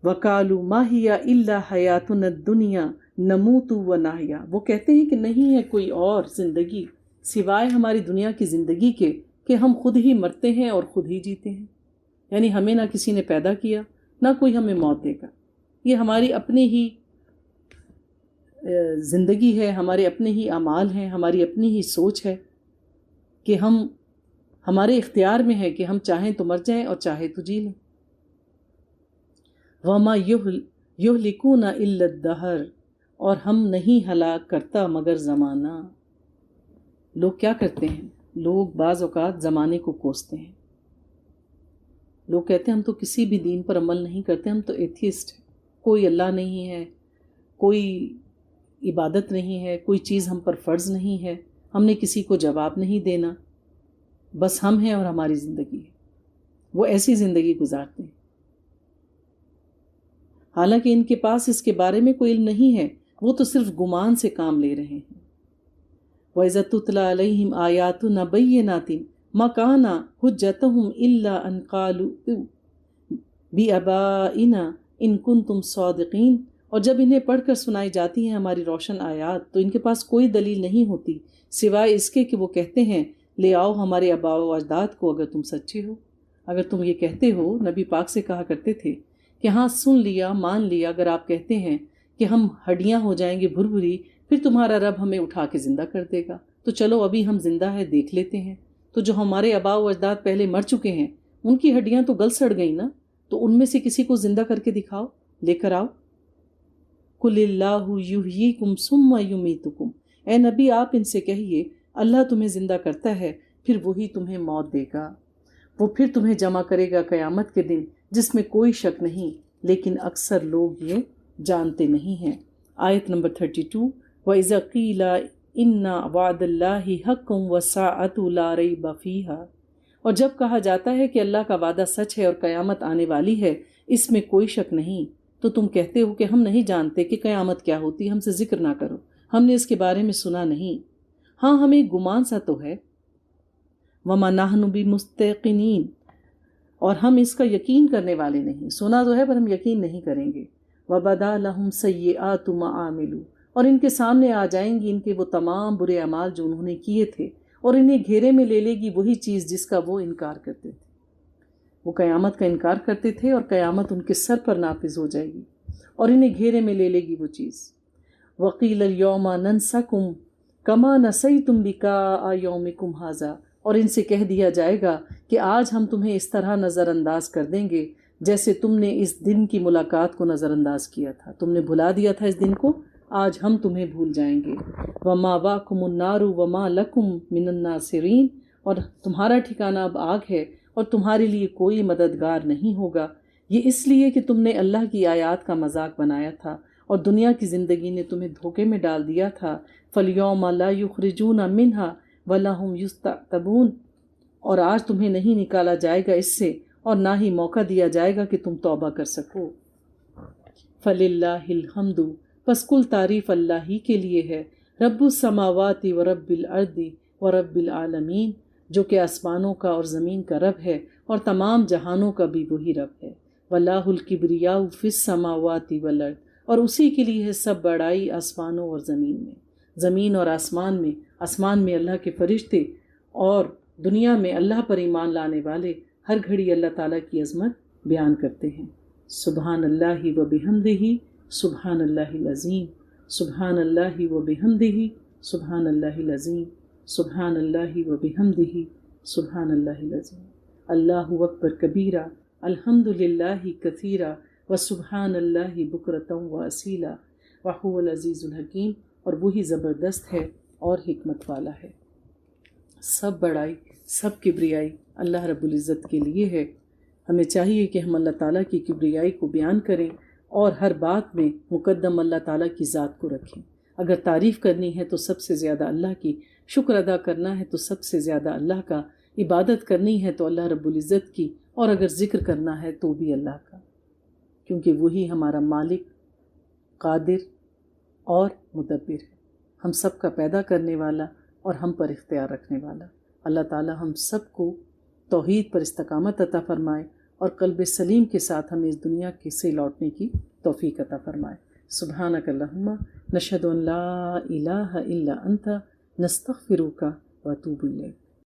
[SPEAKER 1] وَقَالُوا مَا هِيَ إِلَّا حَيَاتُنَا الدُّنْيَا نَمُوتُ وَنَحْيَا، وہ کہتے ہیں کہ نہیں ہے کوئی اور زندگی سوائے ہماری دنیا کی زندگی کے کہ ہم خود ہی مرتے ہیں اور خود ہی جیتے ہیں، یعنی ہمیں نہ کسی نے پیدا کیا نہ کوئی ہمیں موت دے گا، یہ ہماری اپنی ہی زندگی ہے، ہمارے اپنے ہی اعمال ہیں، ہماری اپنی ہی سوچ ہے کہ ہمارے اختیار میں ہے کہ ہم چاہیں تو مر جائیں اور چاہے تو جی لیں۔ وَمَا يُهْلِكُونَ إِلَّا الدَّهْرَ، اور ہم نہیں ہلاک کرتا مگر زمانہ۔ لوگ کیا کرتے ہیں؟ لوگ بعض اوقات زمانے کو کوستے ہیں۔ لوگ کہتے ہیں ہم تو کسی بھی دین پر عمل نہیں کرتے، ہم تو ایتھیسٹ ہیں، کوئی اللہ نہیں ہے، کوئی عبادت نہیں ہے، کوئی چیز ہم پر فرض نہیں ہے، ہم نے کسی کو جواب نہیں دینا، بس ہم ہیں اور ہماری زندگی ہے۔ وہ ایسی زندگی گزارتے ہیں، حالانکہ ان کے پاس اس کے بارے میں کوئی علم نہیں ہے، وہ تو صرف گمان سے کام لے رہے ہیں۔ وَإِذَا تُتْلَىٰ عَلَيْهِمْ آيَاتُنَا بَيِّنَاتٍ مَا كَانَ حُجَّتُهُمْ إِلَّا أَن قَالُوا بِآبَائِنَا إِن كُنتُمْ صَادِقِينَ، اور جب انہیں پڑھ کر سنائی جاتی ہیں ہماری روشن آیات تو ان کے پاس کوئی دلیل نہیں ہوتی سوائے اس کے کہ وہ کہتے ہیں لے آؤ ہمارے آباء و اجداد کو اگر تم سچے ہو۔ اگر تم یہ کہتے ہو، نبی پاک سے کہا کرتے تھے کہ ہاں سن لیا مان لیا، اگر آپ کہتے ہیں کہ ہم ہڈیاں ہو جائیں گے بھربھری، پھر تمہارا رب ہمیں اٹھا کے زندہ کر دے گا، تو چلو ابھی ہم زندہ ہے دیکھ لیتے ہیں۔ تو جو ہمارے آباء و اجداد پہلے مر چکے ہیں ان کی ہڈیاں تو گل سڑ گئی نا، تو ان میں سے کسی کو زندہ کر کے دکھاؤ، لے کر آؤ۔ قُلِ اللَّهُ يُحْيِيكُمْ ثُمَّ يُمِيتُكُمْ، اے نبی آپ ان سے کہیے اللہ تمہیں زندہ کرتا ہے پھر وہی تمہیں موت دے گا، وہ پھر تمہیں جمع کرے گا قیامت کے دن جس میں کوئی شک نہیں، لیکن اکثر لوگ یہ جانتے نہیں ہیں۔ آیت نمبر 32، وَإِذَا قِيلَ إِنَّ وَعْدَ اللَّهِ حَقٌّ وَالسَّاعَةُ لَا رَيْبَ فِيهَا، اور جب کہا جاتا ہے کہ اللہ کا وعدہ سچ ہے اور قیامت آنے والی ہے، اس میں کوئی شک نہیں، تو تم کہتے ہو کہ ہم نہیں جانتے کہ قیامت کیا ہوتی، ہم سے ذکر نہ کرو، ہم نے اس کے بارے میں سنا نہیں، ہاں ہمیں گمان سا تو ہے۔ وَمَا نَحْنُ بِمُسْتَيْقِنِينَ، اور ہم اس کا یقین کرنے والے نہیں، سنا تو ہے پر ہم یقین نہیں کریں گے۔ وَبَدَا لَهُمْ سَيِّئَاتُ مَا عَمِلُوا، اور ان کے سامنے آ جائیں گی ان کے وہ تمام برے اعمال جو انہوں نے کیے تھے، اور انہیں گھیرے میں لے لے گی وہی چیز جس کا وہ انکار کرتے تھے۔ وہ قیامت کا انکار کرتے تھے اور قیامت ان کے سر پر نافذ ہو جائے گی اور انہیں گھیرے میں لے لے گی وہ چیز۔ وَقِيلَ الْيَوْمَ نَنسَكُمْ كَمَا نَسَيْتُمْ لِقَاءَ يَوْمِكُمْ هَٰذَا، اور ان سے کہہ دیا جائے گا کہ آج ہم تمہیں اس طرح نظر انداز کر دیں گے جیسے تم نے اس دن کی ملاقات کو نظر انداز کیا تھا، تم نے بھلا دیا تھا اس دن کو، آج ہم تمہیں بھول جائیں گے۔ وَمَأْوَاكُمُ النَّارُ وَمَا لَكُمْ مِنَ النَّاصِرِينَ، اور تمہارا ٹھکانہ اب آگ ہے اور تمہارے لیے کوئی مددگار نہیں ہوگا، یہ اس لیے کہ تم نے اللہ کی آیات کا مذاق بنایا تھا اور دنیا کی زندگی نے تمہیں دھوکے میں ڈال دیا تھا۔ فَالْيَوْمَ لَا يُخْرِجُونَ مِنْهَا وَلَا هُمْ يُسْتَعْتَبُونَ، اور آج تمہیں نہیں نکالا جائے گا اس سے اور نہ ہی موقع دیا جائے گا کہ تم توبہ کر سکو۔ فَلِلَّهِ الْحَمْدُ، پس کل تعریف اللہ ہی کے لیے ہے، رب السماوات ورب الارض ورب العالمین، جو کہ آسمانوں کا اور زمین کا رب ہے اور تمام جہانوں کا بھی وہی رب ہے۔ وَلَهُ الْكِبْرِيَاءُ فِي السَّمَاوَاتِ وَالْأَرْضِ، اور اسی کے لیے ہے سب بڑائی آسمانوں اور زمین میں، زمین اور آسمان میں اللہ کے فرشتے اور دنیا میں اللہ پر ایمان لانے والے ہر گھڑی اللہ تعالیٰ کی عظمت بیان کرتے ہیں۔ سبحان اللہ و بحمدہ سبحان اللہ العظیم، سبحان اللہ و بحمدہ سبحان اللہ العظیم، سبحان اللہ و بحمدہ سبحان اللہ العظیم، اللہ اکبر کبیرہ، الحمد للہ کثیرہ و سبحان اللہ بکرۃ و اصیلا وہو العزیز الحکیم۔ اور وہی زبردست ہے اور حکمت والا ہے۔ سب بڑائی، سب کبریائی اللہ رب العزت کے لیے ہے۔ ہمیں چاہیے کہ ہم اللہ تعالیٰ کی کبریائی کو بیان کریں اور ہر بات میں مقدم اللہ تعالیٰ کی ذات کو رکھیں۔ اگر تعریف کرنی ہے تو سب سے زیادہ اللہ کی، شکر ادا کرنا ہے تو سب سے زیادہ اللہ کا، عبادت کرنی ہے تو اللہ رب العزت کی، اور اگر ذکر کرنا ہے تو بھی اللہ کا، کیونکہ وہی ہمارا مالک، قادر اور مدبر ہے، ہم سب کا پیدا کرنے والا اور ہم پر اختیار رکھنے والا۔ اللہ تعالی ہم سب کو توحید پر استقامت عطا فرمائے اور قلب سلیم کے ساتھ ہمیں اس دنیا سے لوٹنے کی توفیق عطا فرمائے۔ سبحانک اللہم نشہد ان لا الہ الا انت نستغفرک و اتوب الیک۔